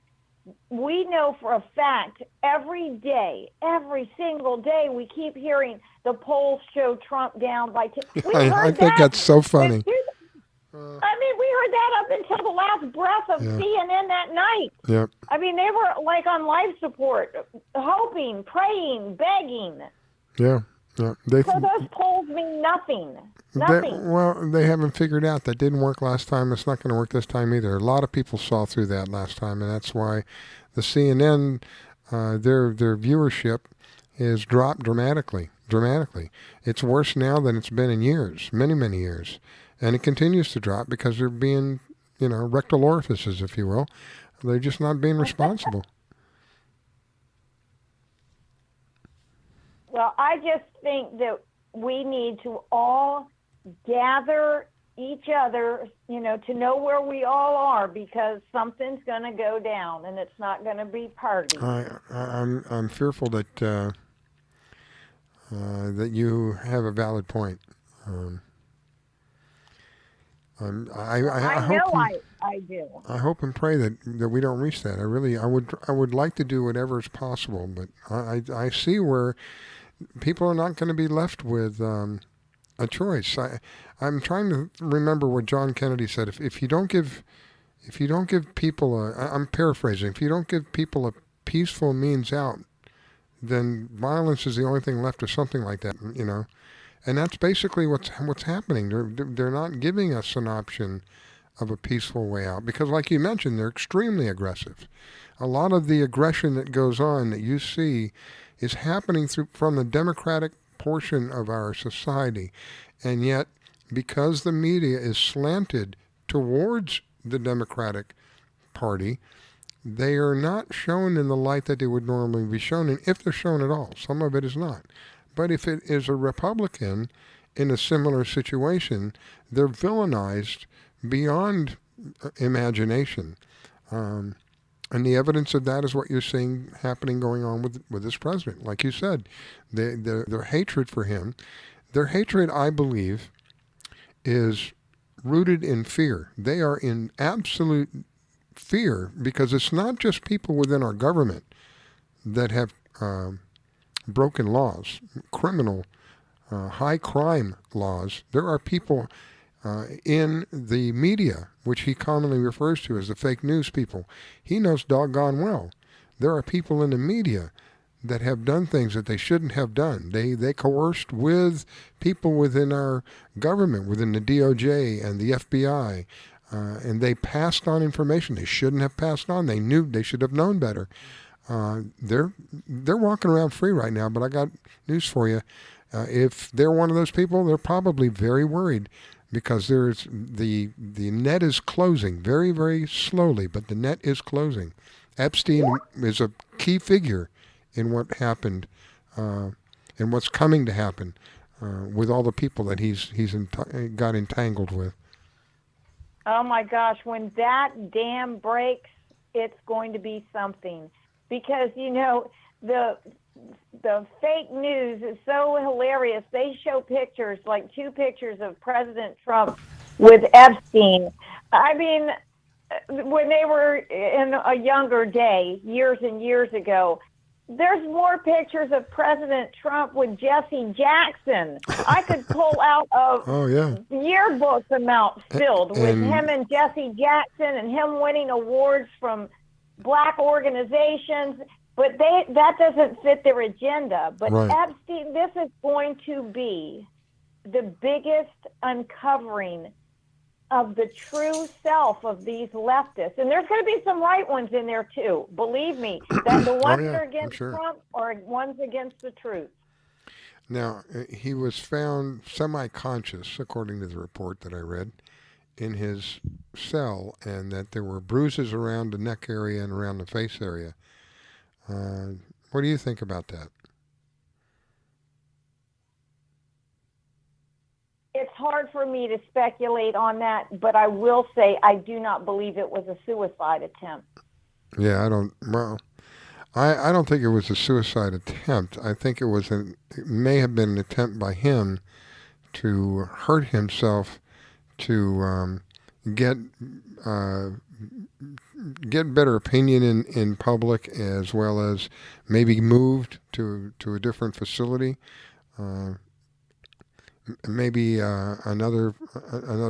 We know for a fact every day, every single day, we keep hearing the polls show Trump down by 10. I think that's so funny. We heard that up until the last breath of CNN that night. Yep. I mean, they were like on life support, hoping, praying, begging. Yeah. So those polls mean nothing. Nothing. They haven't figured out that didn't work last time. It's not going to work this time either. A lot of people saw through that last time, and that's why the CNN, their viewership has dropped dramatically. It's worse now than it's been in years, many, many years. And it continues to drop because they're being, rectal orifices, if you will. They're just not being responsible. Well, I just think that we need to all gather each other, to know where we all are, because something's going to go down, and it's not going to be party. I'm fearful that that you have a valid point. I do. I hope and pray that we don't reach that. I would like to do whatever is possible, but I see where people are not going to be left with a choice. I'm trying to remember what John Kennedy said. If you don't give people I'm paraphrasing. If you don't give people a peaceful means out, then violence is the only thing left, or something like that. And that's basically what's happening. They're not giving us an option of a peaceful way out. Because like you mentioned, they're extremely aggressive. A lot of the aggression that goes on that you see is happening from the Democratic portion of our society. And yet, because the media is slanted towards the Democratic Party, they are not shown in the light that they would normally be shown in, if they're shown at all. Some of it is not. But if it is a Republican in a similar situation, they're villainized beyond imagination. And the evidence of that is what you're seeing happening going on with this president. Like you said, their hatred for him, their hatred, I believe, is rooted in fear. They are in absolute fear because it's not just people within our government that have broken laws, criminal, high crime laws. There are people in the media, which he commonly refers to as the fake news people. He knows doggone well there are people in the media that have done things that they shouldn't have done. They coerced with people within our government, within the DOJ and the FBI, and they passed on information they shouldn't have passed on. They knew they should have known better. They're walking around free right now, but I got news for you. If they're one of those people, they're probably very worried because there's the net is closing very, very slowly, but the net is closing. Epstein is a key figure in what happened and what's coming to happen with all the people that he's got entangled with. Oh my gosh, when that dam breaks, it's going to be something. Because, the fake news is so hilarious. They show pictures, like 2 pictures of President Trump with Epstein. I mean, when they were in a younger day, years and years ago, there's more pictures of President Trump with Jesse Jackson. I could pull out a yearbook amount filled with him and Jesse Jackson and him winning awards from black organizations. But that doesn't fit their agenda. But Epstein, this is going to be the biggest uncovering of the true self of these leftists. And there's going to be some right ones in there, too. Believe me, that the ones that are against Trump are ones against the truth. Now, he was found semi-conscious, according to the report that I read, in his cell, and that there were bruises around the neck area and around the face area. What do you think about that? It's hard for me to speculate on that, but I will say I do not believe it was a suicide attempt. Yeah, I don't think it was a suicide attempt. I think it may have been an attempt by him to hurt himself to get better opinion in public, as well as maybe moved to a different facility. Maybe another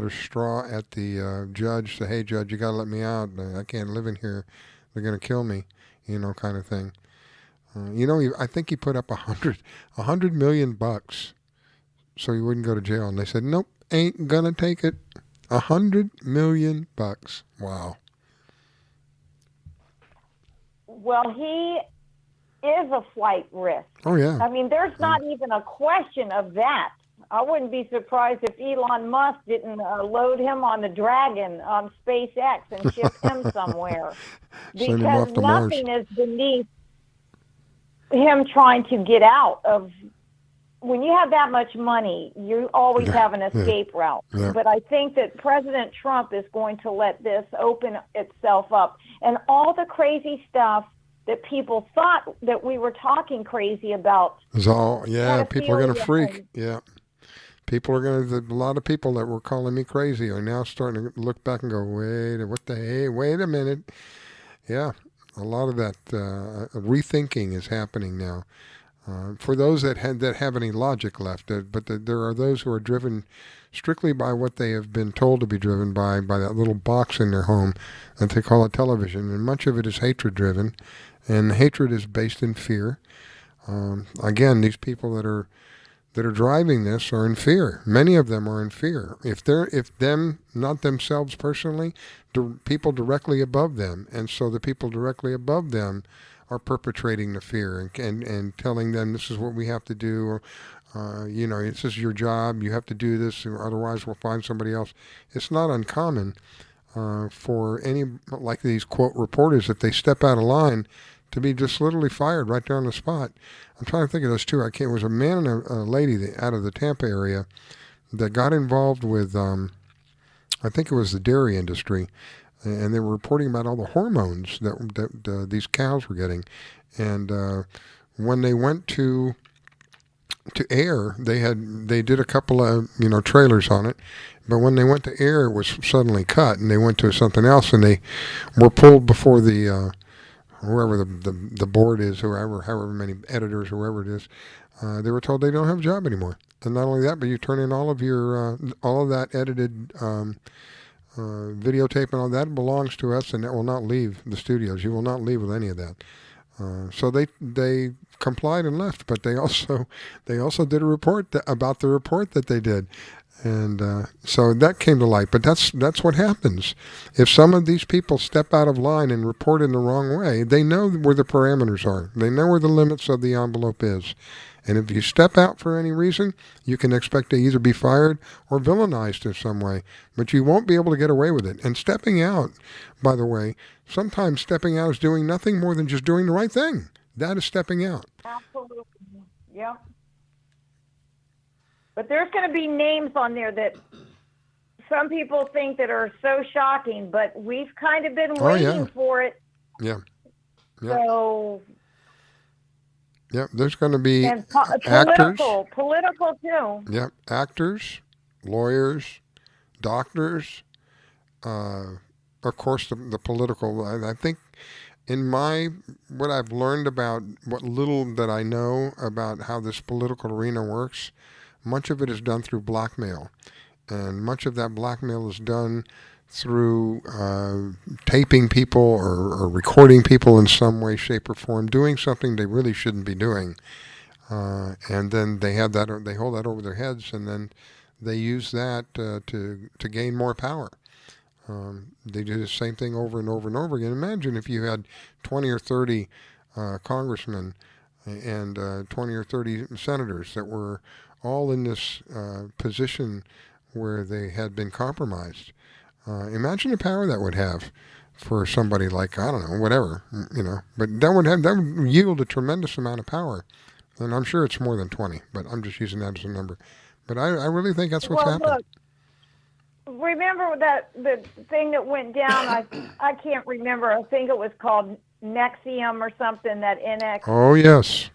straw at the judge. Say, hey, judge, you got to let me out. I can't live in here. They're going to kill me, kind of thing. I think he put up $100 million so he wouldn't go to jail. And they said, nope, ain't going to take it. $100 million. Wow. Well, he is a flight risk. Oh, yeah. I mean, there's not even a question of that. I wouldn't be surprised if Elon Musk didn't load him on the Dragon on SpaceX and ship him somewhere. Send him off Because to Mars. nothing is beneath him trying to get out of... When you have that much money, you always have an escape route. Yeah. But I think that President Trump is going to let this open itself up. And all the crazy stuff that people thought that we were talking crazy about. It's all, people are going to freak. Yeah. A lot of people that were calling me crazy are now starting to look back and go, wait a minute. Yeah, a lot of that rethinking is happening now. For those that have any logic left, but there are those who are driven strictly by what they have been told to be driven by that little box in their home that they call a television, and much of it is hatred-driven, and hatred is based in fear. Again, these people that are that are driving this are in fear. Many of them are in fear. If them, not themselves personally, people directly above them, and so the people directly above them are perpetrating the fear and telling them this is what we have to do, or this is your job. You have to do this, or otherwise we'll find somebody else. It's not uncommon for any like these quote reporters, if they step out of line, to be just literally fired right there on the spot. I'm trying to think of those two. It was a man and a lady out of the Tampa area that got involved with, I think it was the dairy industry, and they were reporting about all the hormones that these cows were getting. And when they went to air, they did a couple of trailers on it, but when they went to air, it was suddenly cut, and they went to something else, and they were pulled before the whoever the board is, however many editors, whoever it is. They were told they don't have a job anymore. And not only that, but you turn in all of that edited videotape and all that belongs to us, and that will not leave the studios. You will not leave with any of that. So they complied and left, but they also did a report about the report that they did. And so that came to light. But that's what happens. If some of these people step out of line and report in the wrong way, they know where the parameters are. They know where the limits of the envelope is. And if you step out for any reason, you can expect to either be fired or villainized in some way. But you won't be able to get away with it. And stepping out, by the way, sometimes stepping out is doing nothing more than just doing the right thing. That is stepping out. Absolutely. Yeah. But there's going to be names on there that some people think that are so shocking, but we've kind of been waiting for it. Yeah. So. Yeah, there's going to be actors. Political too. Yeah, actors, lawyers, doctors, of course the political. I think in what I've learned about what little that I know about how this political arena works, much of it is done through blackmail, and much of that blackmail is done through taping people or recording people in some way, shape, or form, doing something they really shouldn't be doing, and then they hold that over their heads, and then they use that to gain more power. They do the same thing over and over and over again. Imagine if you had 20 or 30 congressmen and 20 or 30 senators that were all in this position where they had been compromised. Imagine the power that would have for somebody like, I don't know, whatever, but that would yield a tremendous amount of power. And I'm sure it's more than 20, but I'm just using that as a number. But I really think that's what's happening. Look, remember the thing that went down, I can't remember, I think it was called Nexium or something, that NX. Oh, yes.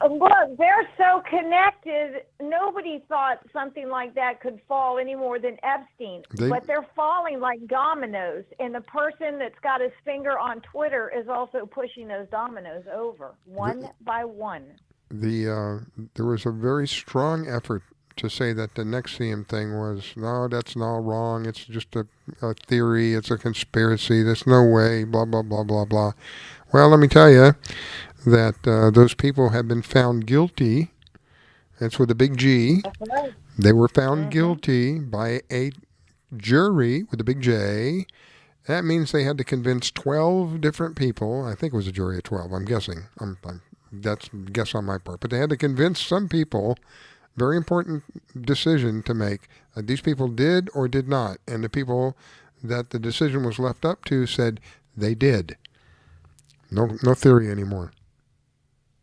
Look, they're so connected. Nobody thought something like that could fall any more than Epstein. But they're falling like dominoes. And the person that's got his finger on Twitter is also pushing those dominoes over, one by one. There was a very strong effort to say that the Nexium thing was, no, that's not wrong. It's just a theory. It's a conspiracy. There's no way, blah, blah, blah, blah, blah. Well, let me tell you that those people have been found guilty. That's with a big G. Right. They were found guilty by a jury with a big J. That means they had to convince 12 different people. I think it was a jury of 12. I'm guessing. That's a guess on my part. But they had to convince some people. Very important decision to make. These people did or did not. And the people that the decision was left up to said they did. No theory anymore.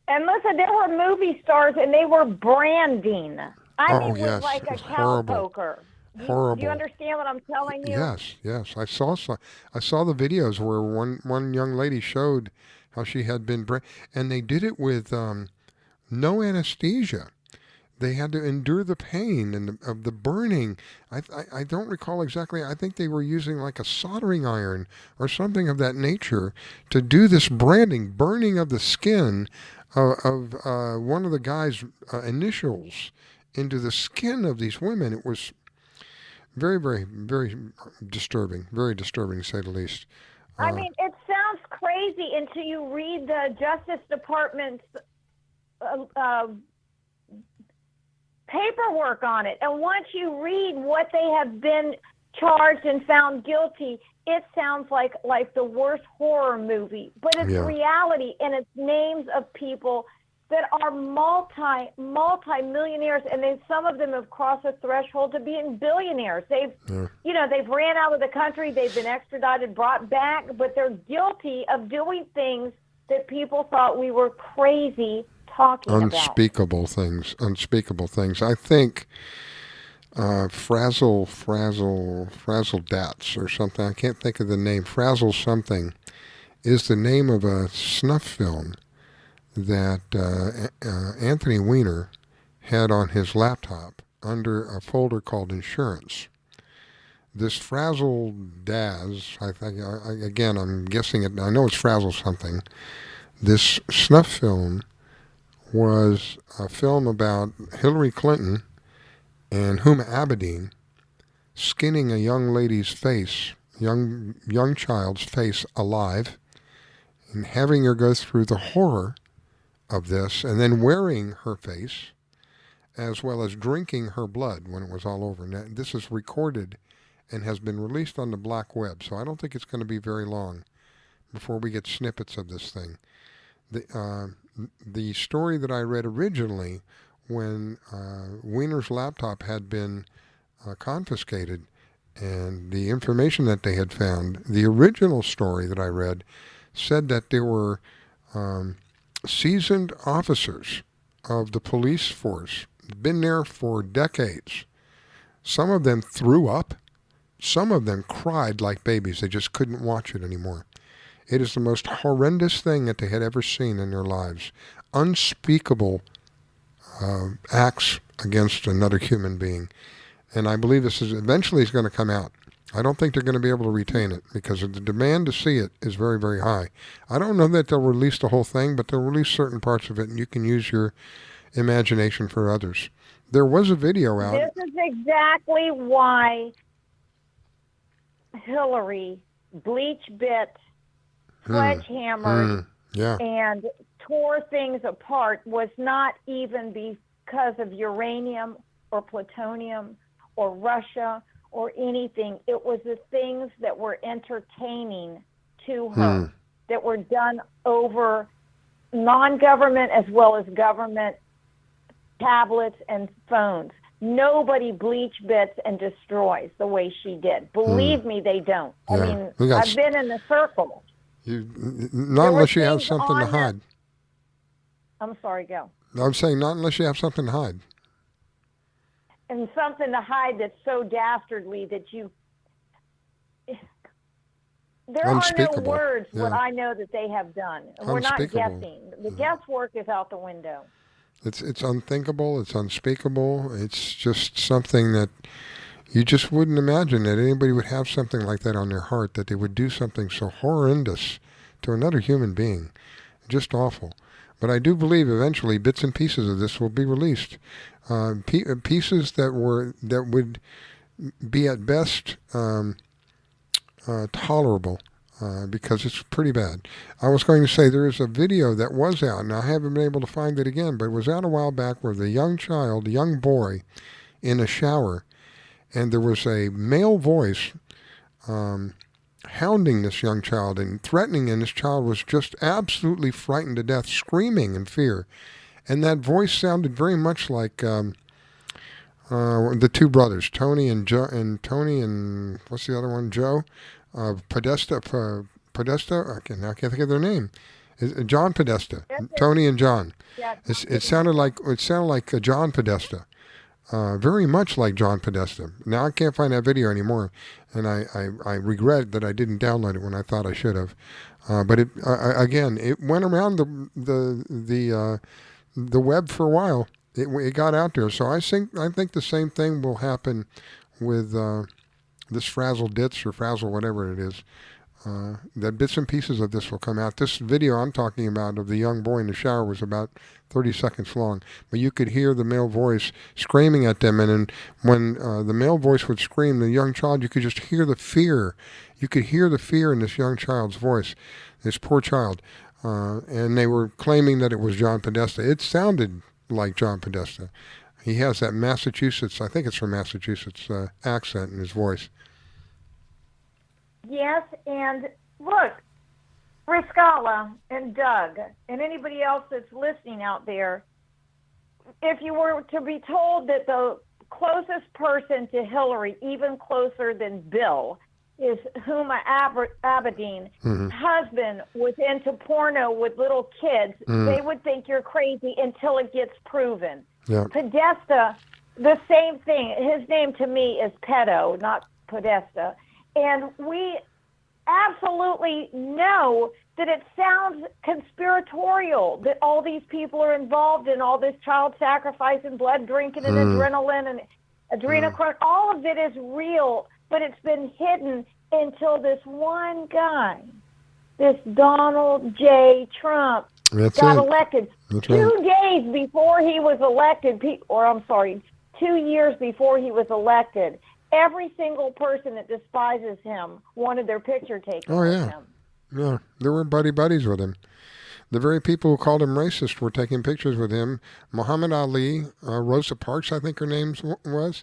And listen, there were movie stars, and they were branding. It was like a cow poker. Horrible. Do you understand what I'm telling you? Yes. I saw the videos where one young lady showed how she had been and they did it with no anesthesia. They had to endure the pain of the burning. I don't recall exactly. I think they were using like a soldering iron or something of that nature to do this burning of the skin of one of the guy's initials into the skin of these women. It was very, very, very disturbing. Very disturbing, to say the least. I mean, it sounds crazy until you read the Justice Department's paperwork on it. And once you read what they have been charged and found guilty, it sounds like the worst horror movie. But it's reality, and it's names of people that are multi-millionaires, and some of them have crossed the threshold to being billionaires. They've ran out of the country, they've been extradited, brought back, but they're guilty of doing things that people thought we were crazy talking about. Unspeakable things. I think Frazzle Dats or something. I can't think of the name. Frazzle something is the name of a snuff film that Anthony Weiner had on his laptop under a folder called Insurance. This Frazzle Daz, I think, again, I'm guessing it, I know it's Frazzle something. This snuff film was a film about Hillary Clinton and Huma Abedin skinning a young lady's face, young child's face alive, and having her go through the horror of this, and then wearing her face, as well as drinking her blood when it was all over. Now, this is recorded and has been released on the black web, so I don't think it's going to be very long before we get snippets of this thing. The story that I read originally, when Weiner's laptop had been confiscated, and the information that they had found, the original story that I read said that there were seasoned officers of the police force, been there for decades. Some of them threw up. Some of them cried like babies. They just couldn't watch it anymore. It is the most horrendous thing that they had ever seen in their lives. Unspeakable acts against another human being. And I believe this is eventually going to come out. I don't think they're going to be able to retain it because the demand to see it is very, very high. I don't know that they'll release the whole thing, but they'll release certain parts of it, and you can use your imagination for others. There was a video out. This is exactly why Hillary bleach bit, sledgehammered, and tore things apart was not even because of uranium or plutonium or Russia or anything. It was the things that were entertaining to her that were done over non-government as well as government tablets and phones. Nobody bleach bits and destroys the way she did. Believe me, they don't. I mean, I've been in the circle. Not unless you have something to hide. I'm sorry, go. I'm saying not unless you have something to hide. And something to hide that's so dastardly that you... There are no words what I know that they have done. We're not guessing. The guesswork is out the window. It's unthinkable. It's unspeakable. It's just something that you just wouldn't imagine that anybody would have something like that on their heart, that they would do something so horrendous to another human being. Just awful. But I do believe eventually bits and pieces of this will be released. Pieces that would be at best tolerable. Because it's pretty bad. I was going to say there is a video that was out, and I haven't been able to find it again, but it was out a while back where the young boy in a shower, and there was a male voice hounding this young child and threatening, and this child was just absolutely frightened to death, screaming in fear. And that voice sounded very much like the two brothers, Tony and what's the other one, Joe? Podesta, I can't think of their name. John Podesta, Tony and John. It sounded like John Podesta, very much like John Podesta. Now I can't find that video anymore, and I regret that I didn't download it when I thought I should have. But it went around the web for a while. It got out there, so I think the same thing will happen with. This Frazzle Dits or Frazzle, whatever it is, that bits and pieces of this will come out. This video I'm talking about of the young boy in the shower was about 30 seconds long, but you could hear the male voice screaming at them, and then when the male voice would scream, the young child, you could just hear the fear. You could hear the fear in this young child's voice, this poor child. and they were claiming that it was John Podesta. It sounded like John Podesta. He has that Massachusetts, I think it's from Massachusetts, accent in his voice. Yes, and look, Riscalla and Doug and anybody else that's listening out there, if you were to be told that the closest person to Hillary, even closer than Bill, is Huma Abedin, husband was into porno with little kids, they would think you're crazy until it gets proven. Yeah. Podesta, the same thing. His name to me is Pedo, not Podesta. And we absolutely know that it sounds conspiratorial, that all these people are involved in all this child sacrifice and blood drinking and adrenaline and adrenochrome. All of it is real, but it's been hidden until this one guy, this Donald J. Trump, got elected. That's 2 right. days before he was elected, 2 years before he was elected, every single person that despises him wanted their picture taken with him. Yeah, they were buddies with him. The very people who called him racist were taking pictures with him. Muhammad Ali, Rosa Parks, I think her name was,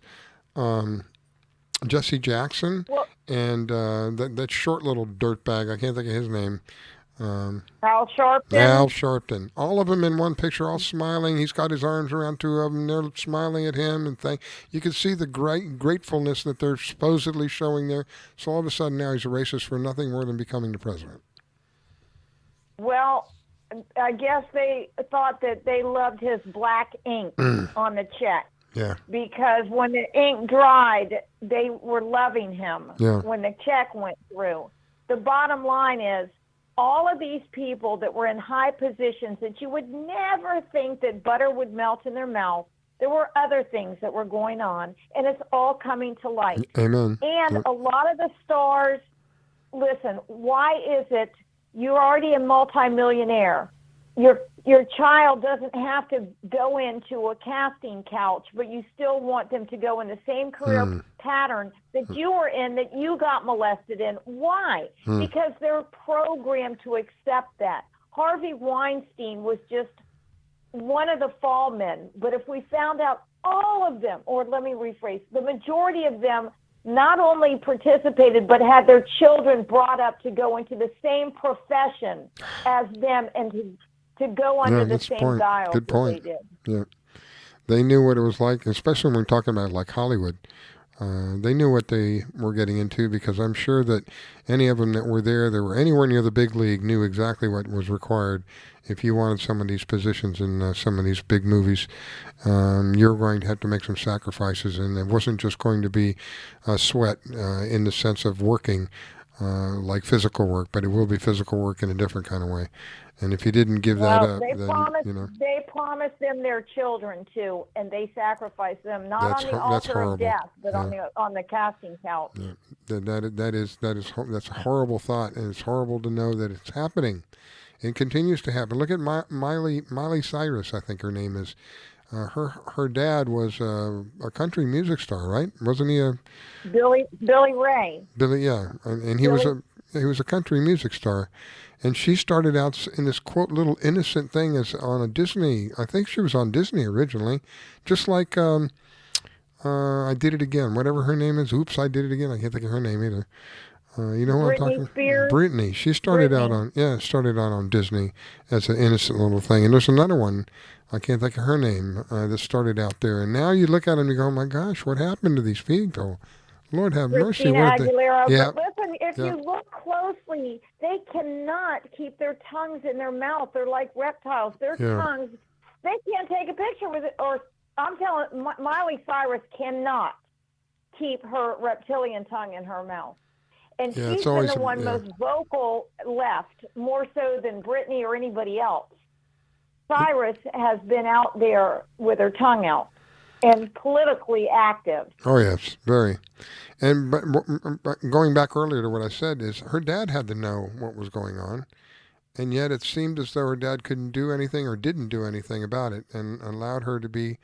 Jesse Jackson, and that short little dirtbag, I can't think of his name. Al Sharpton. Al Sharpton. All of them in one picture, all smiling. He's got his arms around 2 of them. They're smiling at him, and you can see the gratefulness that they're supposedly showing there. So all of a sudden now he's a racist for nothing more than becoming the president. Well, I guess they thought that they loved his black ink on the check. Yeah. Because when the ink dried, they were loving him. Yeah. When the check went through. The bottom line is, all of these people that were in high positions that you would never think that butter would melt in their mouth, there were other things that were going on, and it's all coming to light. Amen. And a lot of the stars, listen, why is it you're already a multimillionaire? Your child doesn't have to go into a casting couch, but you still want them to go in the same career pattern that you were in, that you got molested in. Why? Because they're programmed to accept that. Harvey Weinstein was just one of the fall men, but if we found out all of them, or let me rephrase, the majority of them not only participated, but had their children brought up to go into the same profession as them and to go under the same dial Good point. they did. Yeah. They knew what it was like, especially when we're talking about like Hollywood. They knew what they were getting into, because I'm sure that any of them that were there that were anywhere near the big league knew exactly what was required. If you wanted some of these positions in some of these big movies, you're going to have to make some sacrifices, and it wasn't just going to be sweat in the sense of working like physical work, but it will be physical work in a different kind of way. And if you didn't give that up, they promised them their children too, and they sacrificed them not on the altar of death, but on the casting couch. Yeah. That's a horrible thought, and it's horrible to know that it's happening. It continues to happen. Look at Miley Cyrus, I think her name is. Her dad was a country music star, right? Wasn't he a Billy Ray? Billy, yeah, and he was a country music star. And she started out in this, quote, little innocent thing as on a Disney. I think she was on Disney originally. Just like I Did It Again, whatever her name is. Oops, I Did It Again. I can't think of her name either. You know what I'm talking about? Spears. Britney. She started out on Disney as an innocent little thing. And there's another one, I can't think of her name, that started out there. And now you look at them and you go, oh my gosh, what happened to these people? Lord have mercy. Aguilera. Yeah. But listen, if you look closely, they cannot keep their tongues in their mouth. They're like reptiles. Their tongues, they can't take a picture with it. Or I'm telling Miley Cyrus cannot keep her reptilian tongue in her mouth. And she's been the one most vocal left, more so than Britney or anybody else. Cyrus has been out there with her tongue out and politically active. Oh, yes, very. And but going back earlier to what I said is her dad had to know what was going on, and yet it seemed as though her dad couldn't do anything or didn't do anything about it and allowed her to be.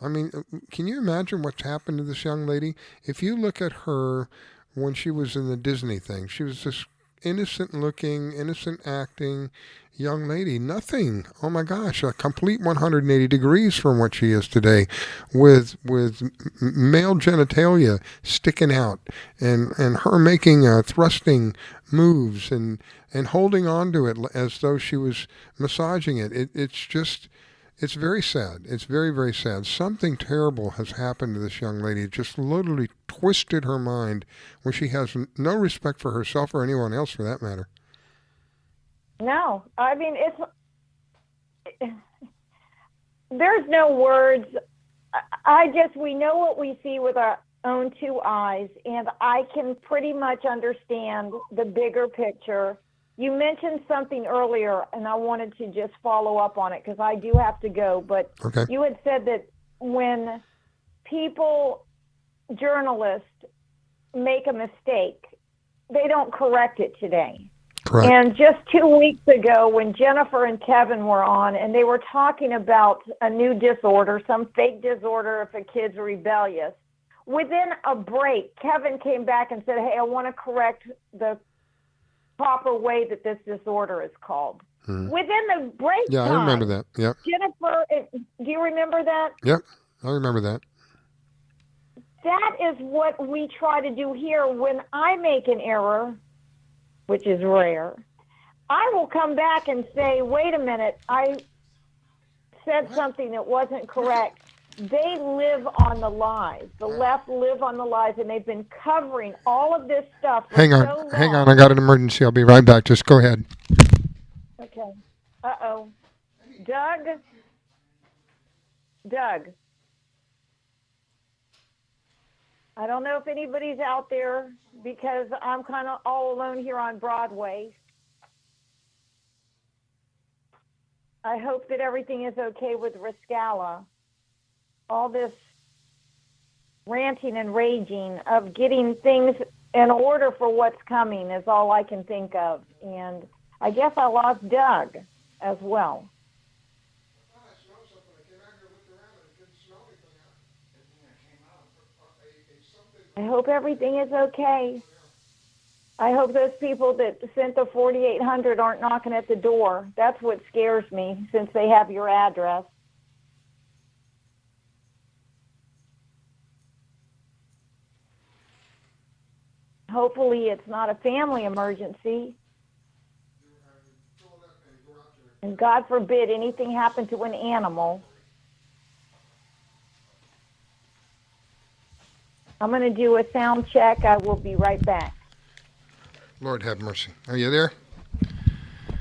I mean, can you imagine what's happened to this young lady? If you look at her when she was in the Disney thing, she was this innocent looking, innocent acting young lady. Nothing. Oh my gosh, a complete 180 degrees from what she is today, with male genitalia sticking out, and her making thrusting moves and holding on to it as though she was massaging it. It's very sad. It's very, very sad. Something terrible has happened to this young lady. It just literally twisted her mind, where she has no respect for herself or anyone else for that matter. No, I mean, there's no words. We know what we see with our own two eyes, and I can pretty much understand the bigger picture. You mentioned something earlier, and I wanted to just follow up on it because I do have to go. But okay. You had said that when journalists make a mistake, they don't correct it today. Correct. And just 2 weeks ago, when Jennifer and Kevin were on, and they were talking about a new disorder, some fake disorder if a kid's rebellious, within a break, Kevin came back and said, hey, I want to correct the proper way that this disorder is called. Within the break Yeah, time, I remember that. Yep. Jennifer, do you remember that? Yep, I remember that. That is what we try to do here. When I make an error, which is rare, I will come back and say, wait a minute, I said something that wasn't correct. They live on the lies. The left live on the lies, and they've been covering all of this stuff for Hang on, so long. hang on. I got an emergency. I'll be right back. Just go ahead. Okay. Uh-oh. Doug. I don't know if anybody's out there because I'm kind of all alone here on Broadway. I hope that everything is okay with Riscalla. All this ranting and raging of getting things in order for what's coming is all I can think of. And I guess I lost Doug as well. I hope everything is okay. I hope those people that sent the 4,800 aren't knocking at the door. That's what scares me, since they have your address. Hopefully it's not a family emergency. And God forbid anything happen to an animal. I'm going to do a sound check. I will be right back. Lord have mercy. Are you there?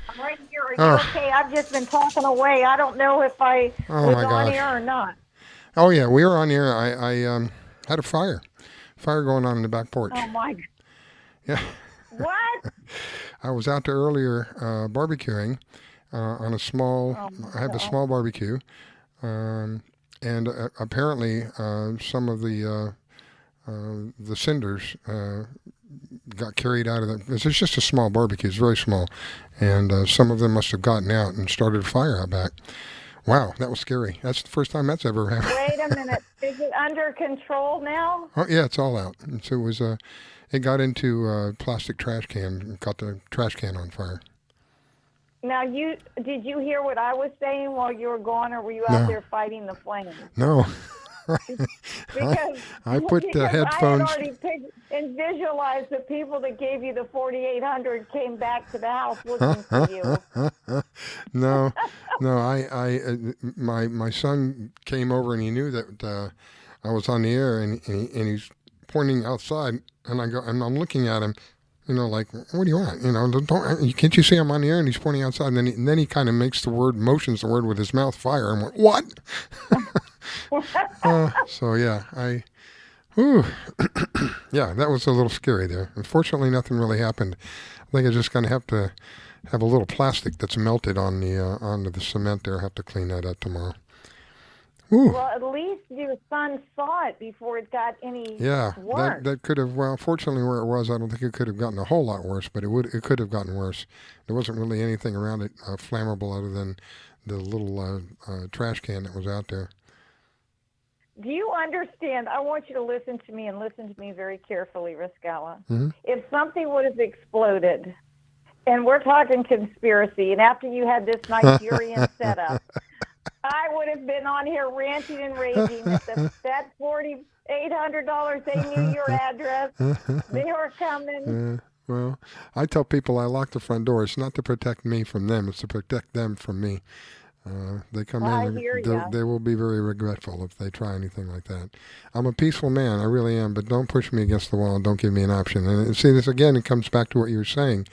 I'm right here. Are you okay? I've just been talking away. I don't know if I was on air or not. Oh, yeah, we were on air. I had a fire going on in the back porch. Oh, my God. Yeah. What? I was out there earlier barbecuing on a small, I have a small barbecue, and apparently some of the cinders got carried out of it. It's just a small barbecue. It's very small. And some of them must have gotten out and started a fire out back. Wow, that was scary. That's the first time that's ever happened. Wait a minute. Is it under control now? Oh, yeah, it's all out. And so it was, it got into a plastic trash can, caught the trash can on fire. Now, did you hear what I was saying while you were gone, or were you out there fighting the flames? No. Because I put the headphones. I had already picked and visualized the people that gave you the 4,800 came back to the house looking for you. No, my son came over and he knew that I was on the air, and he's pointing outside, and I'm looking at him, like, what do you want? Can't you see I'm on the air? And he's pointing outside, and then he kind of motions the word with his mouth, fire, and went, what? So yeah, yeah, that was a little scary there. Unfortunately, nothing really happened. I think I'm just going to have to have a little plastic that's melted on onto the cement there. I have to clean that up tomorrow. Ooh. Well, at least your son saw it before it got any worse. That could have. Well, fortunately, where it was, I don't think it could have gotten a whole lot worse, but it could have gotten worse. There wasn't really anything around it flammable other than the little trash can that was out there. Do you understand? I want you to listen to me and listen to me very carefully, Riscalla. Mm-hmm. If something would have exploded and we're talking conspiracy, and after you had this Nigerian setup, I would have been on here ranting and raging at that $4,800. They knew your address. They were coming. Well, I tell people I lock the front door. It's not to protect me from them. It's to protect them from me. They come in, they will be very regretful if they try anything like that. I'm a peaceful man, I really am, but don't push me against the wall and don't give me an option. And see, this again, it comes back to what you were saying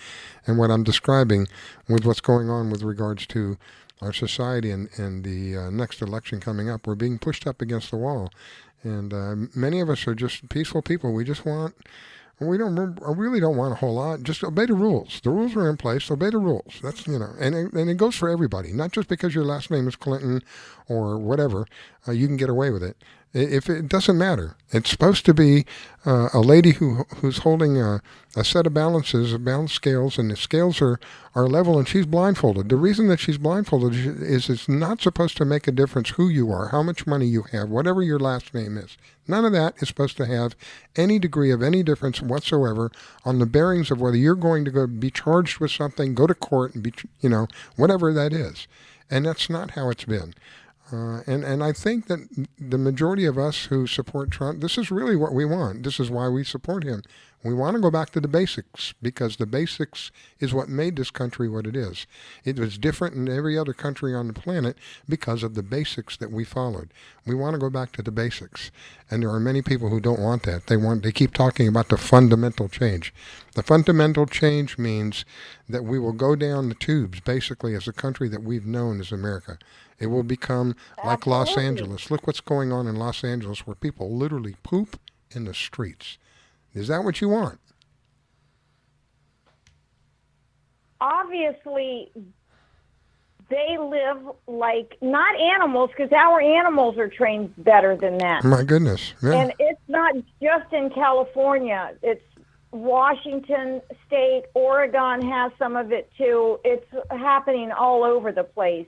and what I'm describing with what's going on with regards to our society and the next election coming up. We're being pushed up against the wall. And many of us are just peaceful people. We really don't want a whole lot. Just obey the rules. The rules are in place. Obey the rules. That's, and it goes for everybody. Not just because your last name is Clinton or whatever, you can get away with it. If it doesn't matter. It's supposed to be a lady who's holding a set of balances, of balance scales, and the scales are level, and she's blindfolded. The reason that she's blindfolded is it's not supposed to make a difference who you are, how much money you have, whatever your last name is. None of that is supposed to have any degree of any difference whatsoever on the bearings of whether you're going to go be charged with something, go to court, and be, whatever that is. And that's not how it's been. And I think that the majority of us who support Trump, this is really what we want. This is why we support him. We want to go back to the basics because the basics is what made this country what it is. It was different in every other country on the planet because of the basics that we followed. We want to go back to the basics. And there are many people who don't want that. They keep talking about the fundamental change. The fundamental change means that we will go down the tubes basically as a country that we've known as America. It will become like Los Angeles. Look what's going on in Los Angeles where people literally poop in the streets. Is that what you want? Obviously, they live like, not animals, because our animals are trained better than that. My goodness. Yeah. And it's not just in California. It's Washington State, Oregon has some of it too. It's happening all over the place.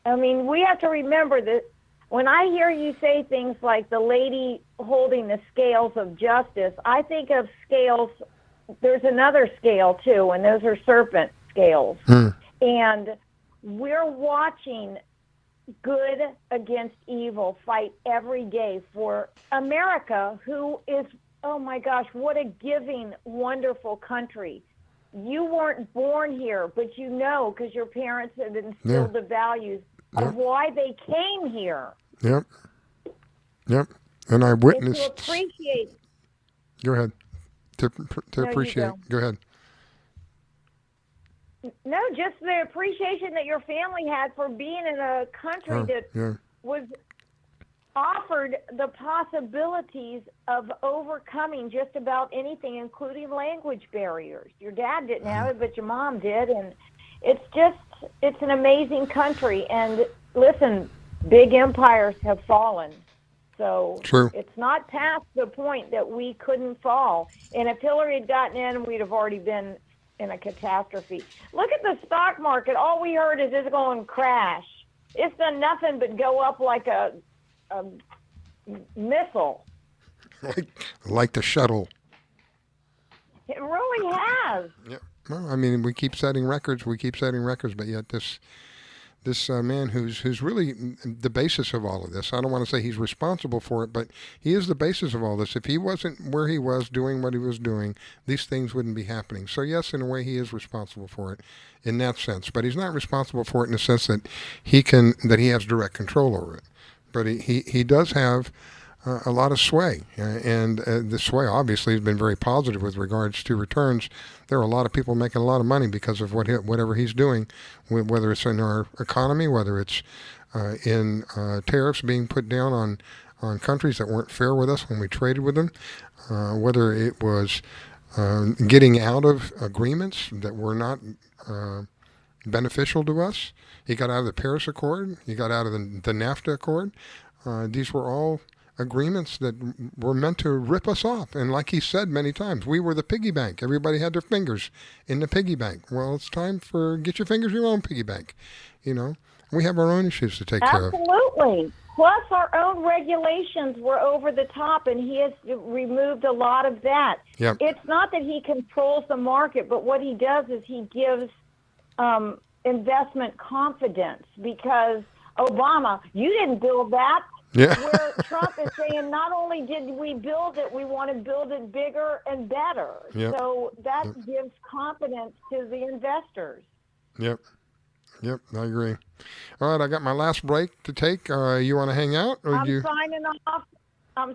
I mean, we have to remember that when I hear you say things like the lady holding the scales of justice, I think of scales, there's another scale too, and those are serpent scales. And we're watching good against evil fight every day for America, who is, oh my gosh, what a giving, wonderful country. You weren't born here, but you know, because your parents have instilled the values of why they came here. Yep. And I witnessed. And to appreciate. Go ahead. To appreciate. Go ahead. No, just the appreciation that your family had for being in a country that was offered the possibilities of overcoming just about anything, including language barriers. Your dad didn't have it, but your mom did. And it's an amazing country. And listen, big empires have fallen. So It's not past the point that we couldn't fall. And if Hillary had gotten in, we'd have already been in a catastrophe. Look at the stock market. All we heard is it's going to crash. It's done nothing but go up like a missile. Like the shuttle. It really has. Yeah. Well, I mean, we keep setting records, but yet this man who's really the basis of all of this. I don't want to say he's responsible for it, but he is the basis of all this. If he wasn't where he was doing what he was doing, these things wouldn't be happening. So yes, in a way, he is responsible for it in that sense, but he's not responsible for it in the sense that he has direct control over it. But he does have a lot of sway, and the sway obviously has been very positive with regards to returns. There are a lot of people making a lot of money because of whatever he's doing, whether it's in our economy, whether it's in tariffs being put down on countries that weren't fair with us when we traded with them, whether it was getting out of agreements that were not beneficial to us. He got out of the Paris Accord. He got out of the NAFTA Accord. These were all agreements that were meant to rip us off. And like he said many times, we were the piggy bank. Everybody had their fingers in the piggy bank. Well, it's time for get your fingers in your own piggy bank. We have our own issues to take care of. Absolutely. Plus, our own regulations were over the top, and he has removed a lot of that. Yep. It's not that he controls the market, but what he does is he gives investment confidence, because Obama, you didn't build that. Yeah. Where Trump is saying, not only did we build it, we want to build it bigger and better. Yep. So that gives confidence to the investors. Yep, I agree. All right, I got my last break to take. You want to hang out? Or I'm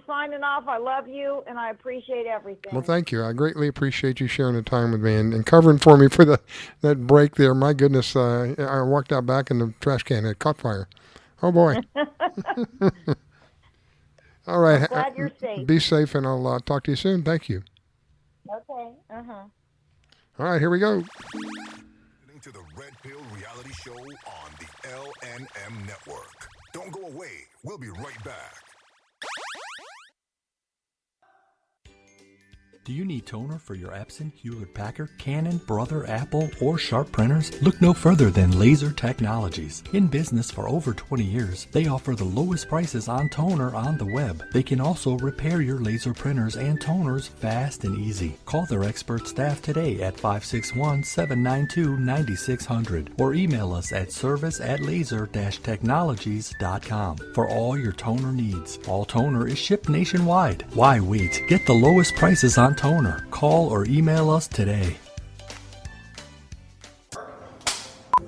signing off. I love you, and I appreciate everything. Well, thank you. I greatly appreciate you sharing the time with me and covering for me for that break there. My goodness, I walked out back in the trash can. It caught fire. Oh, boy. All right. I'm glad you're safe. Be safe, and I'll talk to you soon. Thank you. Okay. All right, here we go. Listening to the Red Pill Reality Show on the LNM Network. Don't go away. We'll be right back. Do you need toner for your Epson, Hewlett-Packard, Canon, Brother, Apple, or Sharp printers? Look no further than Laser Technologies. In business for over 20 years, they offer the lowest prices on toner on the web. They can also repair your laser printers and toners fast and easy. Call their expert staff today at 561-792-9600 or email us at service@laser-technologies.com for all your toner needs. All toner is shipped nationwide. Why wait? Get the lowest prices on toner. Call or email us today.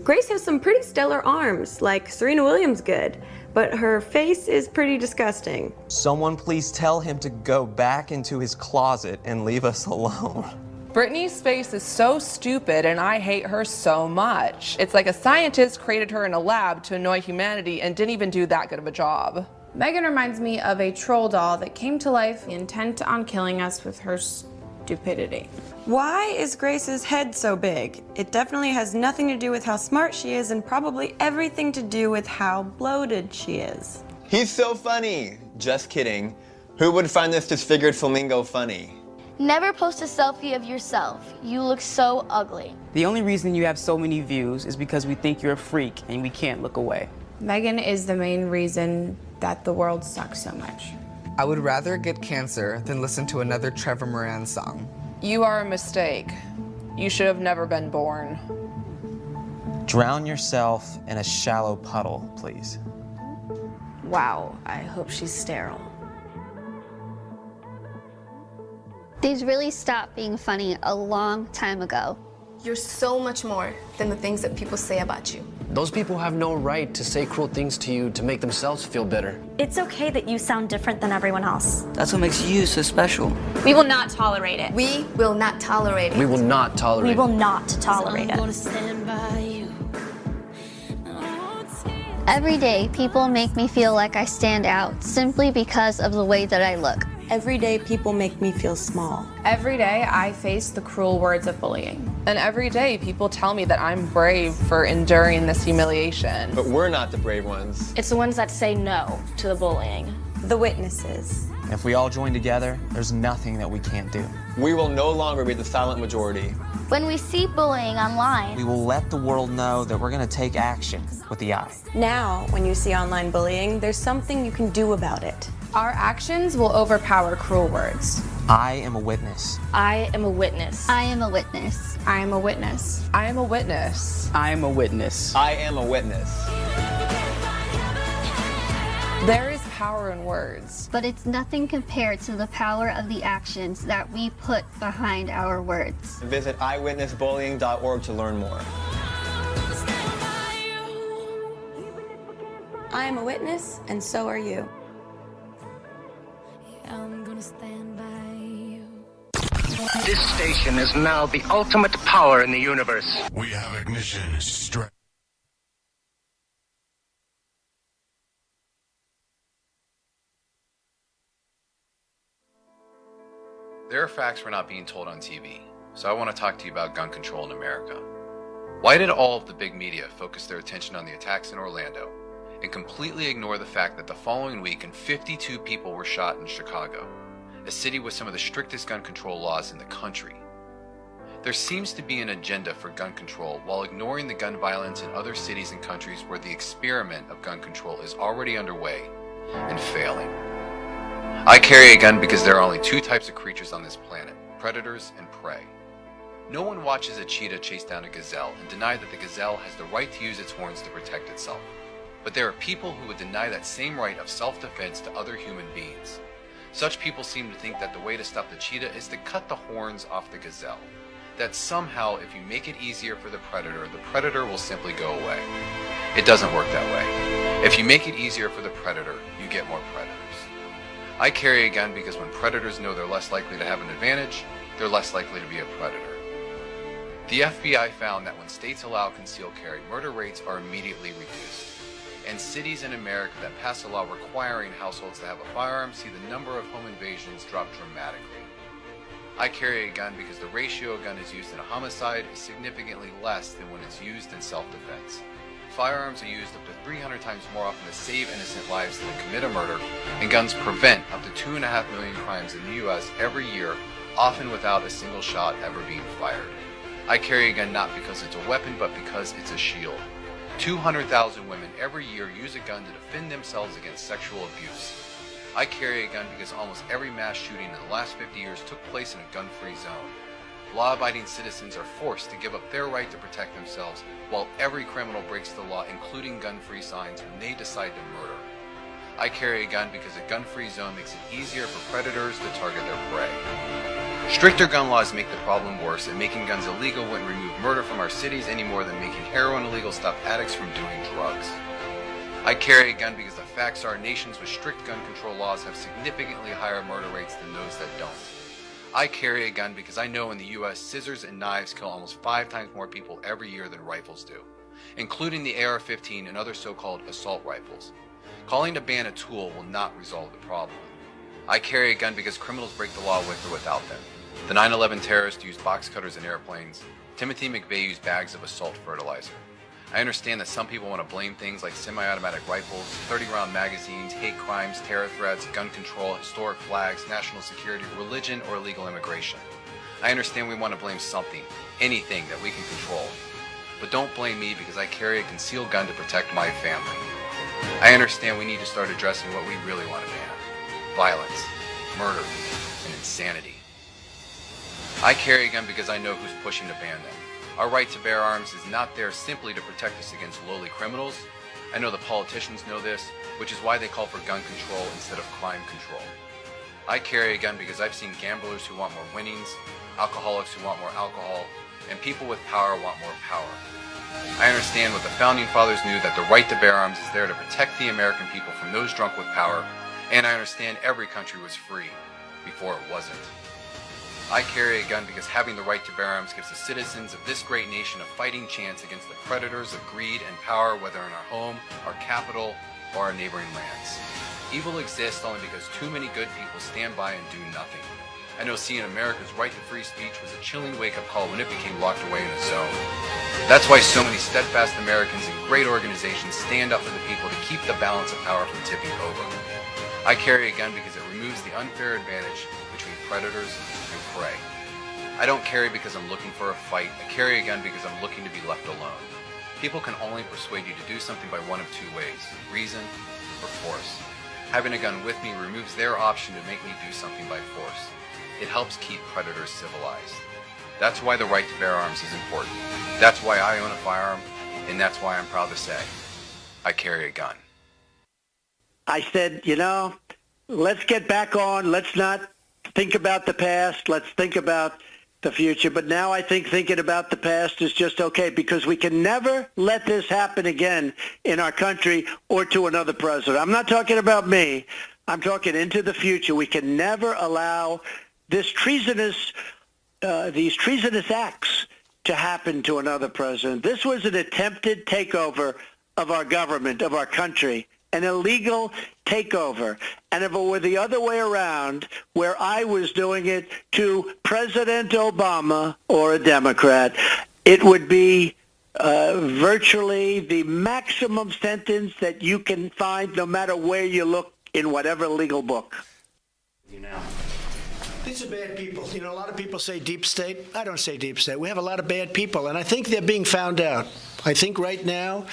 Grace has some pretty stellar arms, like Serena Williams good, but her face is pretty disgusting. Someone please tell him to go back into his closet and leave us alone. Britney's face is so stupid and I hate her so much. It's like a scientist created her in a lab to annoy humanity and didn't even do that good of a job. Megan reminds me of a troll doll that came to life intent on killing us with her stupidity. Why is Grace's head so big? It definitely has nothing to do with how smart she is and probably everything to do with how bloated she is. He's so funny. Just kidding. Who would find this disfigured flamingo funny? Never post a selfie of yourself. You look so ugly. The only reason you have so many views is because we think you're a freak and we can't look away. Megan is the main reason that the world sucks so much. I would rather get cancer than listen to another Trevor Moran song. You are a mistake. You should have never been born. Drown yourself in a shallow puddle, please. Wow, I hope she's sterile. These really stopped being funny a long time ago. You're so much more than the things that people say about you. Those people have no right to say cruel things to you to make themselves feel better. It's okay that you sound different than everyone else. That's what makes you so special. We will not tolerate it. We will not tolerate it. We will not tolerate it. We will not tolerate it. Every day, people make me feel like I stand out simply because of the way that I look. Every day, people make me feel small. Every day, I face the cruel words of bullying. And every day, people tell me that I'm brave for enduring this humiliation. But we're not the brave ones. It's the ones that say no to the bullying. The witnesses. If we all join together, there's nothing that we can't do. We will no longer be the silent majority. When we see bullying online, We will let the world know that we're going to take action with the eye. Now, when you see online bullying, there's something you can do about it. Our actions will overpower cruel words. I am a witness. I am a witness. I am a witness. I am a witness. I am a witness. I am a witness. I am a witness. There is power in words. But it's nothing compared to the power of the actions that we put behind our words. Visit eyewitnessbullying.org to learn more. I am a witness, and so are you. I'm gonna stand by you. This station is now the ultimate power in the universe. We have ignition. There are facts we're not being told on TV, so I want to talk to you about gun control in America. Why did all of the big media focus their attention on the attacks in Orlando and completely ignore the fact that the following weekend 52 people were shot in Chicago, a city with some of the strictest gun control laws in the country? There seems to be an agenda for gun control while ignoring the gun violence in other cities and countries where the experiment of gun control is already underway and failing. I carry a gun because there are only two types of creatures on this planet, predators and prey. No one watches a cheetah chase down a gazelle and deny that the gazelle has the right to use its horns to protect itself. But there are people who would deny that same right of self-defense to other human beings. Such people seem to think that the way to stop the cheetah is to cut the horns off the gazelle. That somehow, if you make it easier for the predator will simply go away. It doesn't work that way. If you make it easier for the predator, you get more predators. I carry a gun because when predators know they're less likely to have an advantage, they're less likely to be a predator. The FBI found that when states allow concealed carry, murder rates are immediately reduced. And cities in America that pass a law requiring households to have a firearm see the number of home invasions drop dramatically. I carry a gun because the ratio a gun is used in a homicide is significantly less than when it's used in self-defense. Firearms are used up to 300 times more often to save innocent lives than to commit a murder, and guns prevent up to 2.5 million crimes in the U.S. every year, often without a single shot ever being fired. I carry a gun not because it's a weapon, but because it's a shield. 200,000 women every year use a gun to defend themselves against sexual abuse. I carry a gun because almost every mass shooting in the last 50 years took place in a gun-free zone. Law-abiding citizens are forced to give up their right to protect themselves, while every criminal breaks the law, including gun-free signs, when they decide to murder. I carry a gun because a gun-free zone makes it easier for predators to target their prey. Stricter gun laws make the problem worse, and making guns illegal wouldn't remove murder from our cities any more than making heroin illegal stop addicts from doing drugs. I carry a gun because the facts are nations with strict gun control laws have significantly higher murder rates than those that don't. I carry a gun because I know in the U.S. scissors and knives kill almost 5 times more people every year than rifles do, including the AR-15 and other so-called assault rifles. Calling to ban a tool will not resolve the problem. I carry a gun because criminals break the law with or without them. The 9/11 terrorists used box cutters in airplanes. Timothy McVeigh used bags of assault fertilizer. I understand that some people want to blame things like semi-automatic rifles, 30-round magazines, hate crimes, terror threats, gun control, historic flags, national security, religion, or illegal immigration. I understand we want to blame something, anything that we can control. But don't blame me because I carry a concealed gun to protect my family. I understand we need to start addressing what we really want to ban: violence, murder, and insanity. I carry a gun because I know who's pushing to ban them. Our right to bear arms is not there simply to protect us against lowly criminals. I know the politicians know this, which is why they call for gun control instead of crime control. I carry a gun because I've seen gamblers who want more winnings, alcoholics who want more alcohol, and people with power want more power. I understand what the Founding Fathers knew, that the right to bear arms is there to protect the American people from those drunk with power, and I understand every country was free before it wasn't. I carry a gun because having the right to bear arms gives the citizens of this great nation a fighting chance against the predators of greed and power, whether in our home, our capital, or our neighboring lands. Evil exists only because too many good people stand by and do nothing. I know seeing America's right to free speech was a chilling wake-up call when it became locked away in a zone. That's why so many steadfast Americans and great organizations stand up for the people to keep the balance of power from tipping over. I carry a gun because it removes the unfair advantage between predators and prey. I don't carry because I'm looking for a fight. I carry a gun because I'm looking to be left alone. People can only persuade you to do something by one of two ways: reason or force. Having a gun with me removes their option to make me do something by force. It helps keep predators civilized. That's why the right to bear arms is important. That's why I own a firearm, and that's why I'm proud to say I carry a gun. I said, let's get back on. Let's not think about the past. Let's think about the future. But now I think thinking about the past is just okay, because we can never let this happen again in our country or to another president. I'm not talking about me. I'm talking into the future. We can never allow these treasonous acts to happen to another president. This was an attempted takeover of our government, of our country, an illegal takeover. And if it were the other way around, where I was doing it to President Obama or a Democrat, it would be virtually the maximum sentence that you can find no matter where you look in whatever legal book. These are bad people. A lot of people say deep state. I don't say deep state. We have a lot of bad people, and I think they're being found out. I think right now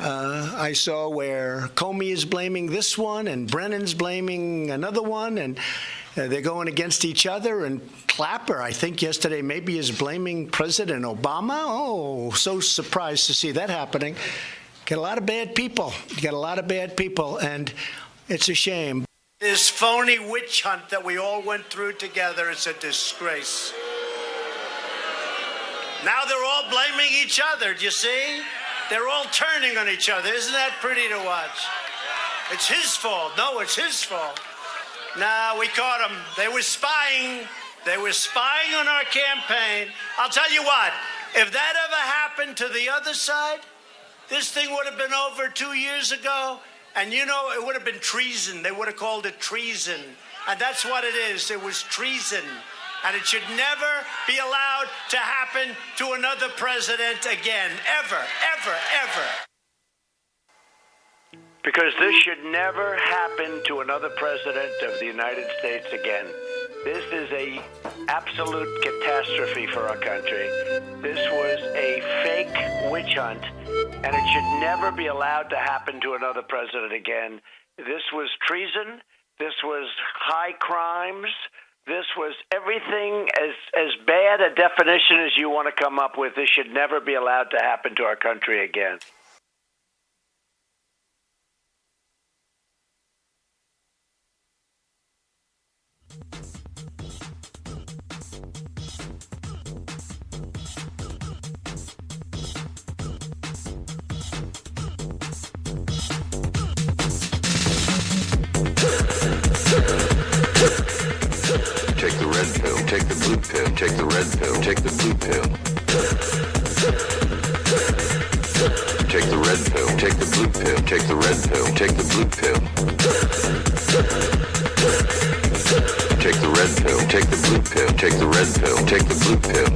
I saw where Comey is blaming this one and Brennan's blaming another one, and they're going against each other. And Clapper, I think yesterday, maybe is blaming President Obama. Oh, so surprised to see that happening. Got a lot of bad people. You got a lot of bad people, and it's a shame. This phony witch hunt that we all went through together is a disgrace. Now they're all blaming each other, do you see? They're all turning on each other. Isn't that pretty to watch? It's his fault. No, it's his fault. Nah, we caught them. They were spying. They were spying on our campaign. I'll tell you what, if that ever happened to the other side, this thing would have been over 2 years ago. And you know, it would have been treason. They would have called it treason. And that's what it is. It was treason. And it should never be allowed to happen to another president again. Ever, ever, ever. Because this should never happen to another president of the United States again. This is a absolute catastrophe for our country. This was a fake witch hunt, and it should never be allowed to happen to another president again. This was treason. This was high crimes. This was everything as bad a definition as you want to come up with. This should never be allowed to happen to our country again. Take the red pill, take the blue pill, take the red pill, take the blue pill. Take the red pill, take the blue pill, take the red pill, take the blue pill. Take the red pill, take the blue pill, take the red pill, take the blue pill.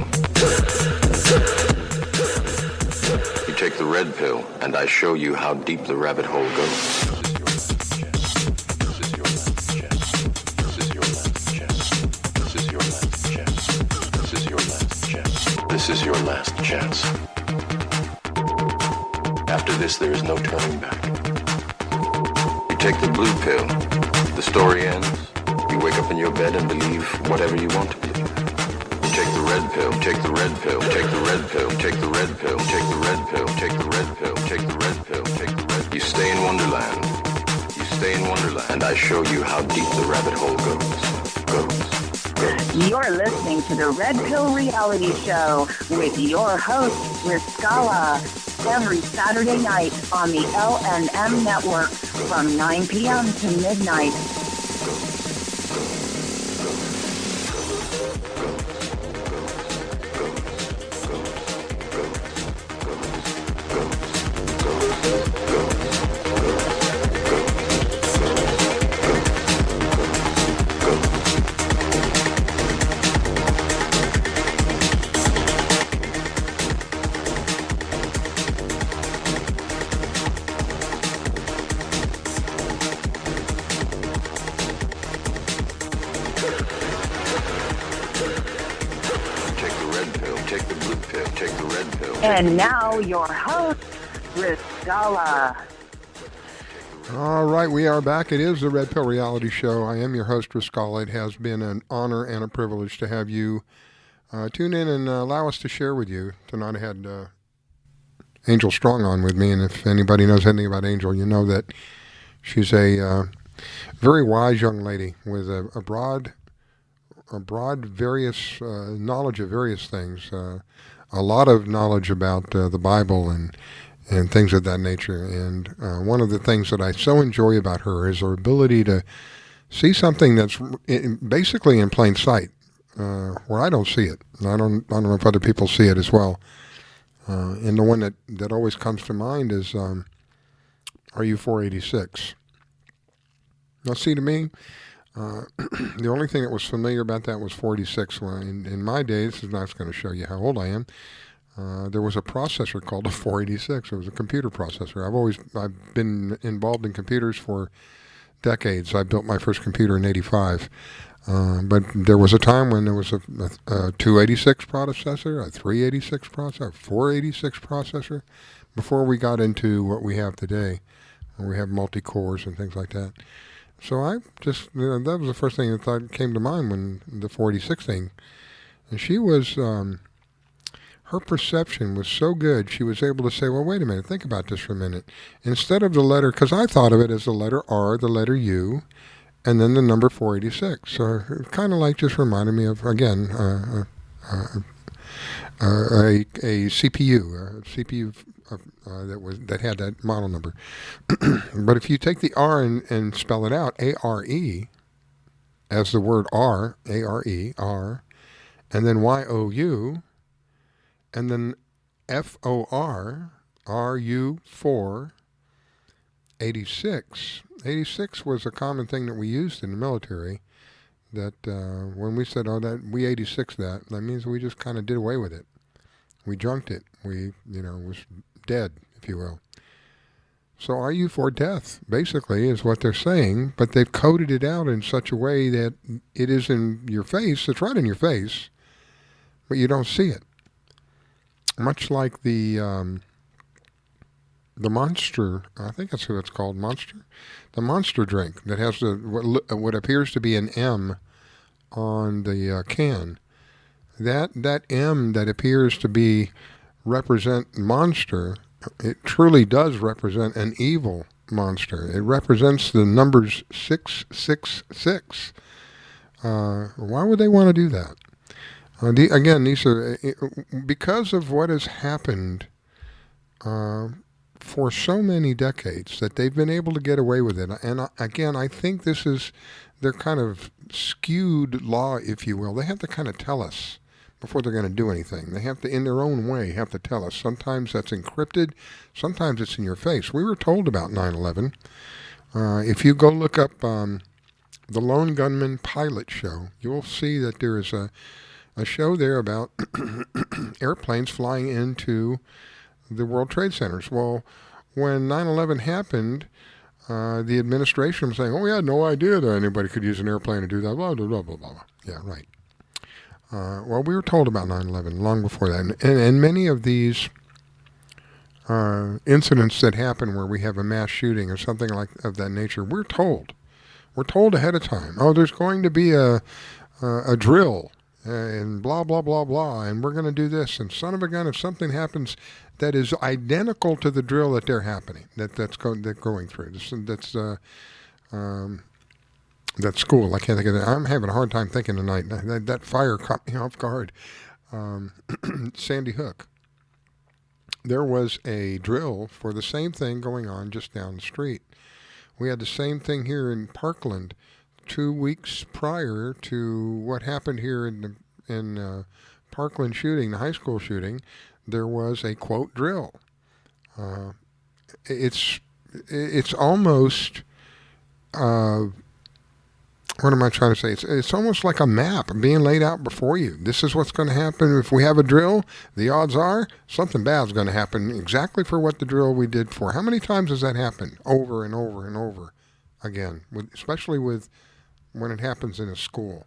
You take the red pill, and I show you how deep the rabbit hole goes. This is your last chance. After this, there is no turning back. You take the blue pill, the story ends. You wake up in your bed and believe whatever you want to believe. You take the red pill, take the red pill, take the red pill, take the red pill, take the red pill, take the red pill, take the red pill, take the red. You stay in Wonderland. You stay in Wonderland, and I show you how deep the rabbit hole goes. You're listening to the Red Pill Reality Show with your host, Riscalla, every Saturday night on the LNM Network from 9 p.m. to midnight. And now your host, Riscalla. All right, we are back. It is the Red Pill Reality Show. I am your host, Riscalla. It has been an honor and a privilege to have you tune in and allow us to share with you. Tonight I had Angel Strong on with me, and if anybody knows anything about Angel, you know that she's a very wise young lady with a broad various knowledge of various things. A lot of knowledge about the Bible and things of that nature. And one of the things that I so enjoy about her is her ability to see something that's basically in plain sight, where I don't see it. I don't know if other people see it as well. And the one that always comes to mind is, are you 486? Now, see, to me, the only thing that was familiar about that was 46. Well, in my days, and that's going to show you how old I am, there was a processor called a 486. It was a computer processor. I've been involved in computers for decades. I built my first computer in '85. But there was a time when there was a 286 processor, a 386 processor, a 486 processor, before we got into what we have today, where we have multi-cores and things like that. So I just, that was the first thing that thought came to mind when the 486 thing. And she was, her perception was so good, she was able to say, well, wait a minute, think about this for a minute. Instead of the letter, because I thought of it as the letter R, the letter U, and then the number 486. So it kind of like just reminded me of, again, a CPU that had that model number. But if you take the R and spell it out, A-R-E, as the word R, A-R-E, R, and then Y-O-U, and then F-O-R, R-U-4, 86. 86 was a common thing that we used in the military, that when we said, oh, that we 86 that means we just kind of did away with it. We junked it. We, was dead, if you will. So RU for death, basically, is what they're saying, but they've coded it out in such a way that it is in your face. It's right in your face, but you don't see it. Much like the Monster, I think that's what it's called, Monster. The Monster drink that has what appears to be an M on the can. That M that appears to be represent monster, it truly does represent an evil monster. It represents the numbers 666. Why would they want to do that? Again, these are because of what has happened for so many decades that they've been able to get away with it. And again, I think this is their kind of skewed law, if you will. They have to kind of tell us before they're going to do anything. They have to, in their own way, have to tell us. Sometimes that's encrypted. Sometimes it's in your face. We were told about 9/11. If you go look up the Lone Gunman Pilot Show, you'll see that there is a show there about airplanes flying into the World Trade Centers. Well, when 9/11 happened, the administration was saying, oh, we had no idea that anybody could use an airplane to do that, blah, blah, blah, blah, blah. Yeah, right. Well, we were told about 9/11 long before that. And many of these incidents that happen where we have a mass shooting or something like of that nature, we're told. We're told ahead of time, oh, there's going to be a drill and blah, blah, blah, blah, and we're going to do this. And son of a gun, if something happens that is identical to the drill that they're going through, that school, I can't think of that. I'm having a hard time thinking tonight. That fire caught me off guard. Sandy Hook. There was a drill for the same thing going on just down the street. We had the same thing here in Parkland 2 weeks prior to what happened here in Parkland shooting, the high school shooting. There was a quote drill. It's almost what am I trying to say? It's almost like a map being laid out before you. This is what's going to happen. If we have a drill, the odds are something bad is going to happen exactly for what the drill we did for. How many times has that happened? Over and over and over again, especially when it happens in a school.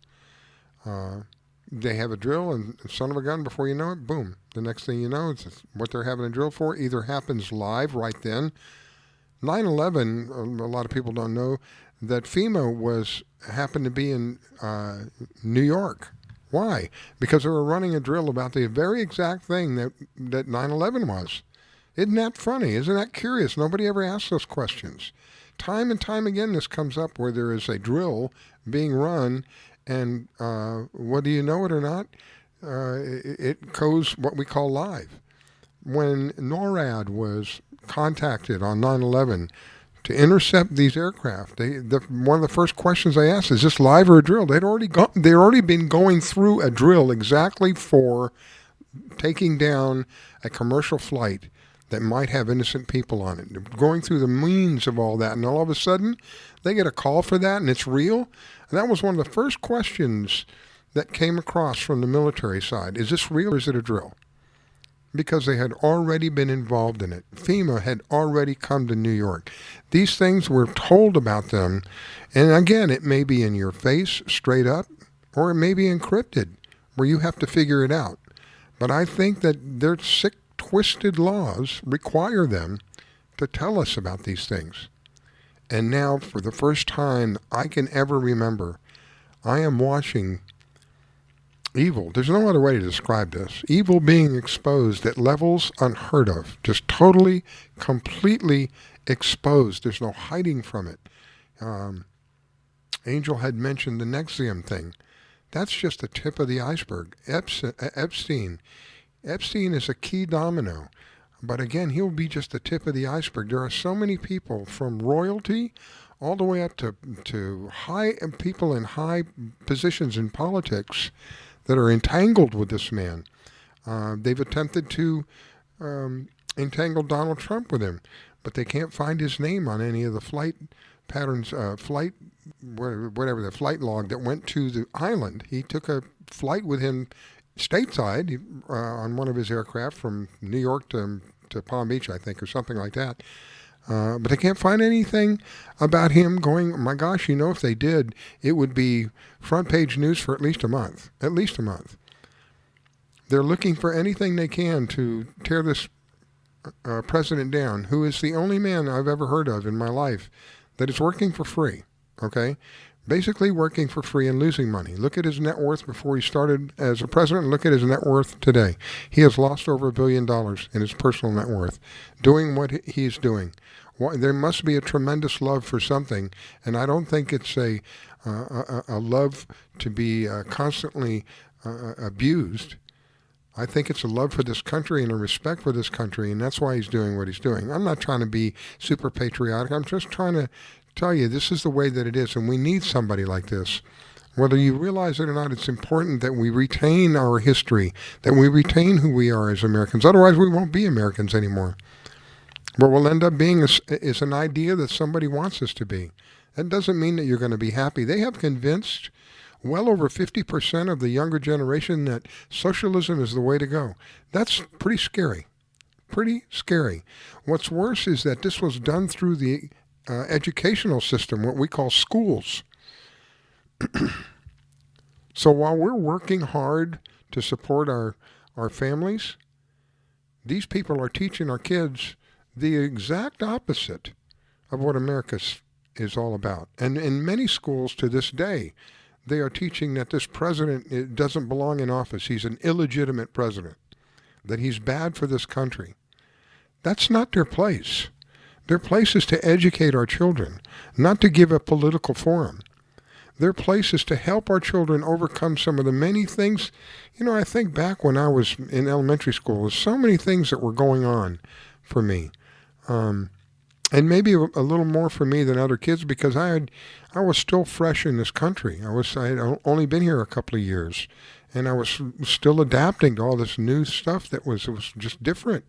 They have a drill, and son of a gun, before you know it, boom. The next thing you know, it's what they're having a drill for either happens live right then. 9/11, a lot of people don't know that FEMA happened to be in New York. Why? Because they were running a drill about the very exact thing that 9/11 was. Isn't that funny? Isn't that curious? Nobody ever asks those questions. Time and time again, this comes up where there is a drill being run, and whether you know it or not, it goes what we call live. When NORAD was contacted on 9/11 to intercept these aircraft, one of the first questions they asked is this live or a drill? They'd already been going through a drill exactly for taking down a commercial flight that might have innocent people on it, going through the means of all that, and all of a sudden they get a call for that, and it's real. And that was one of the first questions that came across from the military side. Is this real or is it a drill? because they had already been involved in it. FEMA had already come to New York. These things were told about them, and again, it may be in your face, straight up, or it may be encrypted, where you have to figure it out. But I think that their sick, twisted laws require them to tell us about these things. And now, for the first time I can ever remember, I am watching evil. There's no other way to describe this. Evil being exposed at levels unheard of. Just totally, completely exposed. There's no hiding from it. Angel had mentioned the Nexium thing. That's just the tip of the iceberg. Epstein is a key domino. But again, he'll be just the tip of the iceberg. There are so many people, from royalty all the way up to high people in high positions in politics, that are entangled with this man. They've attempted to entangle Donald Trump with him, but they can't find his name on any of the flight patterns, whatever, the flight log that went to the island. He took a flight with him stateside on one of his aircraft from New York to Palm Beach, I think, or something like that. But they can't find anything about him going, my gosh, if they did, it would be front page news for at least a month. At least a month. They're looking for anything they can to tear this president down, who is the only man I've ever heard of in my life that is working for free, okay? Basically working for free and losing money. Look at his net worth before he started as a president, and look at his net worth today. He has lost over $1 billion in his personal net worth doing what he's doing. There must be a tremendous love for something, and I don't think it's a love to be constantly abused. I think it's a love for this country and a respect for this country, and that's why he's doing what he's doing. I'm not trying to be super patriotic. I'm just trying to tell you this is the way that it is, and we need somebody like this. Whether you realize it or not, it's important that we retain our history, that we retain who we are as Americans. Otherwise, we won't be Americans anymore. What we'll end up being is an idea that somebody wants us to be. That doesn't mean that you're going to be happy. They have convinced well over 50% of the younger generation that socialism is the way to go. That's pretty scary. Pretty scary. What's worse is that this was done through the educational system, what we call schools. So while we're working hard to support our families, these people are teaching our kids the exact opposite of what America is all about. And in many schools to this day, they are teaching that this president doesn't belong in office. He's an illegitimate president, that he's bad for this country. That's not their place. Their place is to educate our children, not to give a political forum. Their place is to help our children overcome some of the many things. I think back when I was in elementary school, there's so many things that were going on for me. And maybe a little more for me than other kids, because I was still fresh in this country. I had only been here a couple of years, and I was still adapting to all this new stuff that was just different.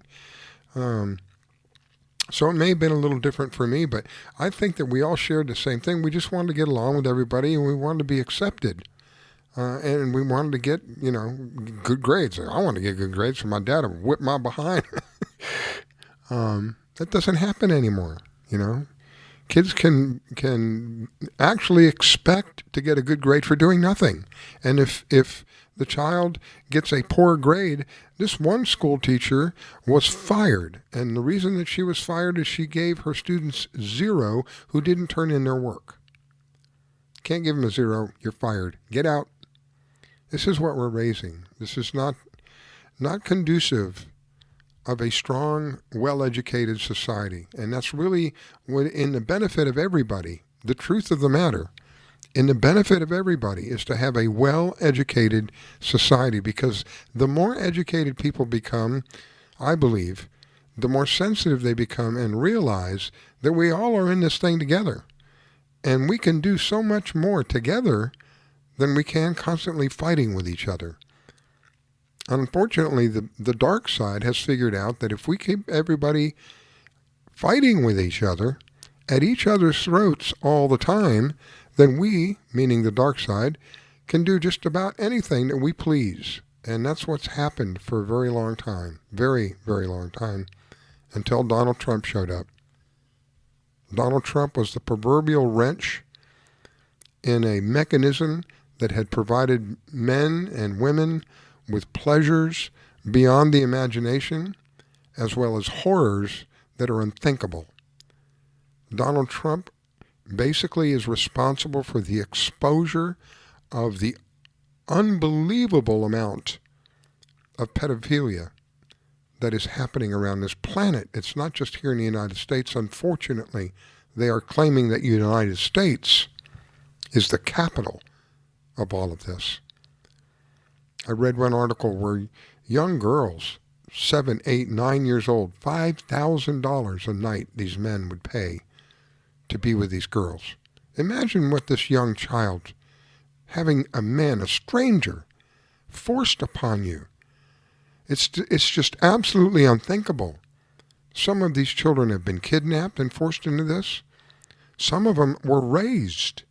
So it may have been a little different for me, but I think that we all shared the same thing. We just wanted to get along with everybody, and we wanted to be accepted. And we wanted to get, good grades. I wanted to get good grades, so my dad would whip my behind. That doesn't happen anymore, Kids can actually expect to get a good grade for doing nothing. And if the child gets a poor grade, this one school teacher was fired. And the reason that she was fired is she gave her students 0 who didn't turn in their work. Can't give them a 0, you're fired. Get out. This is what we're raising. This is not conducive of a strong, well-educated society. And that's really in the benefit of everybody. The truth of the matter, in the benefit of everybody, is to have a well-educated society, because the more educated people become, I believe, the more sensitive they become and realize that we all are in this thing together. And we can do so much more together than we can constantly fighting with each other. Unfortunately, the dark side has figured out that if we keep everybody fighting with each other, at each other's throats all the time, then we, meaning the dark side, can do just about anything that we please. And that's what's happened for a very long time, very, very long time, until Donald Trump showed up. Donald Trump was the proverbial wrench in a mechanism that had provided men and women with pleasures beyond the imagination, as well as horrors that are unthinkable. Donald Trump basically is responsible for the exposure of the unbelievable amount of pedophilia that is happening around this planet. It's not just here in the United States. Unfortunately, they are claiming that the United States is the capital of all of this. I read one article where young girls, 7, 8, 9 years old, $5,000 a night these men would pay to be with these girls. Imagine what this young child, having a man, a stranger, forced upon you. It's just absolutely unthinkable. Some of these children have been kidnapped and forced into this. Some of them were raised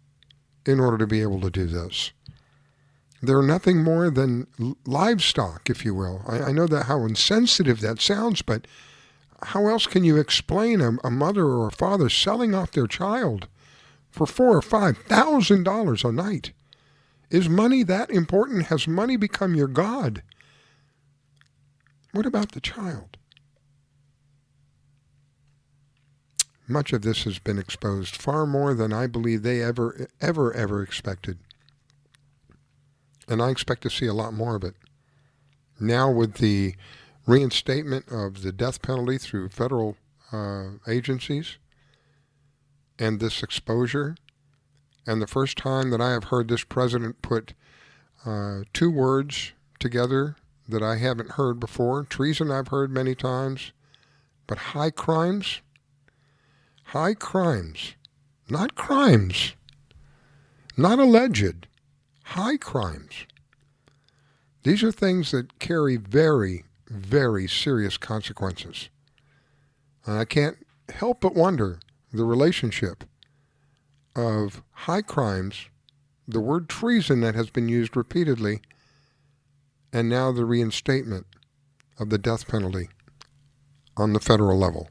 in order to be able to do this. They're nothing more than livestock, if you will. I know that how insensitive that sounds, but how else can you explain a mother or a father selling off their child for $4,000 or $5,000 a night? Is money that important? Has money become your God? What about the child? Much of this has been exposed, far more than I believe they ever expected. And I expect to see a lot more of it. Now with the reinstatement of the death penalty through federal agencies and this exposure, and the first time that I have heard this president put two words together that I haven't heard before. Treason I've heard many times, but high crimes, not crimes, not alleged, high crimes. These are things that carry very, very serious consequences. And I can't help but wonder the relationship of high crimes, the word treason that has been used repeatedly, and now the reinstatement of the death penalty on the federal level.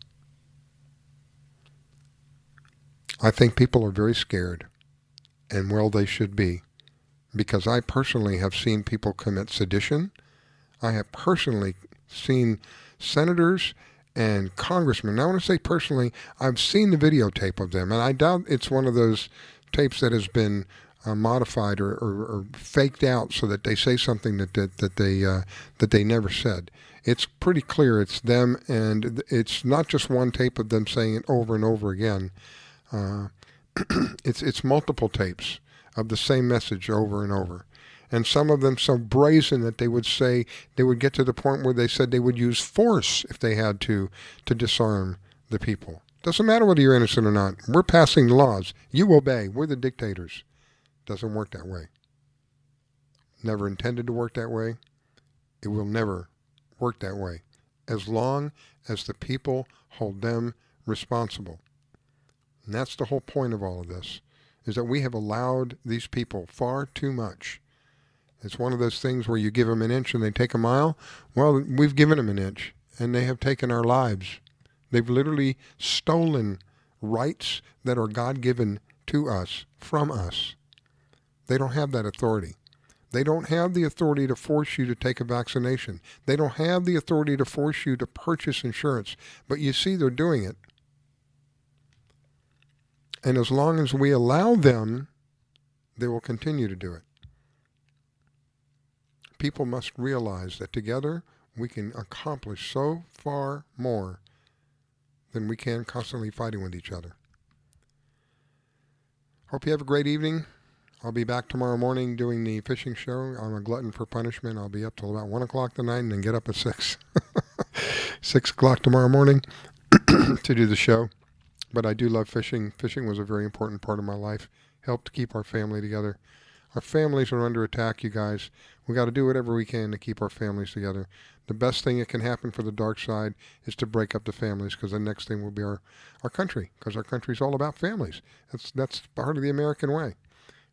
I think people are very scared, and well, they should be, because I personally have seen people commit sedition. I have personally seen senators and congressmen. Now, when I say personally, I've seen the videotape of them, and I doubt it's one of those tapes that has been modified or faked out so that they say something that they never said. It's pretty clear it's them, and it's not just one tape of them saying it over and over again. It's multiple tapes of the same message over and over. And some of them so brazen that they would say, they would get to the point where they said they would use force if they had to disarm the people. Doesn't matter whether you're innocent or not. We're passing laws. You obey. We're the dictators. Doesn't work that way. Never intended to work that way. It will never work that way, as long as the people hold them responsible. And that's the whole point of all of this, is that we have allowed these people far too much. It's one of those things where you give them an inch and they take a mile. Well, we've given them an inch, and they have taken our lives. They've literally stolen rights that are God-given to us, from us. They don't have that authority. They don't have the authority to force you to take a vaccination. They don't have the authority to force you to purchase insurance. But you see, they're doing it. And as long as we allow them, they will continue to do it. People must realize that together we can accomplish so far more than we can constantly fighting with each other. Hope you have a great evening. I'll be back tomorrow morning doing the fishing show. I'm a glutton for punishment. I'll be up till about 1 o'clock tonight and then get up at 6. 6 o'clock tomorrow morning to do the show. But I do love fishing. Fishing was a very important part of my life. Helped keep our family together. Our families are under attack, you guys. We got to do whatever we can to keep our families together. The best thing that can happen for the dark side is to break up the families, because the next thing will be our country, because our country is all about families. That's part of the American way.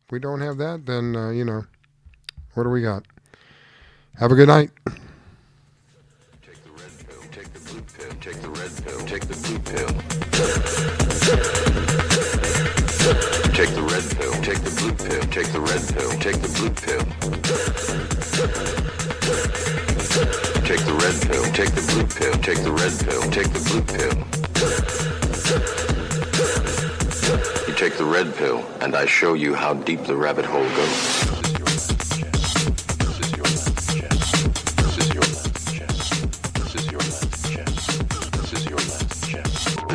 If we don't have that, then, what do we got? Have a good night. Take the red pill, take the blue pill, take the red pill, take the blue pill. Take the red pill, take the blue pill, take the red pill, take the blue pill. Take the red pill, take the blue pill, take the red pill, take the blue pill. You take the red pill, and I show you how deep the rabbit hole goes.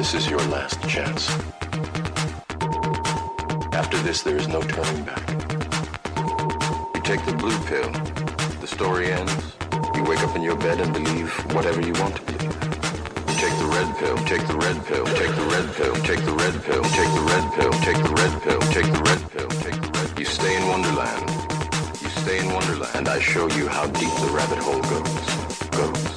This is your last chance. After this, there is no turning back. You take the blue pill, the story ends. You wake up in your bed and believe whatever you want to believe. You take the red pill, take the red pill, take the red pill, take the red pill, take the red pill, take the red pill, take the red pill, take the red. You stay in Wonderland. You stay in Wonderland, and I show you how deep the rabbit hole goes.